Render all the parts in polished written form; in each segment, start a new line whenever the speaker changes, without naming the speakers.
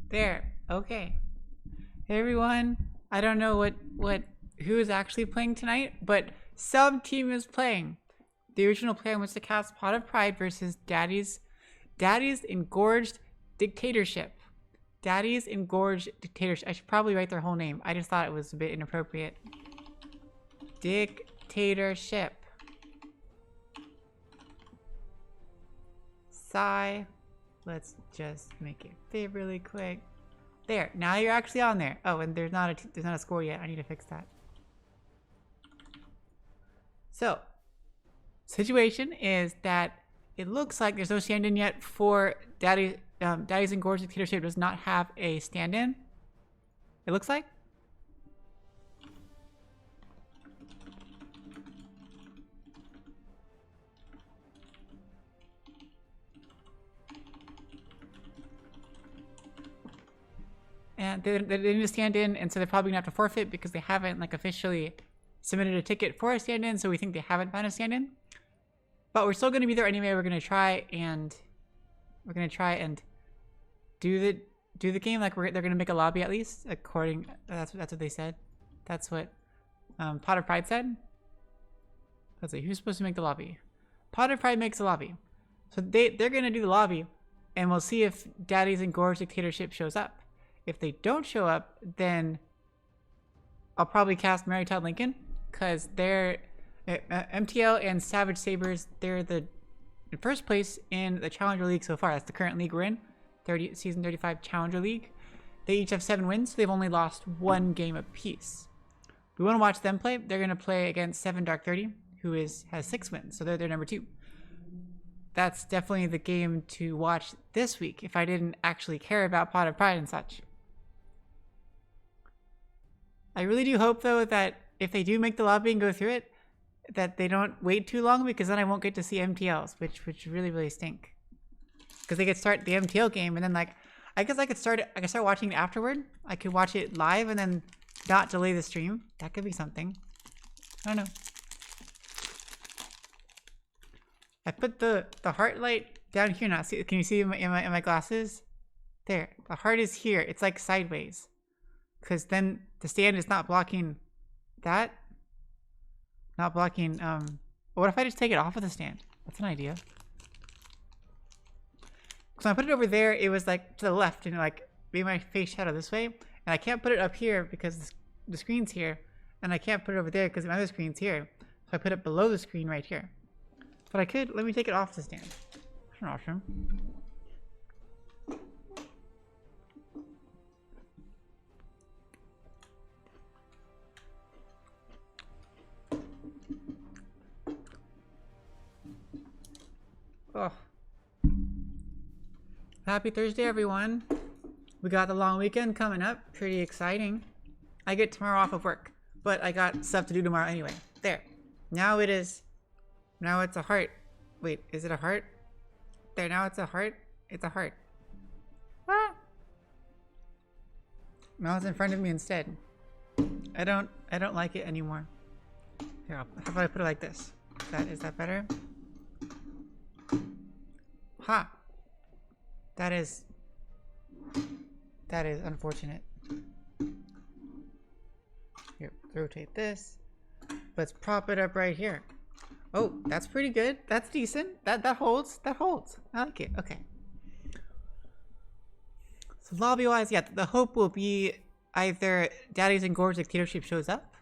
There. Okay. Hey everyone. I don't know who is actually playing tonight, but some team is playing. The original plan was to cast Pot of Pride versus Daddy's Engorged Dictatorship. Daddy's Engorged Dictatorship. I should probably write their whole name. I just thought it was a bit inappropriate. Dictatorship. Sigh. Let's just make it fit really quick. There. Now you're actually on there. Oh, and there's not a score yet. I need to fix that. So, situation is that it looks like there's no stand-in yet for Daddy's Engorged Dictatorship does not have a stand-in. It looks like. And they need to stand in, and so they're probably gonna have to forfeit because they haven't like officially submitted a ticket for a stand-in, so we think they haven't found a stand-in. But we're still gonna be there anyway. We're gonna try and do the game like they're gonna make a lobby at least. According that's what they said. That's what Pot of Pride said. Let's see, who's supposed to make the lobby? Pot of Pride makes a lobby, so they're gonna do the lobby, and we'll see if Daddy's Engorged Dictatorship shows up. If they don't show up, then I'll probably cast Mary Todd Lincoln, because they're MTL and Savage Sabres. They're in first place in the Challenger League so far. That's the current league we're in, season 35 Challenger League. They each have 7 wins, so they've only lost 1 game apiece. We want to watch them play. They're going to play against 7 Dark 30, who has 6 wins, so they're number 2. That's definitely the game to watch this week if I didn't actually care about Pot of Pride and such. I really do hope, though, that if they do make the lobby and go through it, that they don't wait too long, because then I won't get to see MTLs, which really, really stink. Because they could start the MTL game, and then, like, I guess I could start watching it afterward. I could watch it live and then not delay the stream. That could be something. I don't know. I put the heart light down here now. See, can you see in my glasses? There. The heart is here. It's like sideways. Because then the stand is not blocking that. Not blocking, what if I just take it off of the stand? That's an idea. So when I put it over there, it was like to the left and like made my face shadow this way. And I can't put it up here because the screen's here. And I can't put it over there because my other screen's here. So I put it below the screen right here. But I could, let me take it off the stand. That's an option. Oh. Happy Thursday, everyone. We got the long weekend coming up. Pretty exciting. I get tomorrow off of work, but I got stuff to do tomorrow anyway. There. Now it is. Now it's a heart. Wait, is it a heart? There, now it's a heart. It's a heart. Ah! Now it's in front of me instead. I don't like it anymore. Here, how about I put it like this? Is that better? Ha! That is unfortunate. Here, rotate this. Let's prop it up right here. Oh, that's pretty good. That's decent. That holds. That holds. I like it. Okay. So lobby-wise, yeah, the hope will be either Daddy's Engorged Dictatorship shows up,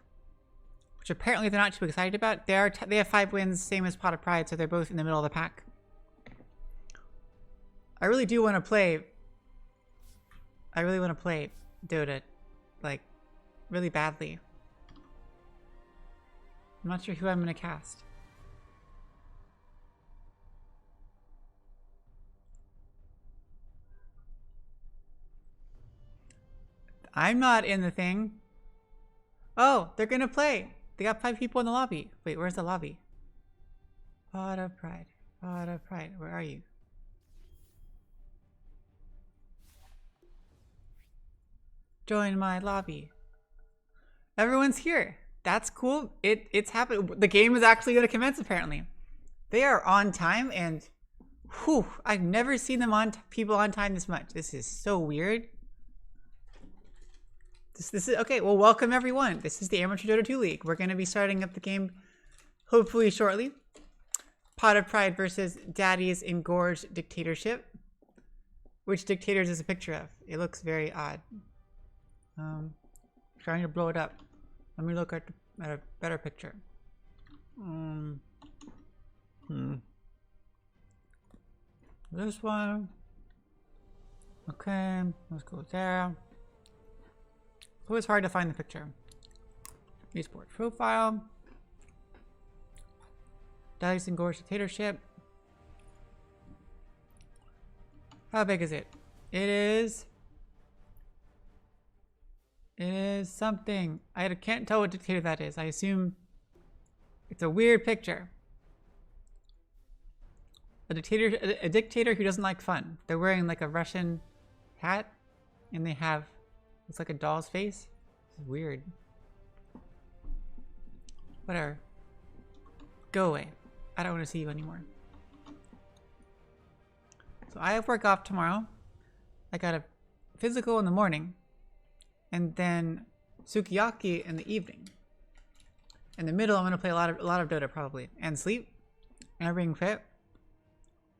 which apparently they're not too excited about. They have 5 wins, same as Pot of Pride, so they're both in the middle of the pack. I really do want to play. I really want to play Dota, like, really badly. I'm not sure who I'm gonna cast. I'm not in the thing. Oh, they're gonna play. They got 5 people in the lobby. Wait, where's the lobby? Pot of Pride. Pot of Pride. Where are you? Join my lobby. Everyone's here. That's cool. It's happening. The game is actually going to commence apparently. They are on time, and whew, I've never seen them people on time this much. This is so weird. This is okay. Well, welcome everyone. This is the Amateur Dota 2 League. We're going to be starting up the game hopefully shortly. Pot of Pride versus Daddy's Engorged Dictatorship. Which dictators is a picture of? It looks very odd. Trying to blow it up. Let me look at a better picture. This one. Okay, let's go there. It's always hard to find the picture. Esport profile. Daddy's Engorged Dictatorship. How big is it? It is something. I can't tell what dictator that is. I assume it's a weird picture. A dictator who doesn't like fun. They're wearing like a Russian hat, and they have, it's like a doll's face. It's weird. Whatever. Go away. I don't want to see you anymore. So I have work off tomorrow. I got a physical in the morning, and then sukiyaki in the evening. In the middle, I'm gonna play a lot of Dota probably, and sleep, and being fit.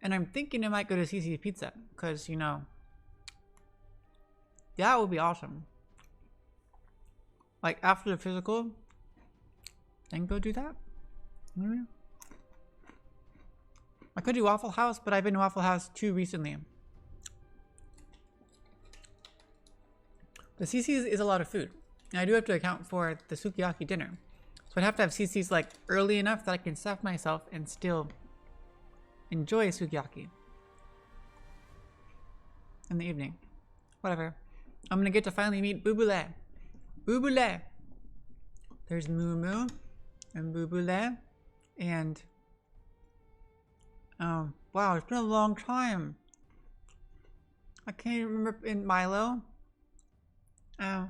And I'm thinking I might go to CC's Pizza, cause you know, that would be awesome. Like after the physical, then go do that. Maybe. I could do Waffle House, but I've been to Waffle House too recently. The CC's is a lot of food, and I do have to account for the sukiyaki dinner. So I'd have to have CC's like early enough that I can stuff myself and still enjoy sukiyaki in the evening. Whatever. I'm gonna get to finally meet Boobule. Boobule! There's Moo Moo and Boobule, and wow, it's been a long time. I can't even remember in Milo. Oh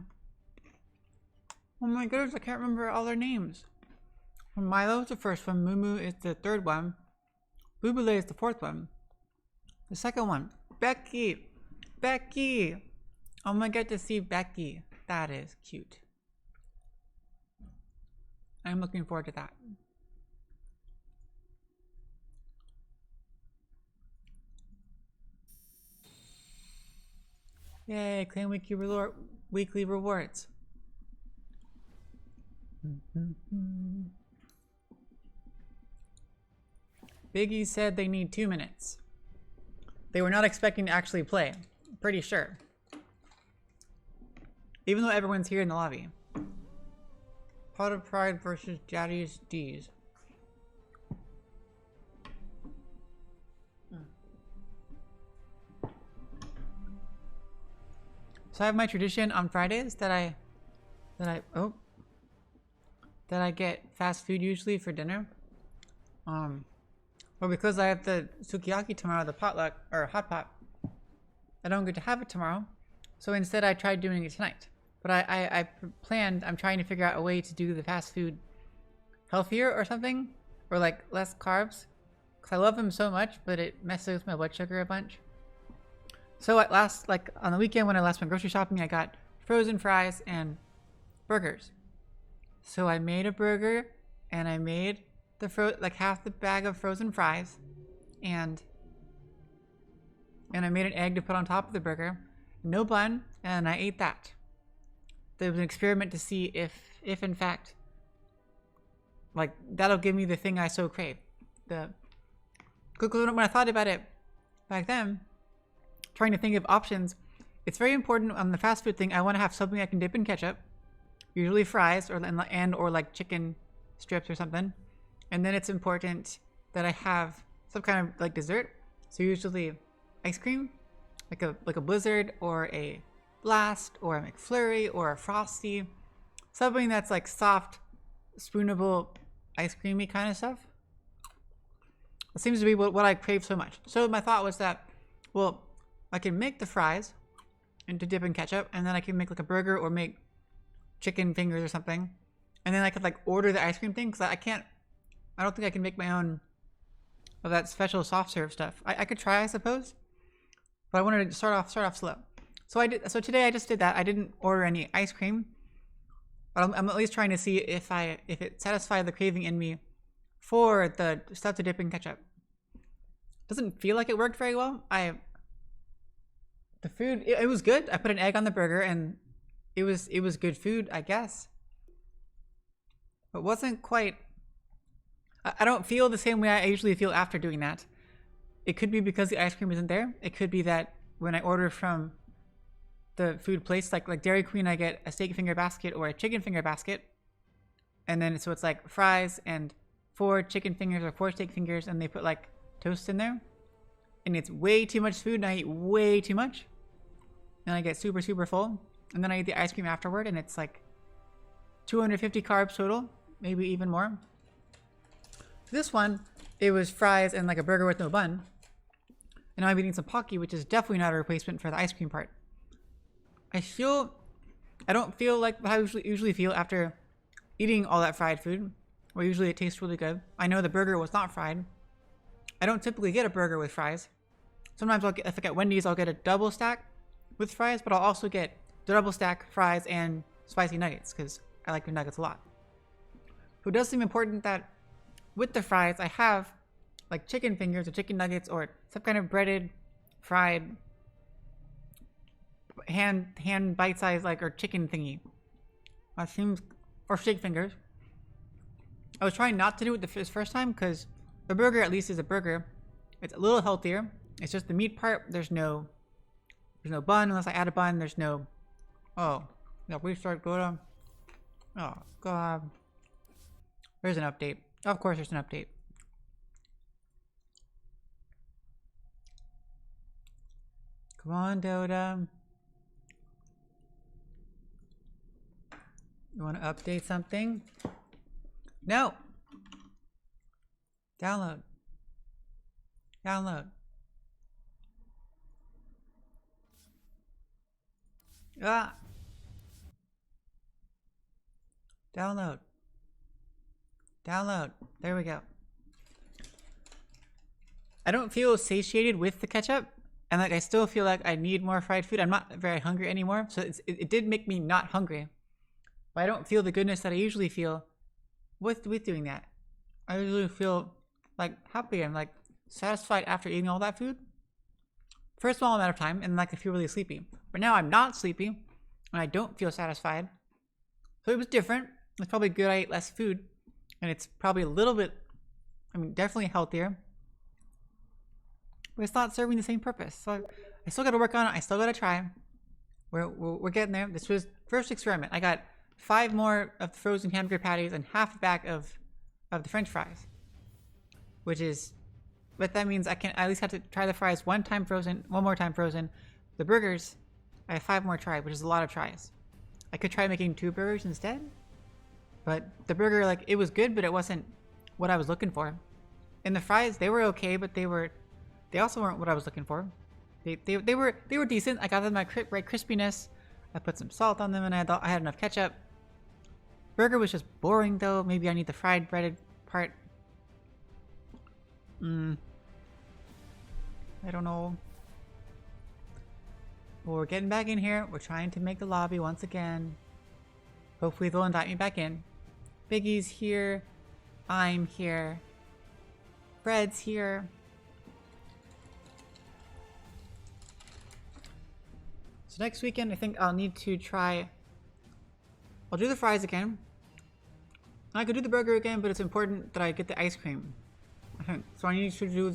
my goodness, I can't remember all their names. Milo is the first one, Moo Moo is the third one, Boobule is the fourth one. The second one, Becky! Becky! I'm gonna get to see Becky. That is cute. I'm looking forward to that. Yay, claim weekly rewards. Biggie said they need 2 minutes. They were not expecting to actually play. I'm pretty sure. Even though everyone's here in the lobby. Pot of Pride versus Daddy's D's. So I have my tradition on Fridays that I get fast food usually for dinner. But because I have the sukiyaki tomorrow, the potluck or hot pot, I don't get to have it tomorrow. So instead I tried doing it tonight. But I planned, I'm trying to figure out a way to do the fast food healthier or something, or like less carbs, because I love them so much, but it messes with my blood sugar a bunch. So at last, like on the weekend when I last went grocery shopping, I got frozen fries and burgers. So I made a burger, and I made the like half the bag of frozen fries, and I made an egg to put on top of the burger, no bun, and I ate that. There was an experiment to see if in fact, like that'll give me the thing I so crave. When I thought about it back then, trying to think of options, it's very important on the fast food thing. I want to have something I can dip in ketchup, usually fries or like chicken strips or something. And then it's important that I have some kind of like dessert. So usually ice cream, like a Blizzard or a Blast or a McFlurry or a Frosty, something that's like soft, spoonable, ice creamy kind of stuff. It seems to be what I crave so much. So my thought was that, well, I can make the fries into dip in ketchup, and then I can make like a burger or make chicken fingers or something, and then I could like order the ice cream thing, because I don't think I can make my own of that special soft serve stuff. I could try, I suppose, but I wanted to start off slow. So today I just did that. I didn't order any ice cream. But I'm at least trying to see if it satisfied the craving in me for the stuff to dip in ketchup. Doesn't feel like it worked very well. The food, it was good. I put an egg on the burger and it was good food, I guess. But wasn't quite. I don't feel the same way I usually feel after doing that. It could be because the ice cream isn't there. It could be that when I order from the food place, like Dairy Queen, I get a steak finger basket or a chicken finger basket. And then so it's like fries and 4 chicken fingers or 4 steak fingers, and they put like toast in there. And it's way too much food and I eat way too much. And I get super, super full. And then I eat the ice cream afterward and it's like 250 carbs total, maybe even more. This one, it was fries and like a burger with no bun. And now I'm eating some Pocky, which is definitely not a replacement for the ice cream part. I don't feel like how I usually feel after eating all that fried food, where usually it tastes really good. I know the burger was not fried. I don't typically get a burger with fries. Sometimes if I get Wendy's, I'll get a double stack with fries, but I'll also get the double stack fries and spicy nuggets because I like the nuggets a lot. So it does seem important that with the fries, I have like chicken fingers or chicken nuggets or some kind of breaded, fried, hand bite-sized like or chicken thingy. That seems, or steak fingers. I was trying not to do it this first time because the burger at least is a burger. It's a little healthier. It's just the meat part. There's no bun unless I add a bun. There's no. Oh, no, restart. Go to. Oh God. There's an update. Of course, there's an update. Come on, Dota. You want to update something? No. Download. Download. Ah. Download. Download. There we go. I don't feel satiated with the ketchup, and like I still feel like I need more fried food. I'm not very hungry anymore, so it did make me not hungry. But I don't feel the goodness that I usually feel with doing that. I usually feel like happy and like satisfied after eating all that food for a small amount of time, and like I feel really sleepy. But now I'm not sleepy and I don't feel satisfied. So it was different. It's probably good I ate less food, and it's probably a little bit, I mean, definitely healthier, but it's not serving the same purpose. So I still got to work on it. I still got to try. We're getting there. This was first experiment. I got 5 more of the frozen hamburger patties and half a bag of the French fries, which is, but that means I at least have to try the fries one more time frozen. The burgers, I have 5 more tries, which is a lot of tries. I could try making 2 burgers instead, but the burger, like, it was good, but it wasn't what I was looking for. And the fries, they were okay, but they also weren't what I was looking for. They were decent. I got them my right crispiness. I put some salt on them, and I had enough ketchup. Burger was just boring though. Maybe I need the fried breaded part. I don't know. Well, we're getting back in here. We're trying to make the lobby once again. Hopefully they'll invite me back in. Biggie's here. I'm here. Fred's here. So next weekend, I think I'll need to try. I'll do the fries again. I could do the burger again, but it's important that I get the ice cream. I think so. I need to do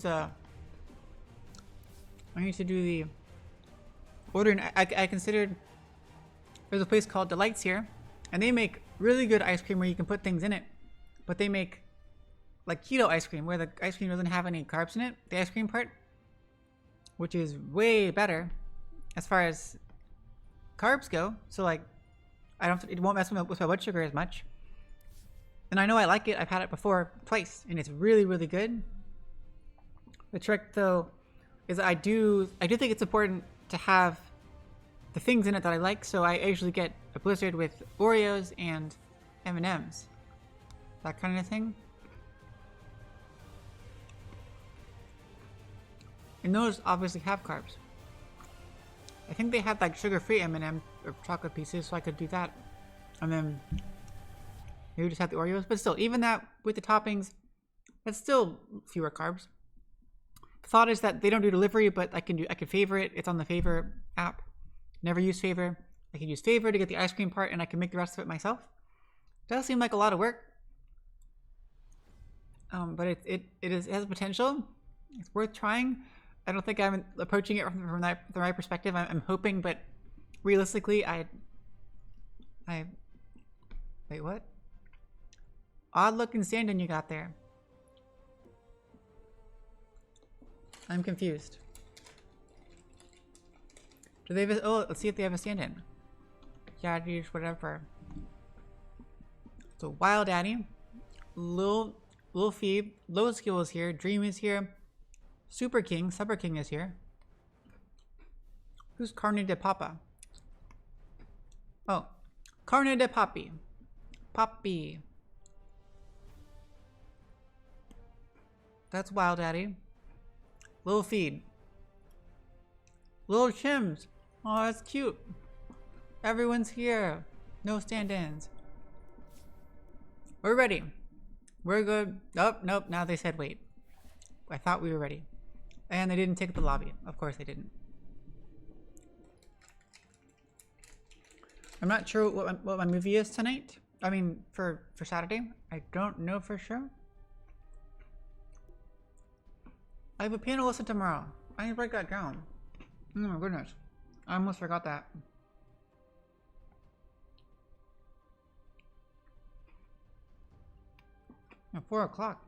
the ordering. I considered there's a place called Delights here, and they make really good ice cream where you can put things in it. But they make like keto ice cream where the ice cream doesn't have any carbs in it. The ice cream part, which is way better as far as carbs go. So like, it won't mess with my blood sugar as much. And I know I like it. I've had it before twice, and it's really, really good. The trick though is I do think it's important to have the things in it that I like. So I usually get a blizzard with Oreos and M&Ms, that kind of thing. And those obviously have carbs. I think they had like sugar-free M&M or chocolate pieces, so I could do that. And then maybe just have the Oreos. But still, even that with the toppings, that's still fewer carbs. The thought is that they don't do delivery, but I can favor it. It's on the Favor app. Never use Favor. I can use Favor to get the ice cream part, and I can make the rest of it myself. Does seem like a lot of work. But it has potential. It's worth trying. I don't think I'm approaching it from the right perspective. I'm hoping, but realistically, wait, what? Odd looking stand-in you got there. I'm confused. Do they have oh, let's see if they have a stand-in. Daddies, whatever. So Wild Daddy, Lil Phoebe, Low Skill is here, Dream is here, Super King is here. Who's Carne de Papa? Oh, Carne de Papi. Poppy. That's Wild Daddy. Lil Feed. Lil Chims. Oh, that's cute. Everyone's here. No stand-ins. We're ready. We're good. Oh, nope. Now they said wait. I thought we were ready. And they didn't take the lobby. Of course they didn't. I'm not sure what my movie is tonight. I mean, for Saturday. I don't know for sure. I have a piano lesson tomorrow. I need to write that down. Oh my goodness. I almost forgot that. At 4 o'clock.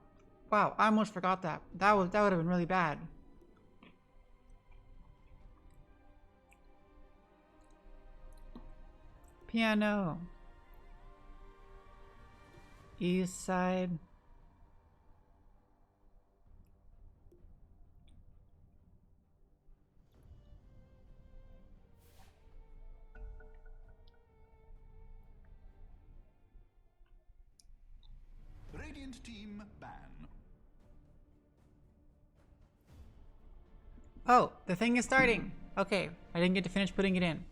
Wow, I almost forgot that. That would have been really bad. Piano. East side.
Radiant team ban.
Oh, the thing is starting. Okay, I didn't get to finish putting it in.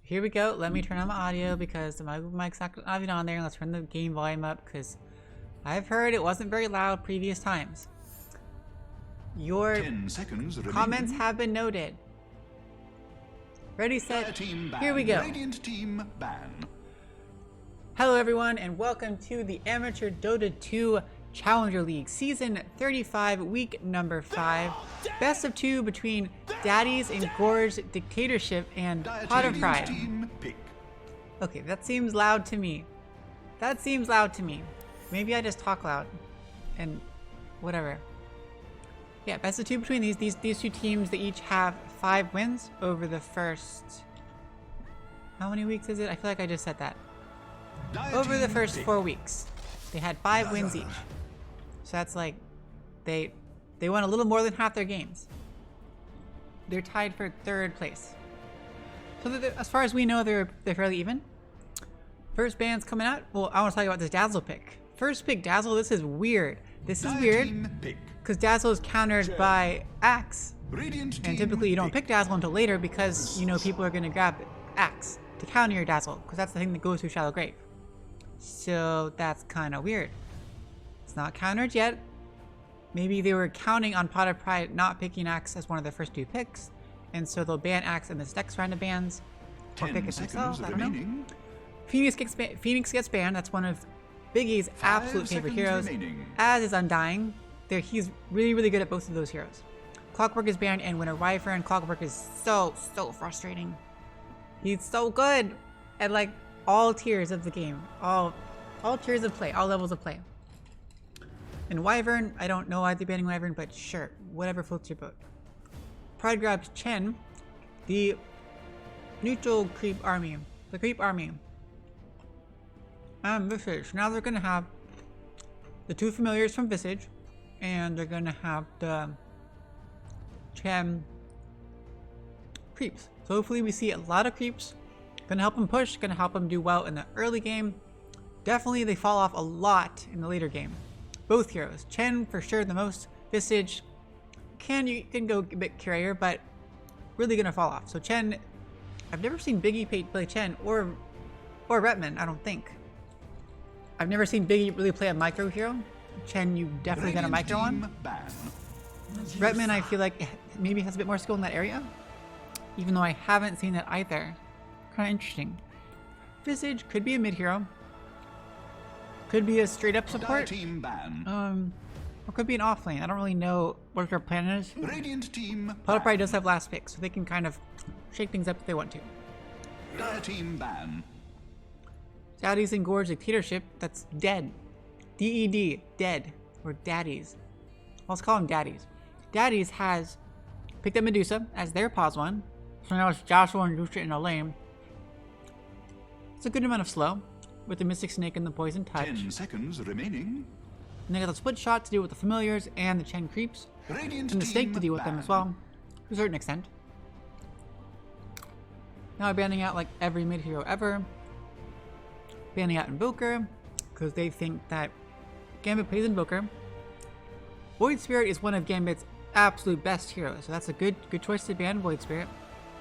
Here we go. Let me turn on my audio because my mic's not even on there. Let's turn the game volume up because I've heard it wasn't very loud previous times. Your
10 seconds
comments
remaining.
have been noted. Ready, set,
Team ban.
here we go.
Radiant team ban.
Hello everyone and welcome to the Amateur Dota 2 Challenger League Season 35, week number 5. Best of 2 between Daddy's Engorged, Dictatorship, and Pot of Pride.
Team pick.
Okay, that seems loud to me. That seems loud to me. Maybe I just talk loud. And whatever. Yeah, best of 2 between these two teams. They each have 5 wins over the first... How many weeks is it? I feel like I just said that. Over the first 4 weeks. They had 5 wins each. So that's like... They won a little more than half their games. They're tied for 3rd place. So as far as we know, they're fairly even. First band's coming out. Well, I want to talk about this Dazzle pick. First pick Dazzle, this is weird. This is weird because Dazzle is countered by Axe. And typically you don't pick Dazzle until later because you know people are going to grab Axe to counter your Dazzle because that's the thing that goes through Shallow Grave. So that's kind of weird. It's not countered yet. Maybe they were counting on Pot of Pride not picking Axe as one of their first 2 picks, and so they'll ban Axe in this next round of bans, or pick it themselves. I don't know. Phoenix gets banned. That's one of Big E's absolute favorite heroes, as is Undying. He's really good at both of those heroes. Clockwork is banned, and Winter Wyvern. Clockwork is so frustrating. He's so good at like all tiers of the game, all tiers of play, all levels of play. And Wyvern, I don't know why they're banning Wyvern, but sure, whatever floats your boat. Pride grabs Chen, the neutral creep army, Visage. Now they're gonna have the 2 familiars from Visage, and they're gonna have the Chen creeps. So hopefully we see a lot of creeps. Gonna help them push, gonna help them do well in the early game. Definitely they fall off a lot in the later game. Both heroes. Chen for sure the most. Visage can go a bit carrier, but really gonna fall off. So Chen I've never seen Biggie play Chen or Retman, I don't think. I've never seen Biggie really play a micro hero. Chen, you definitely got a micro on. Retman, I feel like maybe has a bit more skill in that area, even though I haven't seen that either. Kind of interesting. Visage could be a mid hero. Could be a straight up support. Or could be an off lane. I don't really know what their plan is.
Radiant team.
Pot probably does have last pick, so they can kind of shake things up if they want to.
Dire team ban.
Daddy's Engorged Dictatorship, that's dead. D-E-D, dead. Or Daddies. Let's call them Daddies. Daddies has picked up Medusa as their pause one. So now it's Joshua and Lucia in a lane. It's a good amount of slow with the Mystic Snake and the Poison Touch.
10 seconds remaining.
And they got the split shot to deal with the familiars and the Chen creeps.
Radiant
And the Snake
team
to deal with them as well, to a certain extent. Now banning out like every mid hero ever. Banning out Invoker, because they think that Gambit plays Invoker. Void Spirit is one of Gambit's absolute best heroes, so that's a good choice to ban Void Spirit.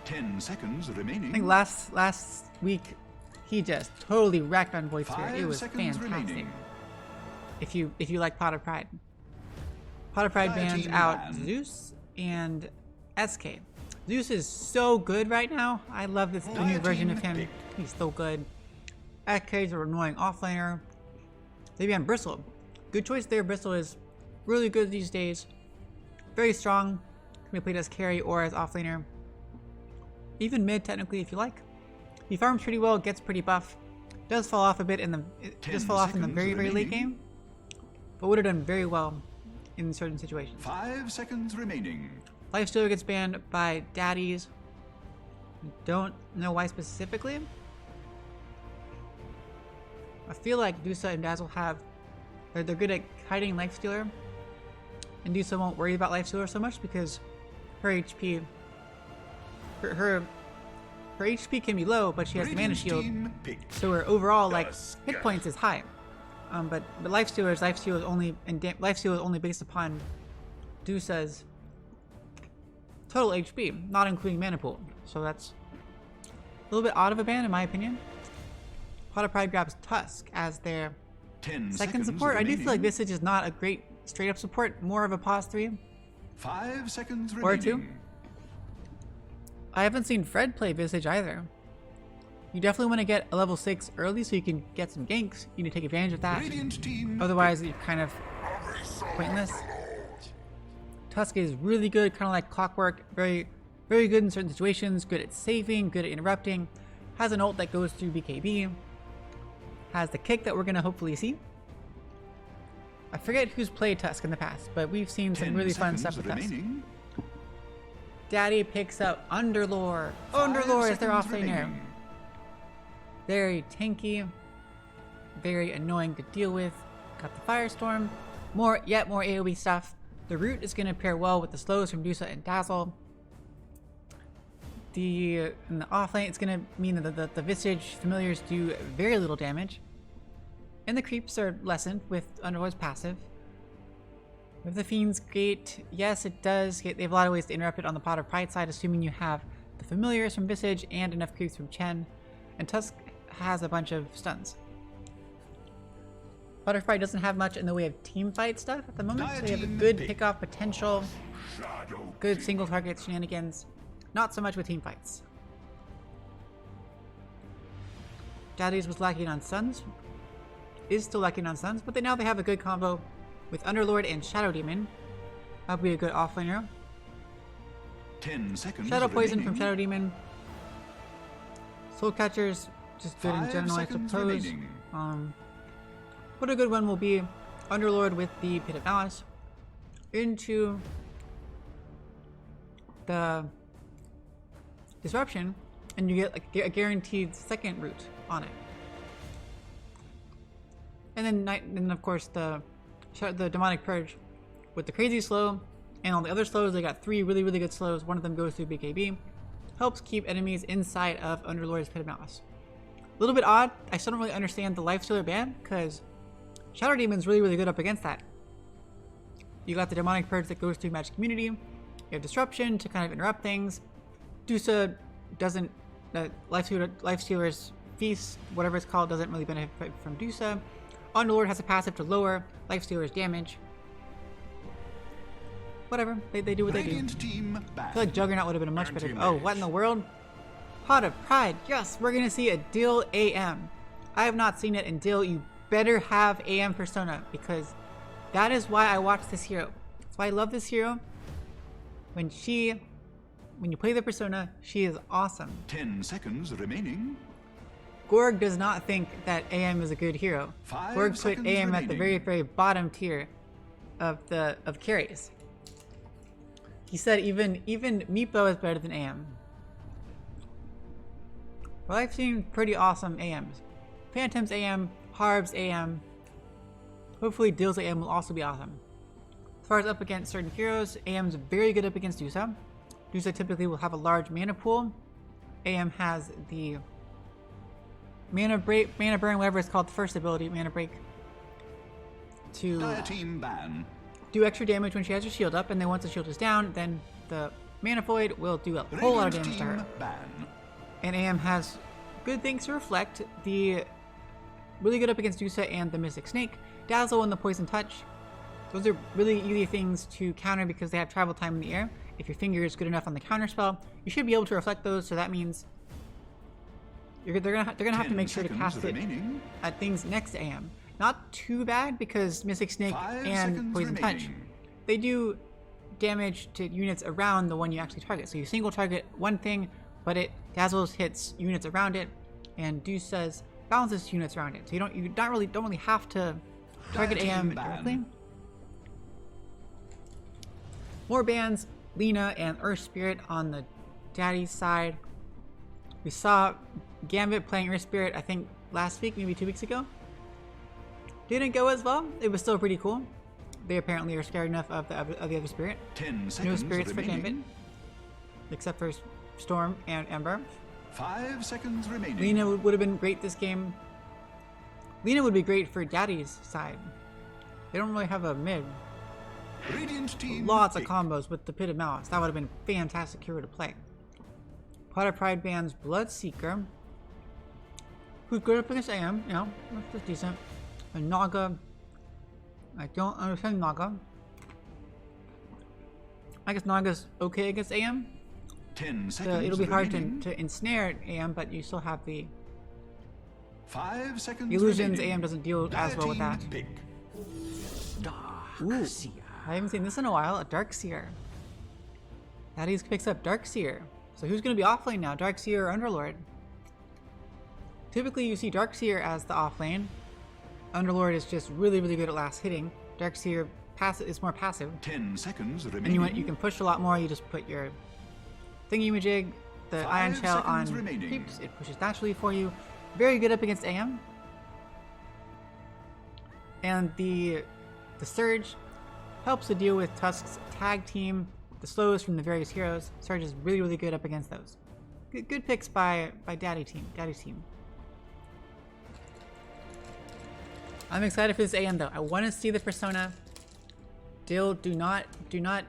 10 seconds remaining.
I think last week he just totally wrecked on Void Spirit. It was fantastic.
Remaining.
If you like Pot of Pride. Pot of Pride bans out Zeus and SK. Zeus is so good right now. I love this new version of him. He's so good. SK is an annoying offlaner. They ban Bristle. Good choice there. Bristle is really good these days. Very strong. Can be played as carry or as offlaner. Even mid technically if you like. He farms pretty well, gets pretty buff. Does fall off a bit in the very late game. But would have done very well in certain situations.
5 seconds remaining.
Lifestealer gets banned by Daddies. Don't know why specifically. I feel like Dusa and Dazzle they're good at hiding Lifestealer. And Dusa won't worry about Lifestealer so much because her HP her HP can be low, but she has the mana shield. So her overall hit points is high. But Lifestealer is only based upon Dusa's total HP, not including mana pool. So that's a little bit odd of a ban in my opinion. Pot of Pride grabs Tusk as their second support. I do feel like Visage is not a great straight up support, more of a pause 3.
5 seconds remaining.
Or 2. I haven't seen Fred play Visage either. You definitely want to get a level 6 early so you can get some ganks. You need to take advantage of that. Otherwise, you're kind of pointless. Tusk is really good, kind of like Clockwork. Very good in certain situations. Good at saving, good at interrupting. Has an ult that goes through BKB. Has the kick that we're going to hopefully see. I forget who's played Tusk in the past, but we've seen some really fun stuff with Tusk. Daddy picks up Underlord. Underlord is their offlaner. Very tanky, very annoying to deal with. Got the Firestorm, yet more AoE stuff. The Root is going to pair well with the slows from Dusa and Dazzle. In the offlane, it's going to mean that the Visage familiars do very little damage. And the creeps are lessened with Underlord's passive. With the Fiend's Gate, yes it does. They have a lot of ways to interrupt it on the Pot of Pride side, assuming you have the familiars from Visage and enough creeps from Chen. And Tusk has a bunch of stuns. Butterfly doesn't have much in the way of team fight stuff at the moment, so they have a good pick-off potential, good single target shenanigans, not so much with team fights. Daddies was lacking on stuns, is still lacking on stuns, but now they have a good combo with Underlord and Shadow Demon. That'll be a good offlaner.
10 seconds
Shadow Poison
remaining.
from Shadow Demon. Soul Catchers, just good in general, I suppose. What a good one will be Underlord with the Pit of Malice into the Disruption, and you get like a guaranteed second route on it. And then of course the Demonic Purge with the crazy slow and all the other slows. They got 3 really good slows. One of them goes through BKB. Helps keep enemies inside of Underlord's Pit of Malice. A little bit odd. I still don't really understand the Lifestealer ban because Shadow Demon's really good up against that. You got the Demonic Purge that goes through Magic Community. You have Disruption to kind of interrupt things. Dusa doesn't The Lifestealer's Feast, whatever it's called, doesn't really benefit from Dusa. Underlord has a passive to lower Lifestealer's damage. Whatever, they do what they do.
Team
I feel like Juggernaut would have been a much better. Oh, what in the world? Pot of Pride. Yes, we're gonna see a Dill AM. I have not seen it, and Dill, you better have AM persona, because that is why I watch this hero. That's why I love this hero. When you play the persona, she is awesome.
10 seconds remaining.
Gorg does not think that AM is a good hero.
5
Gorg put
seconds
AM at the very,
remaining.
very bottom tier of carries. He said even Meepo is better than AM. Well, I've seen pretty awesome AMs. Phantom's AM, Harb's AM. Hopefully Dill's AM will also be awesome. As far as up against certain heroes, AM's very good up against Dusa. Dusa typically will have a large mana pool. AM has the mana burn, whatever it's called, the first ability, mana break, to
Dire team ban.
do extra damage when she has her shield up, and then once the shield is down, then the mana void will do a whole lot of damage to her.
Ban.
And AM has good things to reflect, the really good up against Dusa and the Mystic Snake, Dazzle and the Poison Touch. Those are really easy things to counter because they have travel time in the air. If your finger is good enough on the counter spell, you should be able to reflect those, so that means they're gonna have to make sure to cast it at things next to AM. Not too bad, because Mystic Snake
5
and
seconds
Poison Touch,
remaining.
they do damage to units around the one you actually target. So you single target one thing, but it dazzles hits units around it, and Dusa's bounces units around it. So you don't really have to target
Dire
AM
team ban.
directly. More bans, Lena and Earth Spirit on the daddy side. We saw Gambit playing Earth Spirit, I think last week, maybe 2 weeks ago. Didn't go as well. It was still pretty cool. They apparently are scared enough of the other spirit.
10
No
seconds
spirits for
remaining.
Gambit, except for Storm and Ember.
5 seconds remaining.
Lena would have been great this game. Lena would be great for Daddy's side. They don't really have a mid.
Radiant team.
Lots of
pick.
combos with the Pit of Malice. That would have been a fantastic hero to play. Pot of Pride bans Bloodseeker, who's good up against AM, you know, that's just decent. And Naga, I don't understand Naga. I guess Naga's okay against AM.
10
So
seconds
it'll be hard
remaining.
to ensnare AM, but you still have the
5 seconds
illusions.
remaining.
AM doesn't deal as well with that.
Dire team pick.
Ooh, I haven't seen this in a while. A Darkseer. Daddy's picks up Darkseer. So who's going to be offlane now? Darkseer or Underlord? Typically you see Darkseer as the offlane. Underlord is just really, really good at last hitting. Darkseer is more passive.
10 seconds
And
remaining.
you can push a lot more. You just put your thingy-majig, the
5
Iron Shell on
seconds remaining.
creeps. It pushes naturally for you. Very good up against AM. And the Surge helps to deal with Tusk's tag team, the slows from the various heroes. Surge is really, really good up against those. Good picks by Daddy's team. I'm excited for this AM though. I want to see the persona. Dill, do not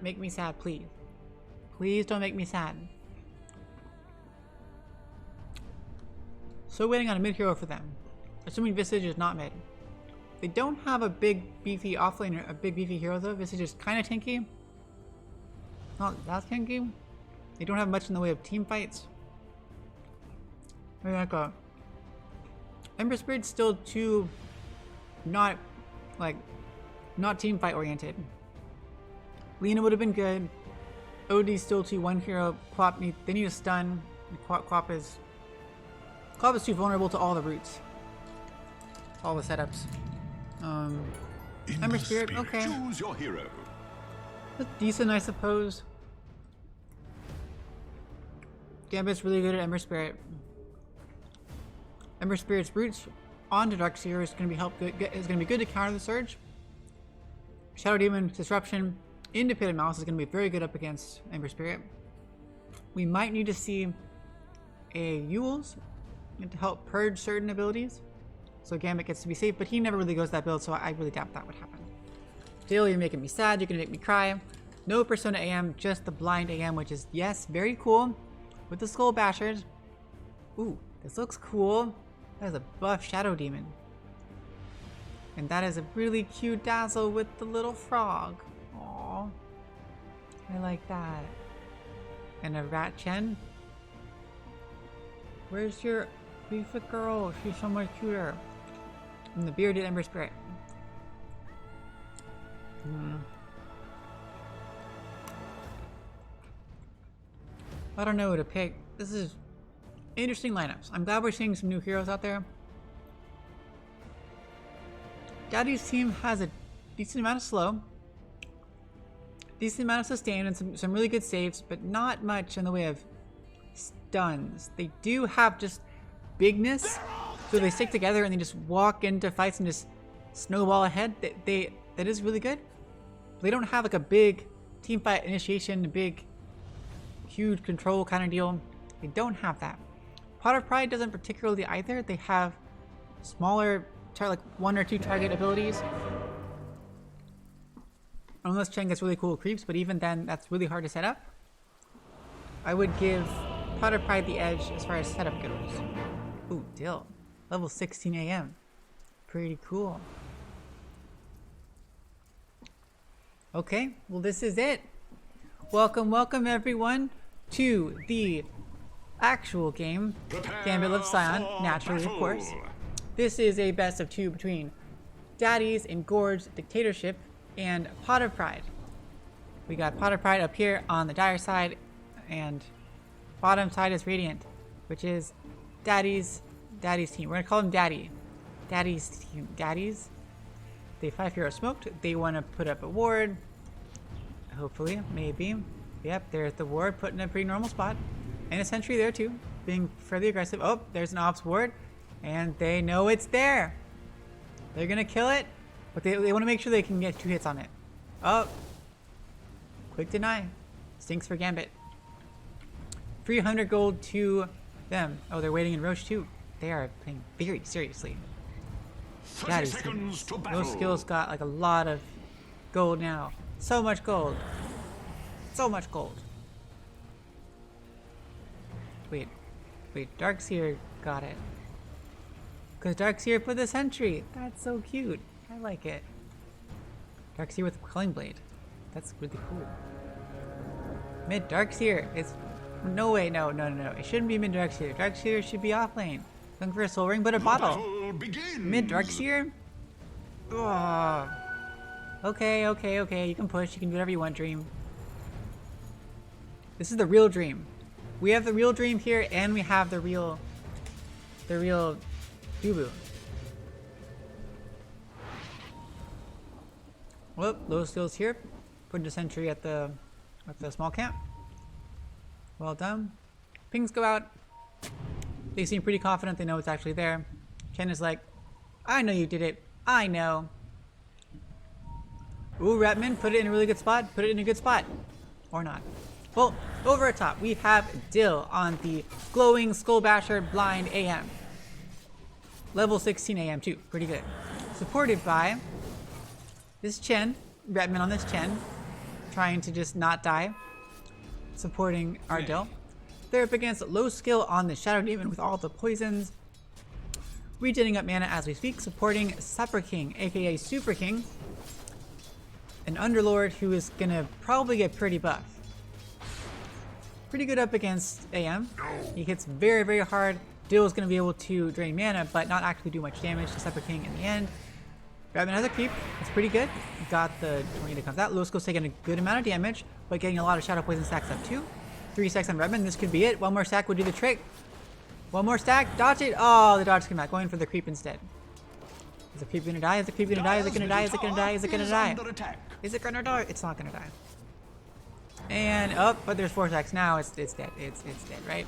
make me sad, please. Please don't make me sad. So waiting on a mid hero for them. Assuming Visage is not mid. They don't have a big beefy offlaner, a big beefy hero though. Visage is kind of tanky. Not that tanky. They don't have much in the way of team fights. Maybe like a Ember Spirit's still too not team fight oriented. Lena would have been good. OD's still too one hero. They need a stun. Quap is too vulnerable to all the roots. All the setups. Ember Spirit, okay.
Choose your hero.
That's decent, I suppose. Gambit's really good at Ember Spirit. Ember Spirit's roots onto Darkseer is going to be good to counter the Surge. Shadow Demon Disruption into Pit of Malice is going to be very good up against Ember Spirit. We might need to see a Yules to help purge certain abilities, so Gambit gets to be safe, but he never really goes that build, so I really doubt that would happen. Still, you're making me sad, you're going to make me cry. No Persona AM, just the blind AM, which is, yes, very cool, with the Skull Bashers. Ooh, this looks cool. That is a buff Shadow Demon. And that is a really cute Dazzle with the little frog. Aww. I like that. And a Rat Chen. Where's your Leaflet girl? She's so much cuter. And the bearded Ember Spirit. I don't know who to pick. This is interesting lineups. I'm glad we're seeing some new heroes out there. Daddy's team has a decent amount of slow, decent amount of sustain, and some really good saves, but not much in the way of stuns. They do have just bigness, so they stick together and they just walk into fights and just snowball ahead. That is really good. They don't have like a big team fight initiation, a big, huge control kind of deal. They don't have that. Pot of Pride doesn't particularly either. They have smaller, like 1 or 2 target abilities. Unless Chen gets really cool creeps, but even then, that's really hard to set up. I would give Pot of Pride the edge as far as setup goes. Ooh, Dill. Level 16 AM. Pretty cool. Okay, well this is it. Welcome everyone to the actual game, Gambit of Scion, naturally of course. This is a best of 2 between Daddy's, Engorged, Dictatorship, and Pot of Pride. We got Pot of Pride up here on the dire side, and bottom side is Radiant, which is Daddy's team. We're gonna call him Daddy. Daddy's team. Daddy's. They 5 hero smoked. They want to put up a ward. Hopefully, maybe. Yep, there's the ward put in a pretty normal spot. And a sentry there too, being fairly aggressive. Oh, there's an ops ward. And they know it's there. They're gonna kill it, but they want to make sure they can get 2 hits on it. Oh. Quick deny. Stinks for Gambit. 300 gold to them. Oh, they're waiting in Roche too. They are playing very seriously. Those skills got like a lot of gold now. So much gold. So much gold. Wait, Darkseer got it. Because Darkseer put the sentry. That's so cute. I like it. Darkseer with Quelling Blade. That's really cool. Mid Darkseer. It's no way. No. It shouldn't be mid Darkseer. Darkseer should be off lane. Looking for a soul ring, but a bottle. Mid Darkseer? Oh. Okay. You can push. You can do whatever you want, Dream. This is the real Dream. We have the real Dream here, and we have the real Dubu. Well, low skills here. Put the sentry at the small camp. Well done. Pings go out. They seem pretty confident. They know it's actually there. Chen is like, I know you did it. I know. Ooh, Ratman, put it in a really good spot. Put it in a good spot. Or not. Well, over at top, we have Dill on the glowing Skull Basher Blind AM. Level 16 AM too. Pretty good. Supported by this Chen. Ratman on this Chen. Trying to just not die. Supporting our Dill. They're up against low skill on the Shadow Demon with all the poisons. Regenerating up mana as we speak, supporting Supper King, aka Super King. An Underlord who is gonna probably get pretty buff. Pretty good up against AM. He hits very, very hard. Dill is gonna be able to drain mana, but not actually do much damage to Supper King in the end. Ratman has a creep. It's pretty good. Got the tornado comes out. Low skill's taking a good amount of damage, but getting a lot of Shadow Poison stacks up too. 3 stacks on Redman. This could be it. One more stack would do the trick. One more stack. Dodge it. Oh, the dodge came out. Going for the creep instead. Is the creep gonna die? Is the creep gonna die? Is it gonna die? Is it gonna die? Is it gonna die? Is it gonna die? It's not gonna die. And oh, but there's 4 stacks now. It's dead. It's dead, right?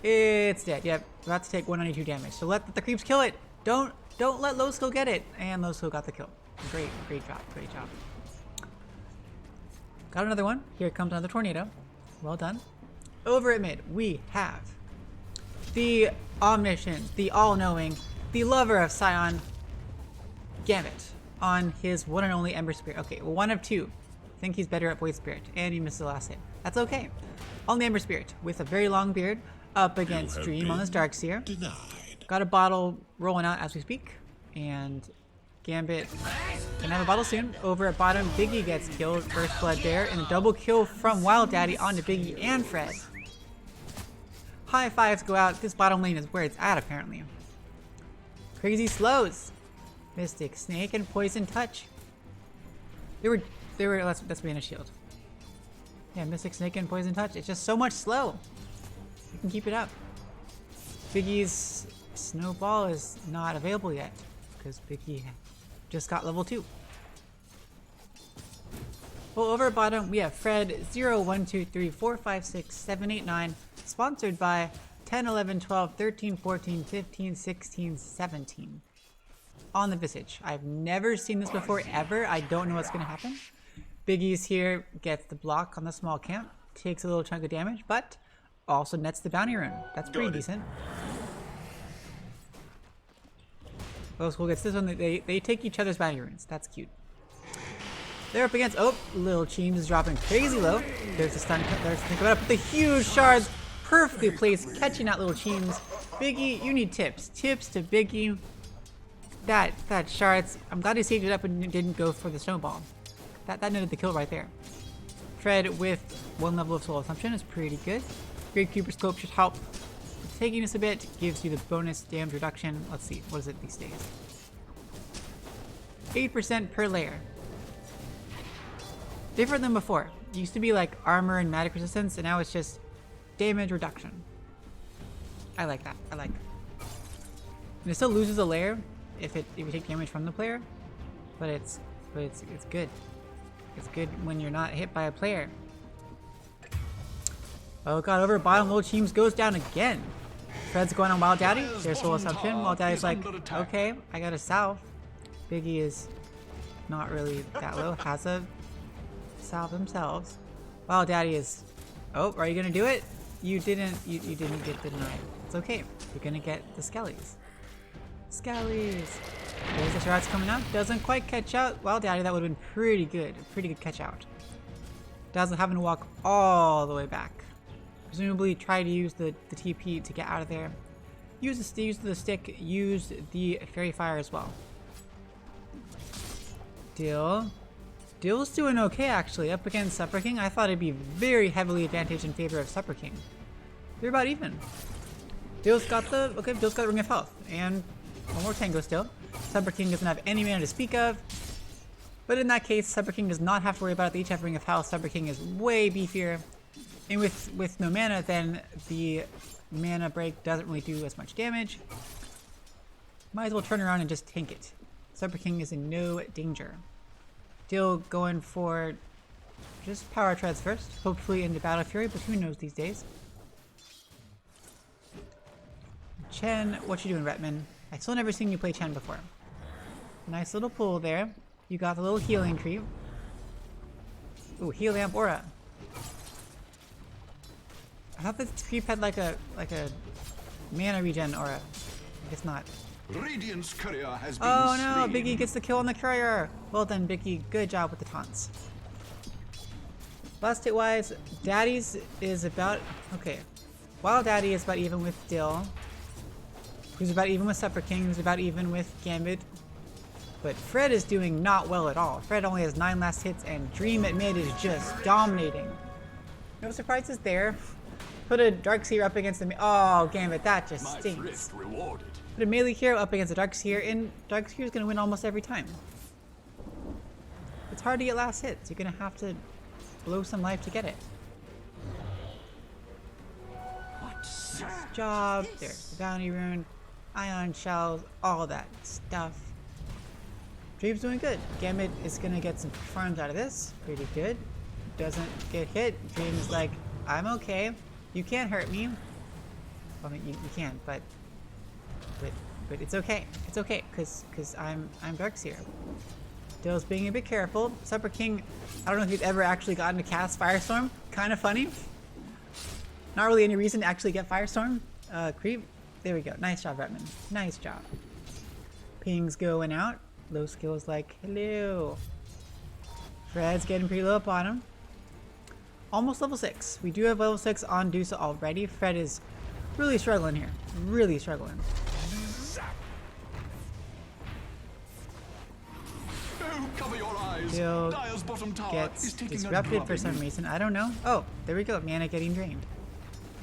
It's dead. Yep. About to take 192 damage. So let the creeps kill it. Don't let low skill get it. And low skill got the kill. Great job. Got another one. Here comes another tornado. Well done. Over at mid, we have the omniscient, the all-knowing, the lover of Scion, Gambit, on his one and only Ember Spirit. Okay, well, 1 of 2. I think he's better at Void Spirit, and he missed the last hit. That's okay. On the Ember Spirit, with a very long beard, up against Dream on this Darkseer. Got a bottle rolling out as we speak. And Gambit gonna have a bottle soon. Over at bottom, Biggie gets killed. First blood there. And a double kill from Wild Daddy onto Biggie and Fred. High fives go out. This bottom lane is where it's at apparently. Crazy slows. Mystic Snake and Poison Touch. They were that's being a shield. Yeah, Mystic Snake and Poison Touch. It's just so much slow. You can keep it up. Biggie's Snowball is not available yet because Biggie just got level 2. Well, over at bottom we have Fred 0, 1, 2, 3, 4, 5, 6, 7, 8, 9, sponsored by 10, 11, 12, 13, 14, 15, 16, 17. On the Visage. I've never seen this before ever. I don't know what's going to happen. Biggie's here, gets the block on the small camp, takes a little chunk of damage, but also nets the bounty rune. That's pretty decent. Old School gets this one. They take each other's bounty runes. That's cute. They're up against, oh, Little Cheems is dropping crazy low. There's a stun, there's to think about it, but the huge shards perfectly placed, catching out Little Cheems. Biggie, you need tips. Tips to Biggie. That shards, I'm glad he saved it up and didn't go for the snowball. That netted the kill right there. Fred with 1 level of Soul Assumption is pretty good. Great Cooper Scope should help. Taking this a bit gives you the bonus damage reduction. Let's see, what is it these days? 8% per layer. Different than before. It used to be like armor and magic resistance, and now it's just damage reduction. I like that. I like it. And it still loses a layer if you take damage from the player, but it's good. It's good when you're not hit by a player. Oh god, over bottom, Little Cheems goes down again. Fred's going on Wild Daddy. There's Soul Assumption. Wild Daddy's like, okay, I got a salve. Biggie is not really that low. Has a salve themselves. Wild Daddy is, oh, are you gonna do it? You didn't get the denied. It's okay. You're gonna get the skellies. Skellies. There's the shards coming out. Doesn't quite catch out. Wild Daddy, that would have been pretty good. Pretty good catch out. Dazzle having to walk all the way back. Presumably try to use the TP to get out of there. Use the stick, use the Fairy Fire as well. Dill's doing okay actually. Up against Supper King, I thought it'd be very heavily advantaged in favor of Supper King. They're about even. Dill's got Ring of Health and one more Tango still. Supper King doesn't have any mana to speak of. But in that case, Supper King does not have to worry about it. They each have Ring of Health. Supper King is way beefier. And with no mana, then the mana break doesn't really do as much damage. Might as well turn around and just tank it. Supper King is in no danger. Dill going for just power treads first, hopefully into Battle Fury, but who knows these days. Chen, what you doing, Retman? I still never seen you play Chen before. Nice little pull there. You got the little healing tree. Ooh, heal lamp aura. I thought this creep had like a mana regen aura. I guess not.
Radiant's courier has been
Oh no,
slain.
Biggie gets the kill on the courier. Well done, Biggie. Good job with the taunts. Last hit wise, Daddy's is about okay. Wild Daddy is about even with Dill. Who's about even with Supper King, who's about even with Gambit. But Fred is doing not well at all. Fred only has 9 last hits and Dream at mid is just dominating. No surprises there. Put a Darkseer up against the oh, Gambit, that just stinks. Put a melee hero up against a Darkseer, and Darkseer is going to win almost every time. It's hard to get last hits. You're going to have to blow some life to get it. Nice job. There's the bounty rune, ion shells, all that stuff. Dream's doing good. Gambit is going to get some farms out of this. Pretty good. Doesn't get hit. Dream's like, I'm okay. You can't hurt me. I mean, you can, but it's okay. It's okay, cause I'm Darkseer. Dill's being a bit careful. Supper King, I don't know if you've ever actually gotten to cast Firestorm. Kind of funny. Not really any reason to actually get Firestorm. Creep. There we go. Nice job, Redman. Nice job. Ping's going out. Low skill's like, hello. Fred's getting pretty low up on him. Almost level 6. We do have level 6 on Dusa already. Fred is Really struggling here. Really struggling.
Oh, cover your eyes.
Dill
Dire's bottom tower
gets
is taking a
disrupted for some
drubbing.
reason. I don't know. Oh, there we go. Mana getting drained.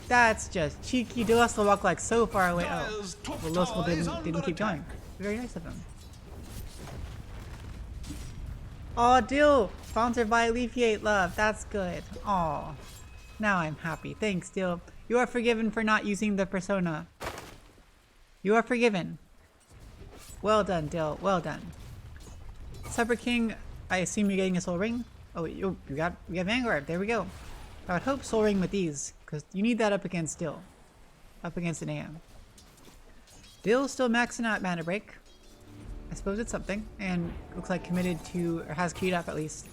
That's just cheeky. Dill has to walk like so far away. Oh,
Dire's top
well, Losel
tower is
didn't
under
keep
attack.
going. Very nice of him. Oh, Dill! Sponsored by Alleviate Love. That's good. Oh, now I'm happy. Thanks, Dill. You are forgiven for not using the persona. You are forgiven. Well done, Dill. Well done. Cyber King, I assume you're getting a Soul Ring? Oh, we got Vanguard. There we go. I would hope Soul Ring with these, because you need that up against Dill. Up against an AM. Dill's still maxing out Mana Break. I suppose it's something, and looks like committed to, or has queued up at least,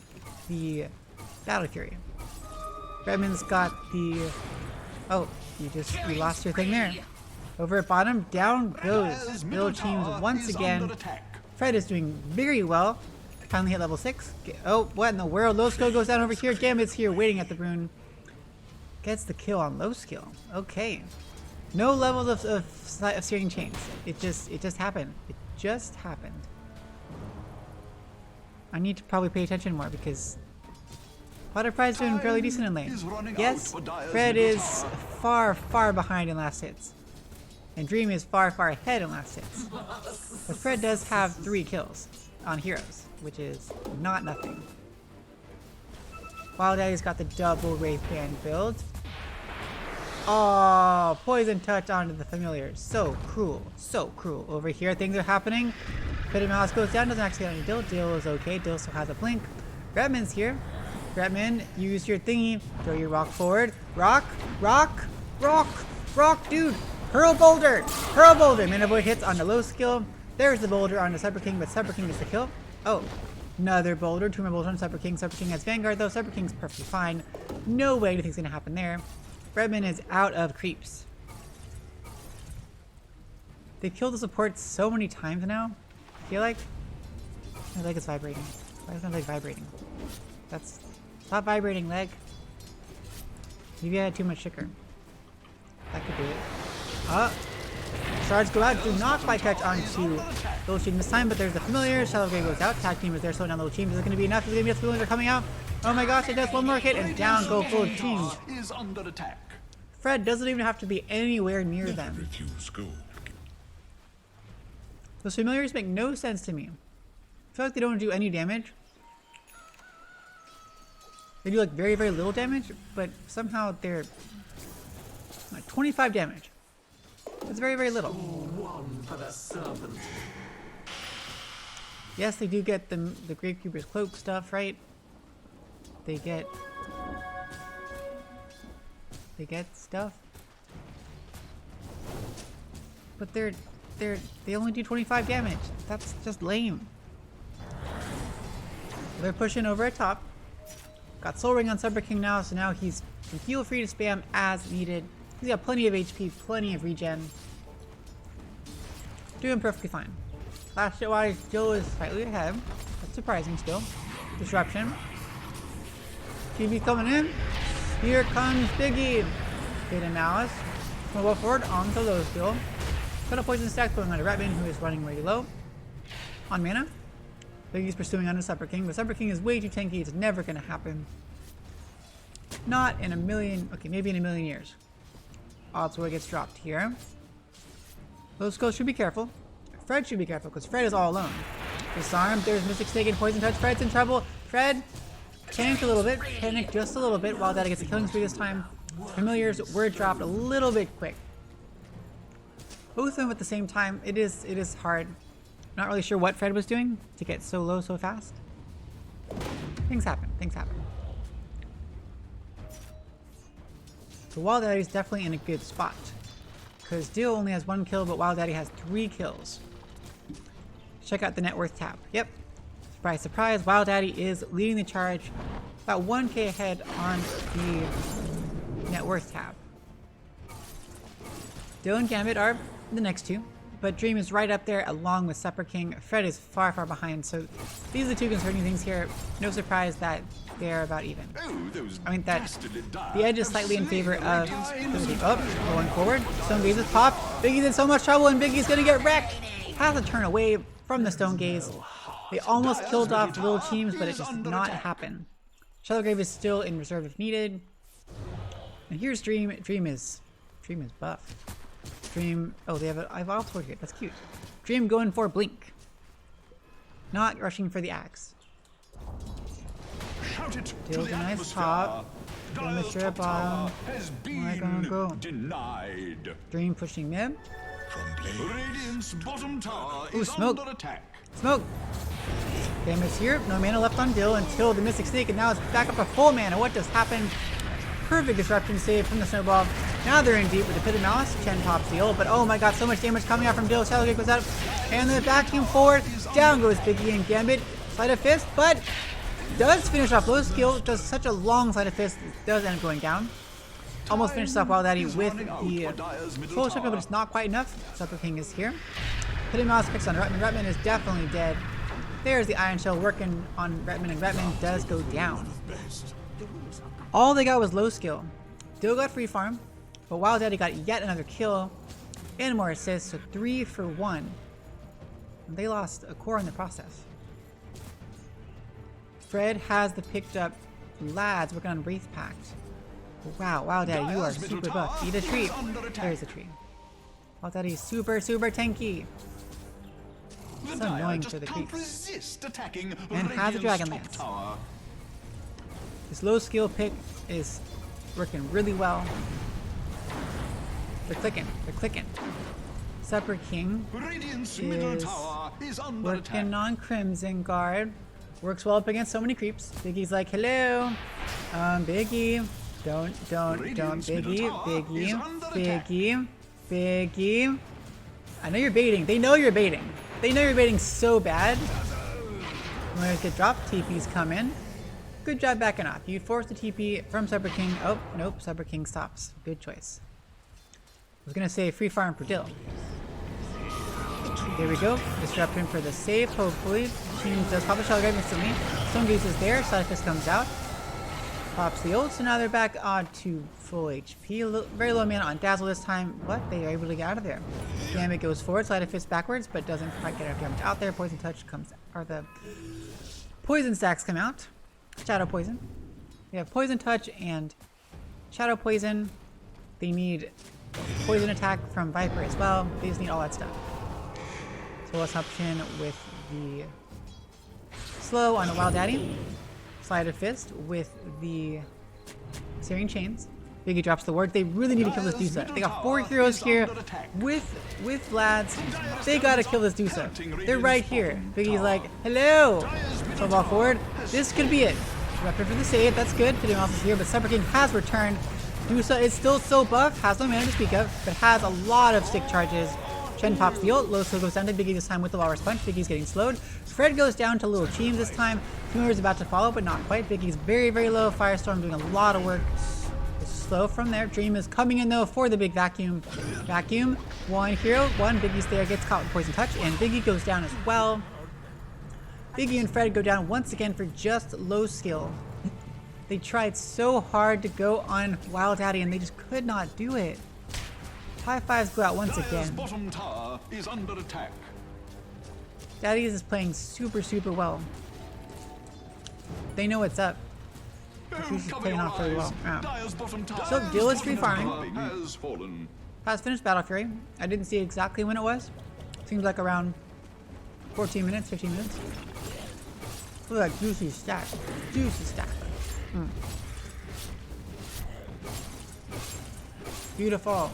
the Battle Fury. Redmond's got the... Oh, you lost your thing there. Over at bottom, down goes Bill Teams once again. Fred is doing very well. Finally hit level 6. Oh, what in the world? Low skill goes down over here. Gambit's here waiting at the rune. Gets the kill on low skill. Okay. No levels of steering chains. It just happened. It just happened. I need to probably pay attention more because Butterfly's doing fairly decent in lane. Yes, Fred is far, far behind in last hits. And Dream is far, far ahead in last hits. But Fred does have 3 kills on heroes, which is not nothing. Wild Daddy's got the double Wraith Band build. Oh, Poison Touch onto the familiar. So cruel. So cruel. Over here, things are happening. Pit Mouse goes down, doesn't actually get any Dill. Dill is okay. Dill still has a blink. Redman's here. Redman, use your thingy. Throw your rock forward. Rock, rock, rock, rock, dude. Hurl boulder. Hurl boulder. Mana Void hits on the low skill. There's the boulder on the Cyber King, but Cyber King gets the kill. Oh, another boulder. 2 more boulders on Cyber King. Cyber King has Vanguard though. Cyber King's perfectly fine. No way anything's gonna happen there. Redman is out of creeps. They killed the support so many times now. I feel like my leg is vibrating. Why is my leg vibrating? That's... Stop vibrating, leg. Maybe I had too much sugar. That could do it. Shards go out. Do not quite catch onto Little Team this time, but there's the familiar. Shadow Grave goes out. Tag Team is there, slowing down Little Team. Is it going to be enough? Is it going to be enough? Familiars are coming out. Oh my gosh, it does one more hit and down go full team.
Is under attack.
Fred doesn't even have to be anywhere near them.
Refuse go.
Those familiars make no sense to me. I feel like they don't do any damage. They do like very, very little damage, but somehow they're like 25 damage. That's very, very little. Yes, they do get the Gravekeeper's Cloak stuff, right? They get stuff. But they only do 25 damage. That's just lame. They're pushing over at top. Got Soul Ring on Cyber King now, so now he's can heal free to spam as needed. He's got plenty of HP, plenty of regen. Doing perfectly fine. Last hit wise, Joe is slightly ahead. That's surprising still. Disruption. TV coming in. Here comes Biggie. Data Malice. Gonna go forward onto low skill. Got a poison stack going on to Ratman, who is running really low on mana. Biggie's pursuing on the Cyber King, but Cyber King is way too tanky. It's never gonna happen. Not in a million. Okay, maybe in a million years. Odds where it gets dropped here. Low skill should be careful. Fred should be careful because Fred is all alone. Disarm. There's Mystic Snake and Poison Touch. Fred's in trouble. Fred panicked a little bit. Panicked just a little bit while that gets a killing spree this time. Familiars were dropped a little bit quick. Both of them at the same time. It is hard. Not really sure what Fred was doing to get so low so fast. Things happen. Things happen. So Wild Daddy's definitely in a good spot. Because Dio only has 1 kill, but Wild Daddy has 3 kills. Check out the net worth tab. Yep. Surprise, surprise. Wild Daddy is leading the charge. About 1k ahead on the net worth tab. Dio and Gambit are the next two. but Dream is right up there along with Supper King. Fred is far, far behind, so these are the two concerning things here. No surprise that they're about even. I mean that the edge is slightly in favor of the team. Oh, going forward. Stone Gaze is popped. Biggie's in so much trouble and Biggie's gonna get wrecked. Has to turn away from the Stone Gaze. They almost killed off little teams, but it just did not happen. Shadowgrave is still in reserve if needed. And here's Dream. Dream is buff. Dream. Oh, they have a. I have Altor here. That's cute. Dream going for Blink. Not rushing for the axe. Deals a nice top. Mr. Bottom. Where am I gonna go?
Denied.
Dream pushing mid.
Radiant's bottom tower
Ooh,
is
smoke.
under attack.
Smoke. Damage here. No mana left on Dill until the Mystic Snake, and now it's back up to full mana. What just happened? Perfect disruption save from the Snowball. Now they're in deep with the Pit of Malice. Chen pops the ult, but oh my god, so much damage coming out from Dill. Shadowgate goes out, and the vacuum forward. Down goes Biggie and Gambit. Sleight of Fist, but does finish off low skill. Does such a long Sleight of Fist. Does end up going down. Almost finishes off Wild Daddy with the Soul Shackle, but it's not quite enough. Supper King is here. Pit of Malice picks on Rutman. Rutman is definitely dead. There's the Iron Shell working on Rutman, and Rutman does go down. All they got was low skill. Dill got free farm, but Wild Daddy got yet another kill and more assists, so 3 for 1. And they lost a core in the process. Fred has the picked up lads working on Wraith Pact. Wow, Wild Daddy, you are super buff. Eat a tree. There's a tree. Wild Daddy is super, super tanky. So annoying for the creeps. And has a Dragon Lance. This low skill pick is working really well. They're clicking. They're clicking. Supper King is working on Crimson Guard. Works well up against so many creeps. Biggie's like, hello. Biggie. Don't, Biggie. I know you're baiting. They know you're baiting. They know you're baiting so bad. When get dropped, TP's come in. Good job backing off. You forced the TP from Supper King. Oh, nope. Supper King stops. Good choice. I was going to say free farm for Dill. There we go. Disruption for the save, hopefully. Team does pop a shell grave instantly. Stone Gaze is there. Side Fist comes out. Pops the ult, so now they're back on to full HP. Very low mana on Dazzle this time, but they are able to get out of there. Gambit goes forward, Sleight of Fist backwards, but doesn't quite get enough damage out there. Poison Touch comes, or the Poison Stacks come out. Shadow Poison. We have Poison Touch and Shadow Poison. They need Poison Attack from Viper as well. They just need all that stuff. So let's option with the slow on a Wild Daddy. Sleight of Fist with the Searing Chains. Biggie drops the word. They really need to kill this Dusa. They got 4 heroes here with lads. They gotta kill this Dusa. They're right here. Biggie's like, hello. So ball forward. This could be it. Weapon for the save. That's good. Fitting off is here, but Supper King has returned. Dusa is still so buff. Has no mana to speak of, but has a lot of stick charges. Chen pops the ult. Low skill goes down to Biggie this time with the Walrus Punch. Biggie's getting slowed. Fred goes down to Little Team this time. Tumor is about to follow, but not quite. Biggie's very, very low. Firestorm doing a lot of work. It's slow from there. Dream is coming in though for the big vacuum. Vacuum. One hero. One. Biggie's there. Gets caught with Poison Touch. And Biggie goes down as well. Biggie and Fred go down once again for just low skill. They tried so hard to go on Wild Daddy and they just could not do it. High fives go out once again.
Bottom tower is under attack.
Daddy's is playing super, super well. They know what's up. He's playing off really well. So Dill is free farming. Has finished Battle Fury. I didn't see exactly when it was. Seems like around 14 minutes, 15 minutes. Look at that juicy stack. Juicy stack. Beautiful.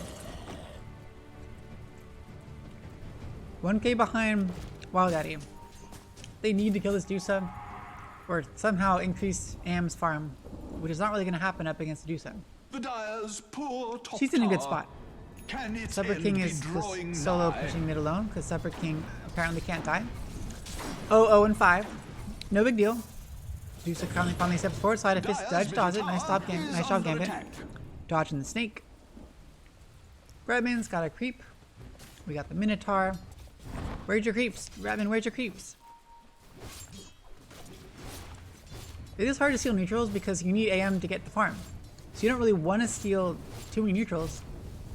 1k behind Wild Daddy. They need to kill this Dusa or somehow increase Am's farm, which is not really going to happen up against Dusa. She's in a good spot. Supper King is just solo pushing mid alone because Supper King apparently can't die. 0-0-5. No big deal. Dusa finally steps forward. Sleight of Fist, dodge, dodge it. Nice job, Gambit. Dodging the snake. Redman's got a creep. We got the Minotaur. Where's your creeps? Ratman, where's your creeps? It is hard to steal neutrals because you need AM to get the farm. So you don't really want to steal too many neutrals.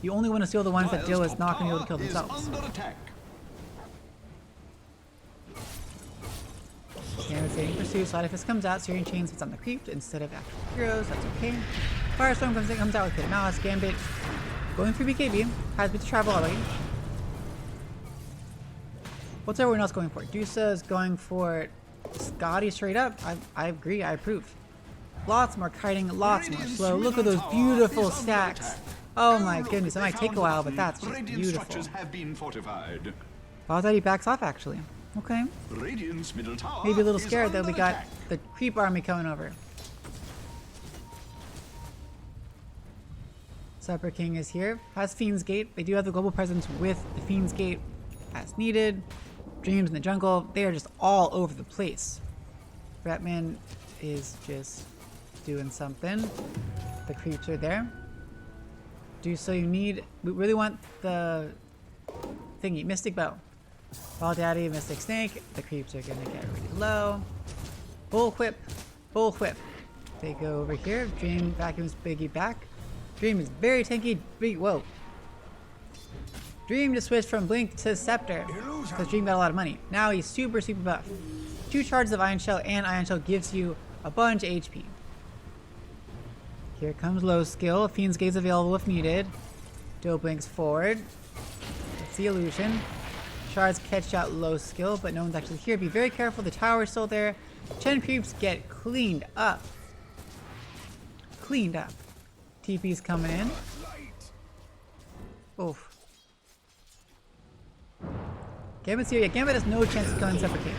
You only want to steal the ones that Dill is not going to be able to kill themselves. Gambit's getting pursued, so if this comes out, Syrian Chains hits on the creep instead of actual heroes, that's okay. Firestorm comes out with Hidden Malice. Gambit going through BKB, has been to travel already. What's everyone else going for? Dusa is going for Scotty straight up. I agree, I approve. Lots more kiting, lots more slow. Look at those beautiful stacks. Oh my goodness, it might take a while, but that's just beautiful. Wow, that he backs off actually. Okay. Maybe a little scared that we got the creep army coming over. Supper King is here. Has Fiend's Gate. They do have the global presence with the Fiend's Gate as needed. Dreams in the jungle. They are just all over the place. Ratman is just doing something. The creeps are there. So you need... We really want the thingy. Mystic Bow. Wild Daddy, Mystic Snake. The creeps are gonna get really low. Bull Whip. Bull Whip. They go over here. Dream vacuums Biggie back. Dream is very tanky. Whoa. Dream just switched from Blink to Scepter because Dream got a lot of money. Now he's super buff. 2 charges of Iron Shell, and Iron Shell gives you a bunch of HP. Here comes low skill. Fiend's Gate's available if needed. Dill blinks forward. It's the illusion. Shards catch out low skill, but no one's actually here. Be very careful. The tower's still there. Chen creeps get cleaned up. Cleaned up. TP's coming in. Oof. Gambit's here. Yeah, Gambit has no chance of killing Supper King.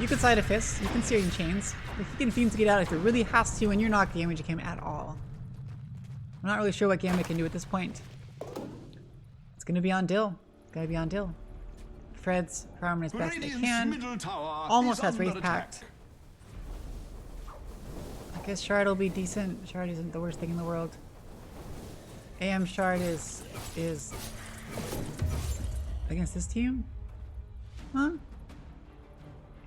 You can Side of Fists. You can Syrian Chains. If you can Fiends Get out if it really has to, and you're not damaging him at all. I'm not really sure what Gambit can do at this point. It's gonna be on Dill. It's gonna be on Dill. Fred's farming as best they can. Almost has Wraith Pact. I guess Shard will be decent. Shard isn't the worst thing in the world. AM Shard is against this team? Huh?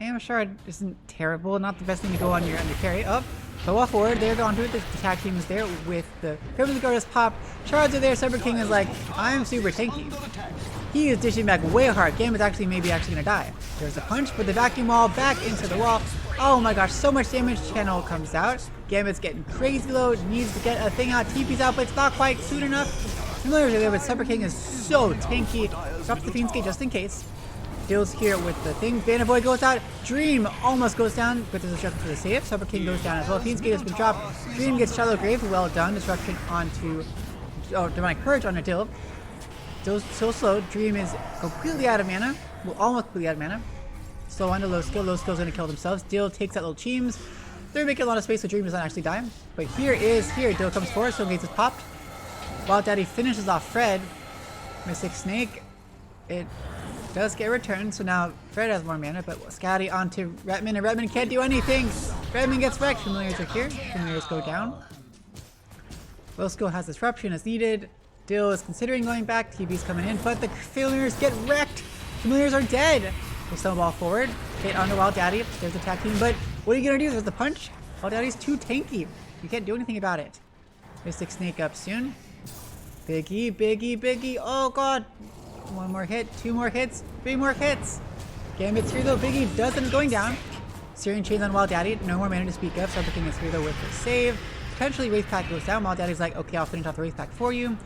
AM Shard isn't terrible. Not the best thing to go on your carry. Up. Go off forward. They're going to it. The attack team is there with the Crimson Guard just pop. Shards are there. Cyber King is like, I'm super tanky. He is dishing back way hard. Gambit's actually gonna die. There's a punch, but the vacuum wall back into the wall. Oh my gosh, so much damage. Channel comes out. Gambit's getting crazy low. Needs to get a thing out. TP's out, but it's not quite soon enough. Familiar there, but Cyber King is so tanky. Drops the Fiend's Gate just in case. Dill's here with the thing. Banner Boy goes out. Dream almost goes down, but there's a destruction for the save. Cyber King goes down as well. Fiend's Gate has been dropped. Dream gets Shallow Grave. Well done. Destruction onto... Oh, Divine Courage onto Dill. Dill's so slow. Dream is completely out of mana. Well, almost completely out of mana. Slow onto low skill. Low skill's gonna kill themselves. Dill takes out little Cheems. They're making a lot of space so Dream does not actually die. But here. Dill comes forward. So Gates is popped. Wild Daddy finishes off Fred. Mystic Snake. It does get returned, so now Fred has more mana, but Scotty onto Ratman, and Ratman can't do anything! Ratman gets wrecked. Familiars are here. Familiars go down. Low skill has disruption as needed. Dill is considering going back. TB's coming in, but the Familiars get wrecked! Familiars are dead! We'll snowball forward. Hit onto Wild Daddy. There's the attack team, but what are you gonna do? There's the punch? Wild Daddy's too tanky. You can't do anything about it. Mystic Snake up soon. Biggie. Oh god! 1 more hit, 2 more hits, 3 more hits. Gambit's here though. Biggie does end up going down. Syrian Chains on Wild Daddy. No more mana to speak of. Cyber King is here though with the save. Potentially Wraith Pact goes down. Wild Daddy's like, okay, I'll finish off the Wraith Pact for you.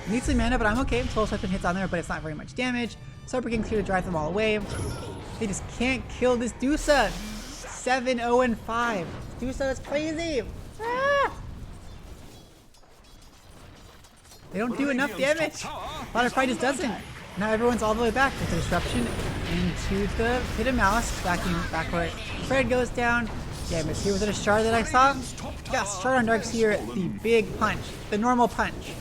Needs some mana, but I'm okay. Soul Siphon hits on there, but it's not very much damage. Cyber King's here to drive them all away. They just can't kill this Dusa. 7-0-5. Dusa is crazy. Ah! They don't do enough damage. A lot of fight just doesn't. Now everyone's all the way back with the disruption into the Hidden Malice. Backward. Fred goes down. Yeah, but here was it a shard that I saw? Yes, Shard on Dark's here. The big punch. The normal punch.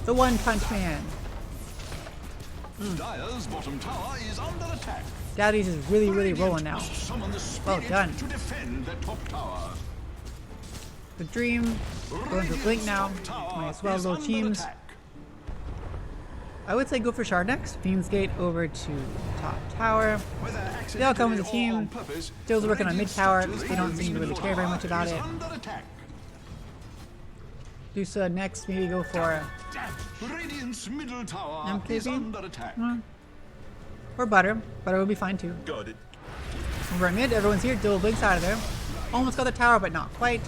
The One Punch Man.
Dire's bottom tower is under attack.
Daddy's is really rolling now. Well done.
To defend the top tower.
The Dream going for Blink now. Might as well, little teams. I would say go for Shard next. Fiend's Gate over to top tower. They all come with a team. Dill's working on mid tower. They don't seem to really care very much about it. Dusa next, maybe go for
Radiant's middle tower
MKB?
is under attack.
Or Butter. Butter would be fine too.
Got it.
Over at mid, everyone's here. Dill blinks out of there. Almost got the tower, but not quite.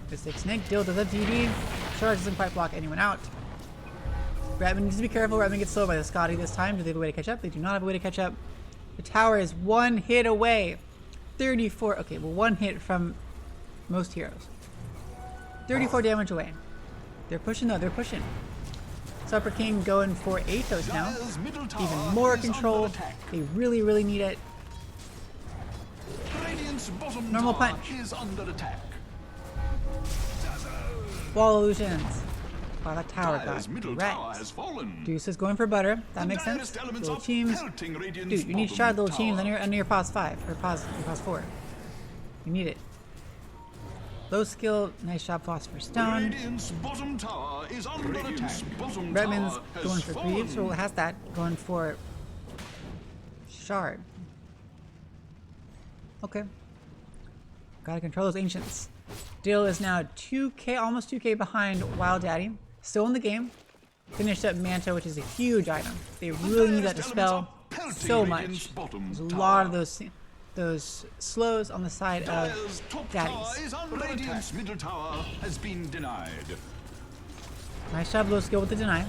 The 6 Nick. Dill does a DD. Charge doesn't quite block anyone out. Redmond needs to be careful. Redmond gets slowed by the Scotty this time. Do they have a way to catch up? They do not have a way to catch up. The tower is 1 hit away. 34. Okay, well, 1 hit from most heroes. 34 damage away. They're pushing though. They're pushing. Supper King going for Athos now. Even more control. They really, really need it. Normal punch.
Is under attack.
Wall illusions. Wow, that tower
Dire's
got
middle
wrecked.
tower has fallen.
Deuce is going for Butter. That makes
Direst
sense.
elements
Little
are
teams.
pelting Radiant's
Dude, you need
bottom
shard little teams
tower.
under your pause 5 or pause 4. You need it. Low skill, nice job, Phosphor Stone.
Radiant's bottom tower is under attack. Bottom
Redmond's
tower has
going for Greaves,
fallen.
or has that going for Shard. Okay. Gotta control those ancients. Dill is now 2k, almost 2k behind Wild Daddy. Still in the game. Finished up Manta, which is a huge item. They really need that dispel so much. There's a lot of those slows on the side
Dire's
of
top tower
Daddies.
is under Radiant's middle tower has been denied.
Nice job, low skill with the deny.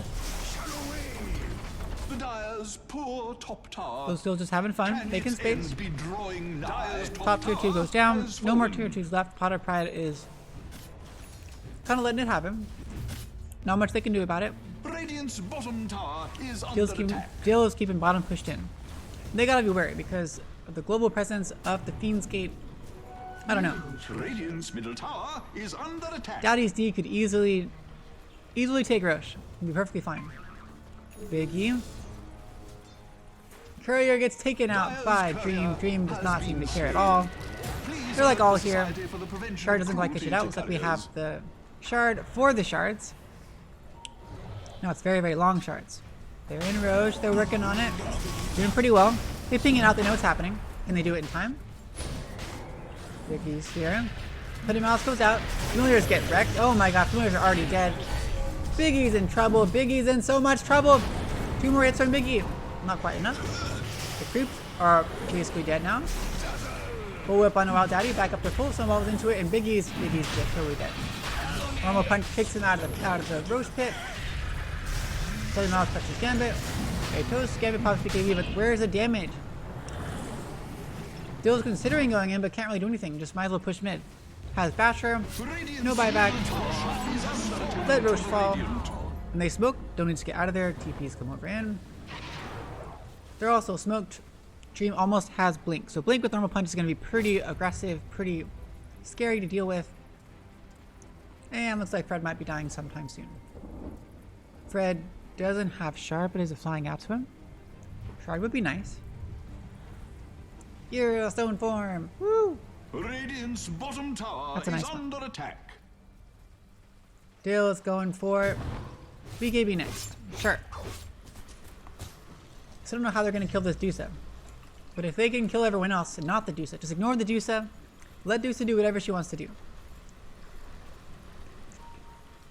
The Dire's poor top tower.
Low skill just having fun,
Can
making
its
space.
end be drawing nigh?
Top tier 2 goes down.
has
No more
fallen.
tier 2s left. Pot of Pride is kind of letting it happen. Not much they can do about it.
Radiant's bottom tower is
Dill's
under
keeping,
attack.
Dill is keeping bottom pushed in. They gotta be wary because of the global presence of the Fiend's Gate. I don't know.
Radiant's middle tower is under attack.
Daddy's D could easily take Roche. He'd be perfectly fine. Big E. Courier gets taken out by Dream. Dream does not seem to care at all.
Please
They're like all
help the
here.
Society for the Prevention
Shard
of
doesn't quite catch it out. Looks like we have the shard for the shards. No, it's very, very long shards. They're in Roche. They're working on it. Doing pretty well. They ping it out. They know what's happening. And they do it in time. Ricky's here. Putty Mouse goes out. Familiars get wrecked. Oh my god, Familiars are already dead. Biggie's in trouble. Biggie's in so much trouble. 2 more hits from Biggie. Not quite enough. The creeps are basically dead now. Full whip on the Wild Daddy. Back up to full. Snowball's into it. And Biggie's dead, totally dead. Normal punch kicks him out of the Roche pit. Putty Mouse touches Gambit. A toast. Gambit pops BKB, but where's the damage? Dill's considering going in, but can't really do anything. Just might as well push mid. Has Basher. No buyback. Let Roche fall. When they smoke, don't need to get out of there. TPs come over in. They're also smoked. Dream almost has Blink. So Blink with normal punch is going to be pretty aggressive, pretty scary to deal with. And looks like Fred might be dying sometime soon. Fred doesn't have Shard, but is flying out to him. Shard would be nice. You're a stone form. Woo!
Radiant's bottom tower
That's a nice
is
one.
under attack.
Dill is going for BKB next. Sure. So I don't know how they're going to kill this Dusa. But if they can kill everyone else and not the Dusa, just ignore the Dusa. Let Dusa do whatever she wants to do.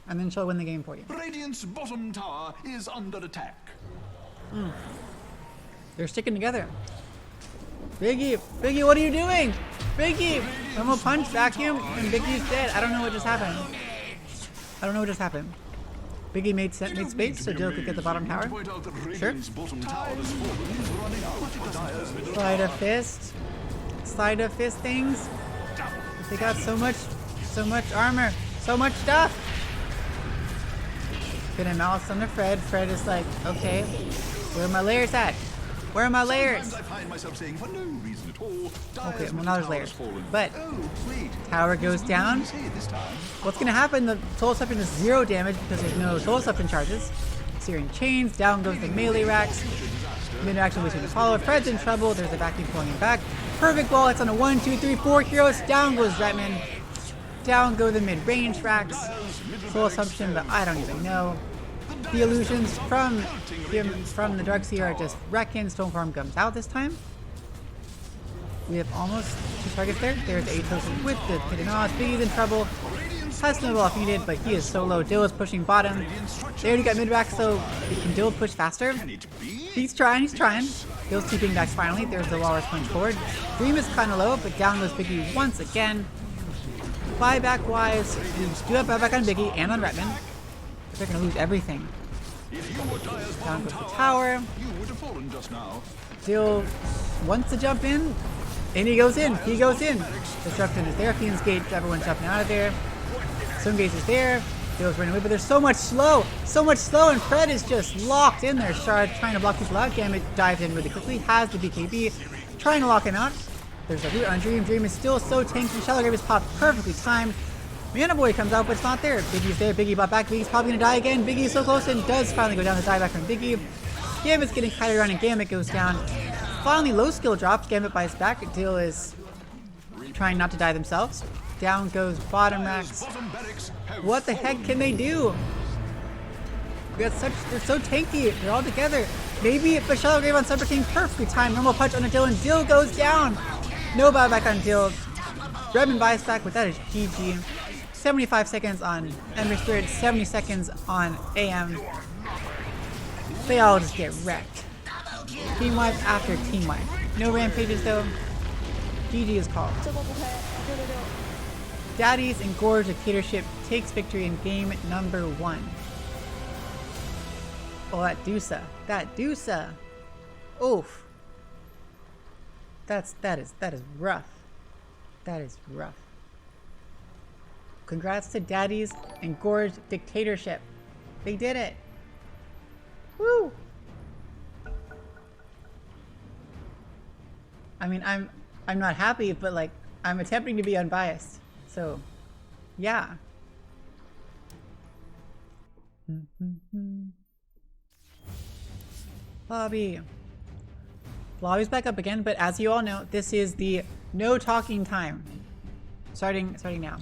And then she'll win the game for you.
Radiant's bottom tower is under attack.
They're sticking together. Biggie, Biggie, what are you doing? Biggie! Normal punch, vacuum, and Biggie's dead. I don't know what just happened. I don't know what just happened. Biggie made space so Dill could get the bottom tower. Sure.
Bottom tower has fallen. He's running out. Dire's middle
Slide of fist. Slide of fist things. They got so much armor. So much stuff. Putting Malice on the Fred. Fred is like, okay, where are my layers at? Where are my layers?
Sometimes I find myself saying for no reason at all.
Okay,
Dire's
well
middle
now there's
tower
layers.
has fallen.
But
Oh, wait.
tower goes
There's no
down.
reason to say it this time.
What's gonna happen? The soul suction is 0 damage because there's no soul suction charges. Searing chains, down goes the melee racks. Mid action between the follower. Fred's in trouble. There's a vacuum pulling him back. Perfect ball. It's on a 1, 2, 3, 4 heroes. Down goes Redmond. Down go the mid range racks. Soul assumption, but I don't even know. The illusions from him, from the drugs here are just wrecking. Stoneform comes out this time. We have almost 2 targets there. There's Atosin with the hidden odds. Biggie's in trouble. Has Snowball if needed, but he is so low. Dill is pushing bottom. They already got mid-rack, so can Dill push faster? He's trying, he's trying. Dill's keeping back finally. There's the Walrus punch forward. Dream is kind of low, but down goes Biggie once again. Buyback-wise, we do have buyback on Biggie and on Redmond. They're going to lose everything. Down goes the tower. Dill wants to jump in, and he goes in. He goes in. Disruption is there. Fiend's Gate, everyone's jumping out of there. Sungaze is there. Dill's running away, but there's so much slow, and Fred is just locked in there. Shard trying to block people out. Gambit dives in really quickly, has the BKB, trying to lock him out. There's a root on Dream. Dream is still so tanky. Shallow Grave is popped perfectly timed. Mana Boy comes out, but it's not there. Biggie's there. Biggie bought back. Biggie's probably gonna die again. Biggie is so close and does finally go down to die back from Biggie. Gambit's getting kited around and Gambit goes down. Finally, low skill drops. Gambit buys back. Dill is trying not to die themselves. Down goes bottom racks. What the heck can they do? They're so tanky. They're all together. Maybe if a Shallow Grave on Cyber King, perfectly timed. Normal punch on Dill, and Dill goes down. No buyback on Dill. Redmond buys back, but that is GG. 75 seconds on Ember Spirit, 70 seconds on AM. They all just get wrecked. Team wipe after team wipe. No rampages though. GG is called. Daddy's Engorged Dictatorship takes victory in game number 1. Oh, that Dusa. That Dusa. Oof. That is rough. That is rough. Congrats to Daddy's Engorged Dictatorship. They did it. Woo! I mean, I'm not happy, but like I'm attempting to be unbiased. So, yeah. Lobby. Lobby's back up again, but as you all know, this is the no talking time. Starting now.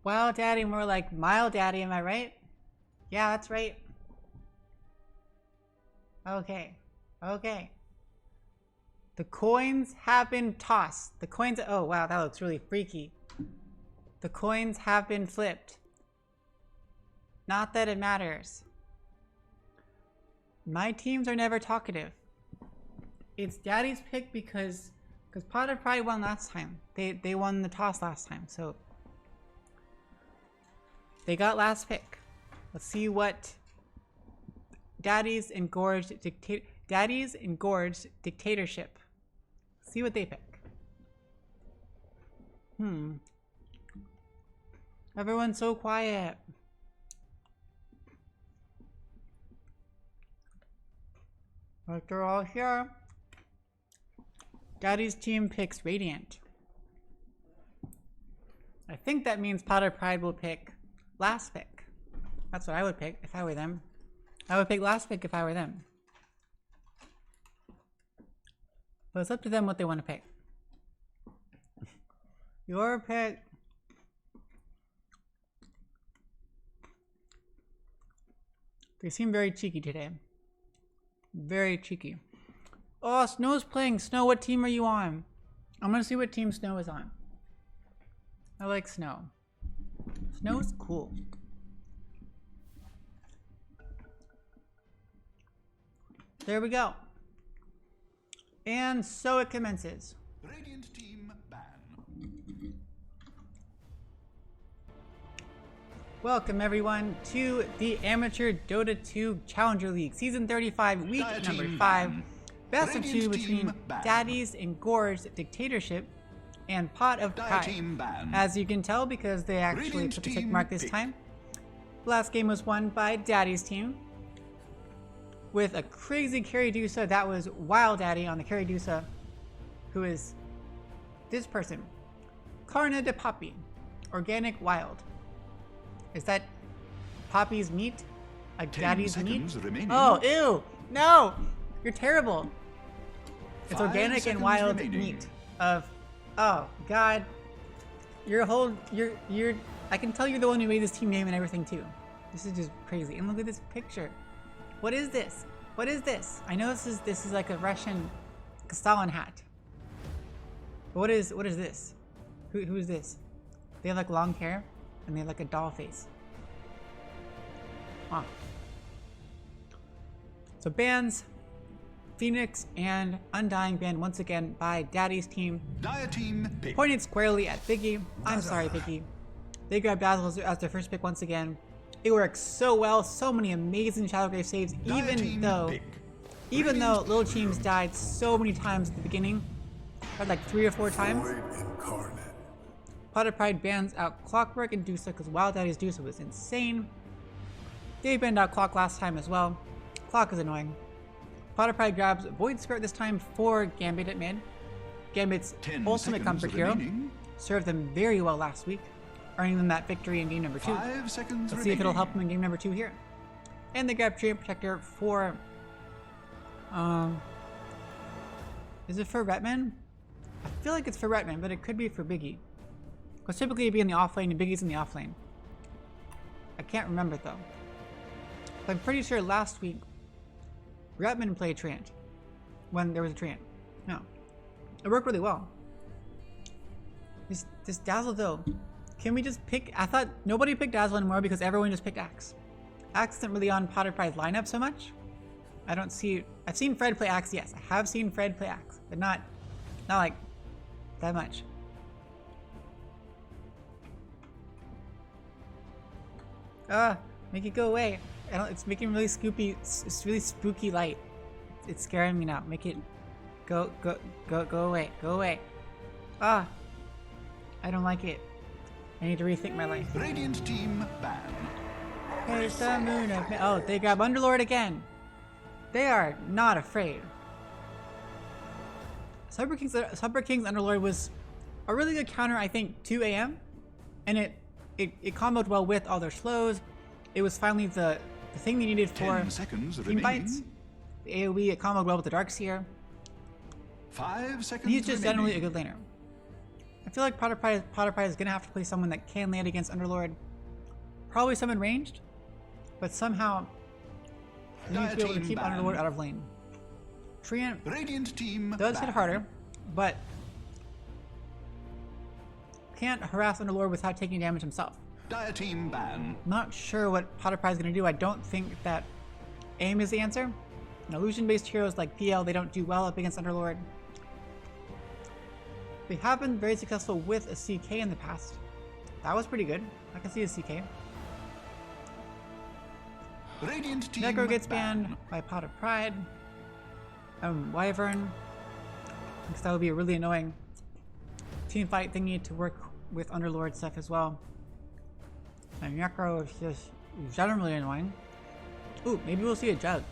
Wow Daddy, more like Mile Daddy, am I right? Yeah, that's right. Okay. Okay. The coins have been tossed. The coins, oh wow, that looks really freaky. The coins have been flipped. Not that it matters. My teams are never talkative. It's Daddy's pick because Pot of Pride won last time. They won the toss last time, so they got last pick. Let's see what Daddy's Engorged Dictatorship. See what they pick. Everyone's so quiet. Like they're all here. Daddy's team picks Radiant. I think that means Potter Pride will pick last pick. That's what I would pick if I were them. I would pick last pick if I were them. But it's up to them what they want to pick. Your pick. They seem very cheeky today. Very cheeky. Oh, Snow's playing. Snow, what team are you on? I'm gonna see what team Snow is on. I like Snow. Snow's cool. There we go. And so it commences.
Radiant team ban.
Welcome everyone to the Amateur Dota 2 Challenger League, Season 35, Week number 5. Best of 2 between Daddy's Engorged Dictatorship and Pot of Pride. As you can tell, because they actually put the tick mark this time. The last game was won by Daddy's team with a crazy carry Dusa. That was Wild Daddy on the carry Dusa, who is this person, Carne de Poppy, Organic Wild. Is that Poppy's meat? Like Daddy's meat?
Remaining.
Oh, ew! No! You're terrible. It's
5
organic and wild
remaining.
meat of, oh God. You're I can tell you're the one who made this team name and everything too. This is just crazy. And look at this picture. What is this? What is this? I know this is like a Russian Stalin hat. But what is this? Who is this? They have like long hair and they have like a doll face. Huh. So bans, Phoenix and Undying banned once again by Daddy's team.
Dire team pick.
Pointed squarely at Biggie. I'm sorry, Biggie. They grabbed Dazzle as their first pick once again. It works so well, so many amazing Shadowgrave saves, even though Little Teams died so many times at the beginning. Like 3 or 4 times. Pot of Pride bans out Clockwork and Dusa because Wild Daddy's Dusa was insane. They banned out Clock last time as well. Clock is annoying. Pot of Pride grabs Void Skirt this time for Gambit at mid. Gambit's ultimate comfort hero. Served them very well last week, earning them that victory in game number 2.
5 seconds
Let's see if it'll help them in game number 2 here. And they grab Treant Protector for, is it for Retman? I feel like it's for Retman, but it could be for Biggie. Because typically it'd be in the off lane and Biggie's in the off lane. I can't remember though. But I'm pretty sure last week Retman played Treant when there was a Treant. No. It worked really well. This Dazzle though. Can we just pick? I thought nobody picked Dazzle anymore because everyone just picked Axe. Axe isn't really on Pot of Pride's lineup so much. I don't see. I've seen Fred play Axe, yes. I have seen Fred play Axe, but not like that much. Make it go away. It's making really spooky. It's really spooky light. It's scaring me now. Make it go away. Go away. I don't like it. I need to rethink my life.
Radiant team ban.
Hey, it's the moon of... Oh, they grab Underlord again. They are not afraid. Cyber King's Underlord was a really good counter, I think, to AM. And it comboed well with all their slows. It was finally the thing they needed for
10 seconds
team fights. The AoE, it comboed well with the Darkseer.
5 seconds
He's just
remaining.
generally a good laner. feel like Potter Pride is gonna have to play someone that can land against Underlord. Probably someone ranged, but somehow you need to be able to keep Underlord out of lane. Treant
Radiant team
does hit harder, but can't harass Underlord without taking damage himself.
Dire team ban.
Not sure what Potter Pride is going to do. I don't think that aim is the answer. Illusion-based heroes like PL, they don't do well up against Underlord. They have been very successful with a CK in the past. That was pretty good. I can see a CK.
Radiant team
Necro gets banned by Pot of Pride. Wyvern. Because that would be a really annoying team fight thingy to work with Underlord stuff as well. And Necro is just generally annoying. Ooh, maybe we'll see a Jug.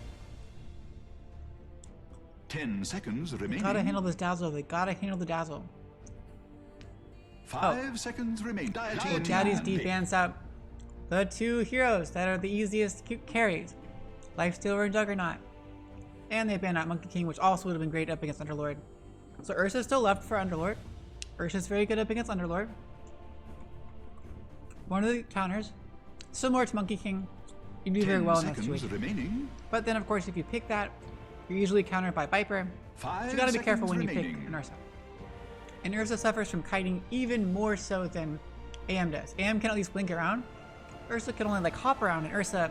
10 seconds remaining.
Gotta handle this Dazzle. They gotta handle the Dazzle.
5 seconds remain. Dire
Oh,
team
Daddy's
ban.
D bans out the two heroes that are the easiest carries. Lifestealer and Juggernaut. And they ban out Monkey King, which also would have been great up against Underlord. So Ursa's still left for Underlord. Ursa's very good up against Underlord. One of the counters, similar to Monkey King, you do very well in that situation.
Remaining.
But then, of course, if you pick that, you're usually countered by Viper.
5
So you gotta be careful when
remaining.
you pick an Ursa. And Ursa suffers from kiting even more so than AM does. AM can at least blink around. Ursa can only like hop around, and Ursa's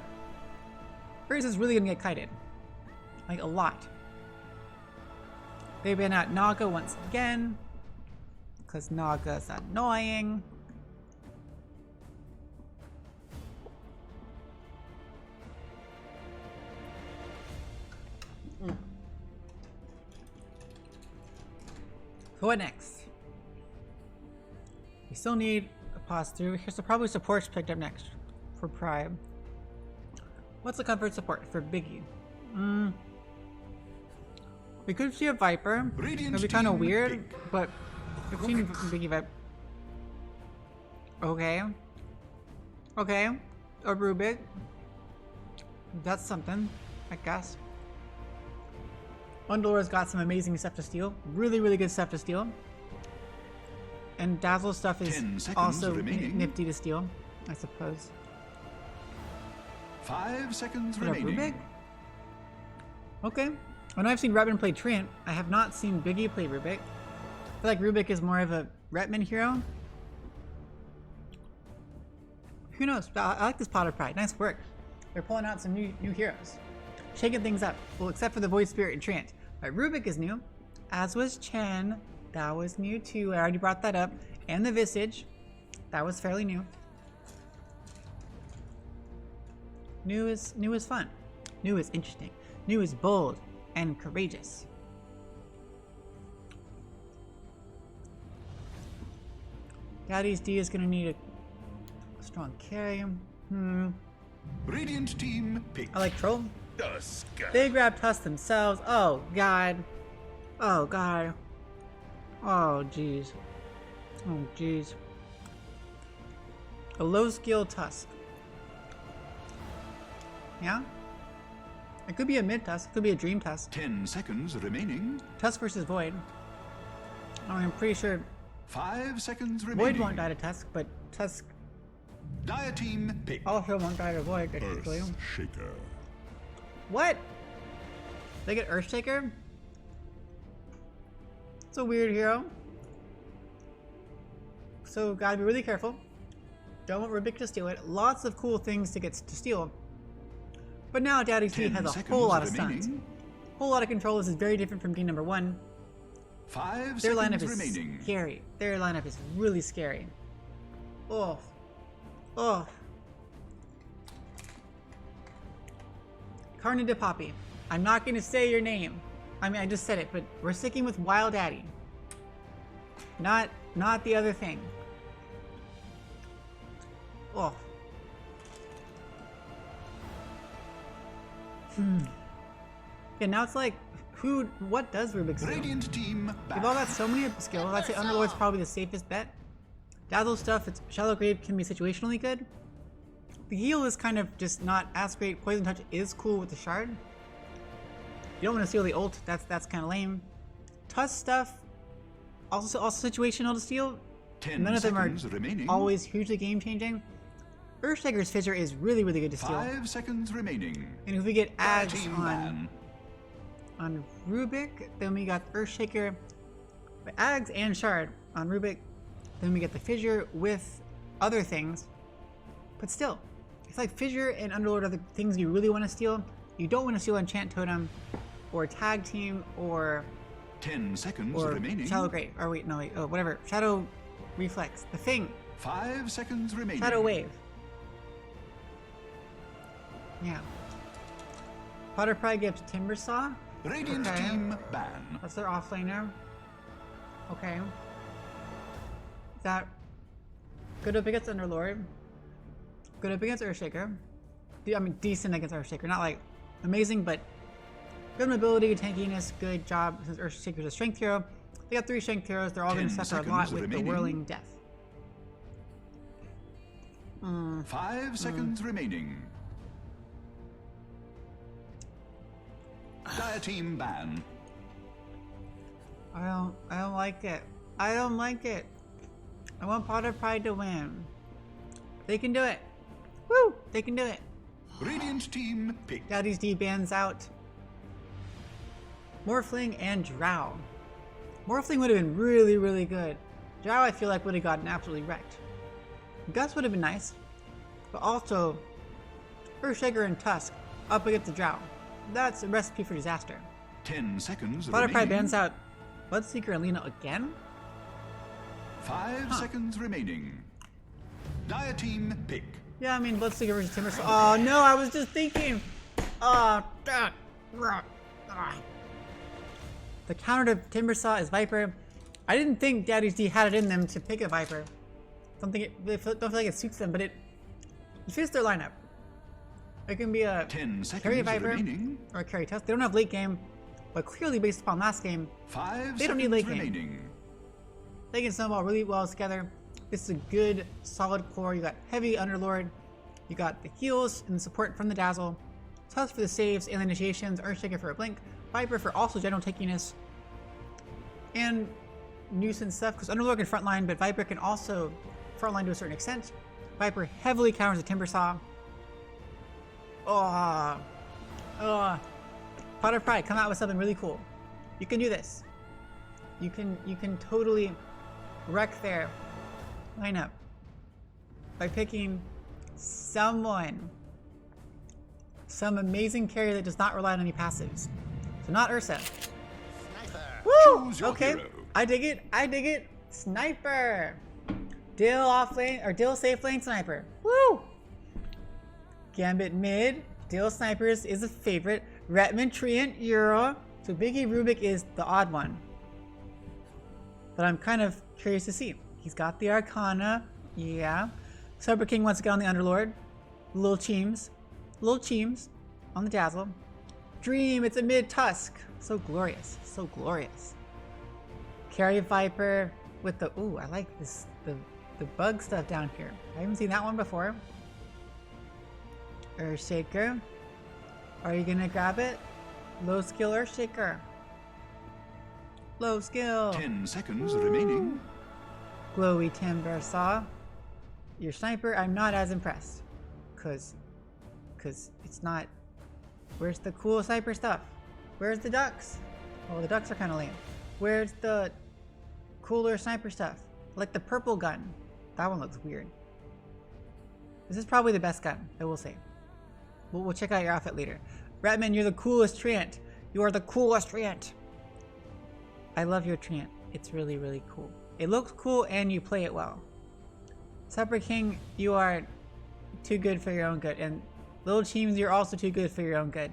really gonna get kited. Like a lot. They've been at Naga once again. Because Naga's annoying. So what next? We still need a pause through. Here's the probably supports picked up next for Prime. What's the comfort support for Biggie? We could see a Viper. It'd be kind of weird, but we've seen Biggie Viper. Okay. Okay. A Rubik. That's something, I guess. Underlord's got some amazing stuff to steal. Really, really good stuff to steal. And Dazzle's stuff is also nifty to steal, I suppose.
5 seconds
Is it a
remaining.
Rubik? Okay. When I've seen Redman play Treant, I have not seen Biggie play Rubik. I feel like Rubik is more of a Redman hero. Who knows? I like this Pot of Pride. Nice work. They're pulling out some new heroes. Shaking things up. Well, except for the Void Spirit and Treant. But Rubik is new. As was Chen. That was new too. I already brought that up. And the Visage. That was fairly new. New is fun. New is interesting. New is bold and courageous. Daddy's D is gonna need a strong carry.
Radiant team pick.
I like Troll.
Dusk.
They grab Tusk themselves. Oh god. Oh god. Oh jeez. Oh jeez. A low skill Tusk. Yeah? It could be a mid Tusk. It could be a Dream Tusk.
10 seconds remaining.
Tusk versus Void. I'm pretty sure
5 seconds
Void
remaining.
won't die to Tusk, but Tusk
Dire team pick.
also won't die to Void, technically.
Shaker.
What? They get Earthshaker? It's a weird hero. So gotta be really careful. Don't want Rubik to steal it. Lots of cool things to get to steal. But now Daddy's D has a whole lot of stuns. Whole lot of control. This is very different from D number 1.
5
Their
seconds
lineup is
remaining.
scary. Their lineup is really scary. Oh. Oh. Carney de Poppy. I'm not going to say your name. I mean, I just said it, but we're sticking with Wild Daddy. Not the other thing. Oh. Yeah, now it's like, what does Rubik's do?
Radiant team
We've all got so many skills. I'd say Underlord's probably the safest bet. Dazzle stuff, it's Shallow Grave can be situationally good. The heal is kind of just not as great. Poison Touch is cool with the shard. You don't want to steal the ult, that's kind of lame. Tusk stuff, also situational to steal.
10
None of them are
seconds remaining.
always hugely game changing. Earthshaker's Fissure is really, really good to steal.
5 seconds remaining.
And if we get Ags
Team
on Rubik, then we got Earthshaker, but Ags and Shard on Rubik, then we get the Fissure with other things. But still, it's like Fissure and Underlord are the things you really want to steal. You don't want to steal Enchant Totem, or Tag Team, or
10 seconds remaining.
Shadow Great, or wait, no, wait, oh, whatever. Shadow Reflex, the thing.
5 seconds remaining.
Shadow Wave. Yeah. Potter Pride gives Timber Saw.
Radiant
Okay.
team ban.
That's their offlaner. Okay. Is that good up against Underlord? Good up against Earthshaker. I mean, decent against Earthshaker. Not like amazing, but good mobility, tankiness, good job. Since Earthshaker's a strength hero, they got 3 strength heroes. They're all going to
10
suffer a lot
seconds
with
remaining.
the Whirling Death.
5 seconds remaining. Dire team ban.
I don't like it. I don't like it. I want Potter Pride to win. They can do it. Woo! They can do it.
Radiant team pick.
Daddy's D bans out Morphling and Drow. Morphling would have been really, really good. Drow, I feel like, would have gotten absolutely wrecked. Gus would have been nice, but also Earthshaker and Tusk up against the Drow. That's a recipe for disaster.
10 seconds
Potter Pride
remaining.
bans out Bloodseeker and Lena again?
5 seconds remaining. Dire team pick.
Yeah, I mean, Bloodseeker versus Timber Saw. Oh no, I was just thinking. The counter to Timber Saw is Viper. I didn't think Daddy's D had it in them to pick a Viper. Don't feel like it suits them, but it fits their lineup. It can be a
10 seconds
carry Viper
remaining.
or a carry Tusk. They don't have late game, but clearly based upon last game,
5
they don't need
seconds
late game.
remaining.
They can snowball really well together. This is a good, solid core. You got heavy Underlord. You got the heals and the support from the Dazzle. Tusk for the saves and the initiations. Earthshaker for a blink. Viper for also general tankiness. And nuisance stuff, because Underlord can frontline, but Viper can also frontline to a certain extent. Viper heavily counters the Timber Saw. Potter Pride, come out with something really cool. You can do this. You can totally wreck their lineup by picking some amazing carry that does not rely on any passives. So not Ursa. Woo!
Choose your
Okay,
hero.
I dig it. Sniper. Dill off lane or Dill safe lane sniper. Woo! Gambit mid. Dill snipers is a favorite. Retman Treant Euro. So Biggie Rubik is the odd one. But I'm kind of curious to see. He's got the Arcana. Yeah. Cyber King wants to get on the Underlord. Little Cheems on the Dazzle. Dream, it's a mid Tusk. So glorious. So glorious. Carry Viper with the ooh, I like this the bug stuff down here. I haven't seen that one before. Earthshaker. Are you gonna grab it? Low skill Earthshaker. Low skill.
10 seconds remaining.
Glowy Timber Saw. Your sniper, I'm not as impressed. Cause it's not. Where's the cool sniper stuff? Where's the ducks? Oh, the ducks are kind of lame. Where's the cooler sniper stuff? Like the purple gun. That one looks weird. This is probably the best gun, I will say. We'll check out your outfit later. Ratman, you're the coolest Treant. You are the coolest Treant. I love your Treant. It's really, really cool. It looks cool and you play it well. Supper King, you are too good for your own good. And Little Cheems, you're also too good for your own good.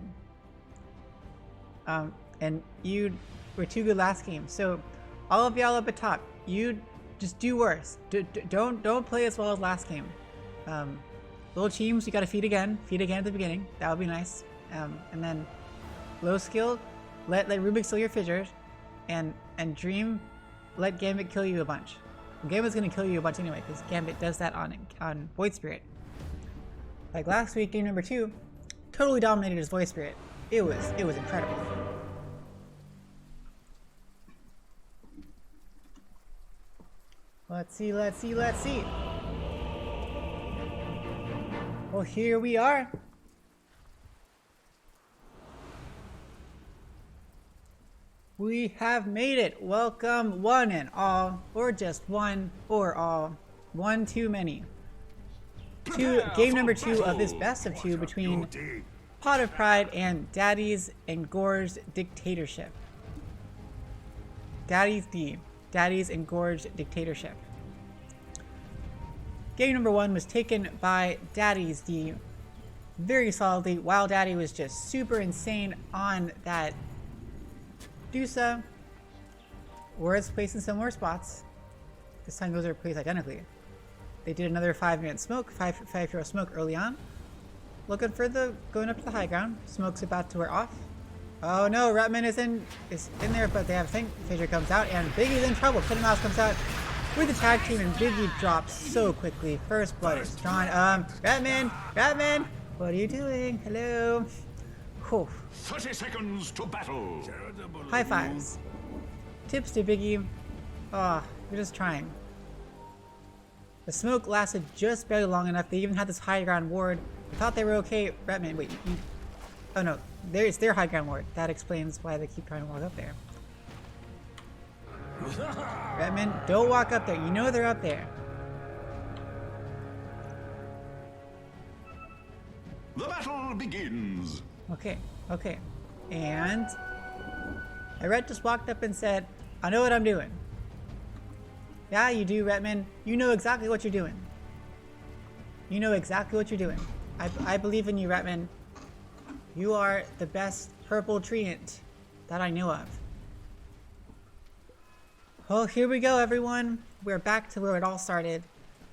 And you were too good last game. So all of y'all up at top, you just do worse. Don't play as well as last game. Little Cheems, you gotta feed again at the beginning. That would be nice. And then low skill, let Rubik steal your fissures, and Dream, let Gambit kill you a bunch. Gambit's gonna kill you a bunch anyway, because Gambit does that on Void Spirit. Like last week, game number 2, totally dominated his Void Spirit. It was incredible. Let's see, let's see, let's see. Well, here we are. We have made it. Welcome one and all, or just one, or all. One too many. Game number 2 of this best of 2 between Pot of Pride and Daddy's Engorged Dictatorship. Daddy's Engorged Dictatorship. Game number 1 was taken by Daddy's D very solidly, while Daddy was just super insane on that Dusa. Words placed in similar spots. This time those are placed identically. They did another 5-minute smoke, 5 hero smoke early on. Looking for going up to the high ground. Smoke's about to wear off. Oh no, Rutman is in there, but they have a thing. Fissure comes out, and Biggie's in trouble. Kid Mouse comes out with the tag team, and Biggie drops so quickly. First blood is drawn. Ratman, what are you doing? Hello. Whew.
30 seconds to battle.
High fives. Tips to Biggie. Oh, you're just trying. The smoke lasted just barely long enough. They even had this high ground ward. I thought they were okay. Ratman, wait. Oh no, it's their high ground ward. That explains why they keep trying to walk up there. Ratman, don't walk up there. You know they're up there.
The battle begins.
Okay. And Red just walked up and said, I know what I'm doing. Yeah, you do, Retman. You know exactly what you're doing. You know exactly what you're doing. I believe in you, Retman. You are the best purple treant that I know of. Well, here we go, everyone. We're back to where it all started.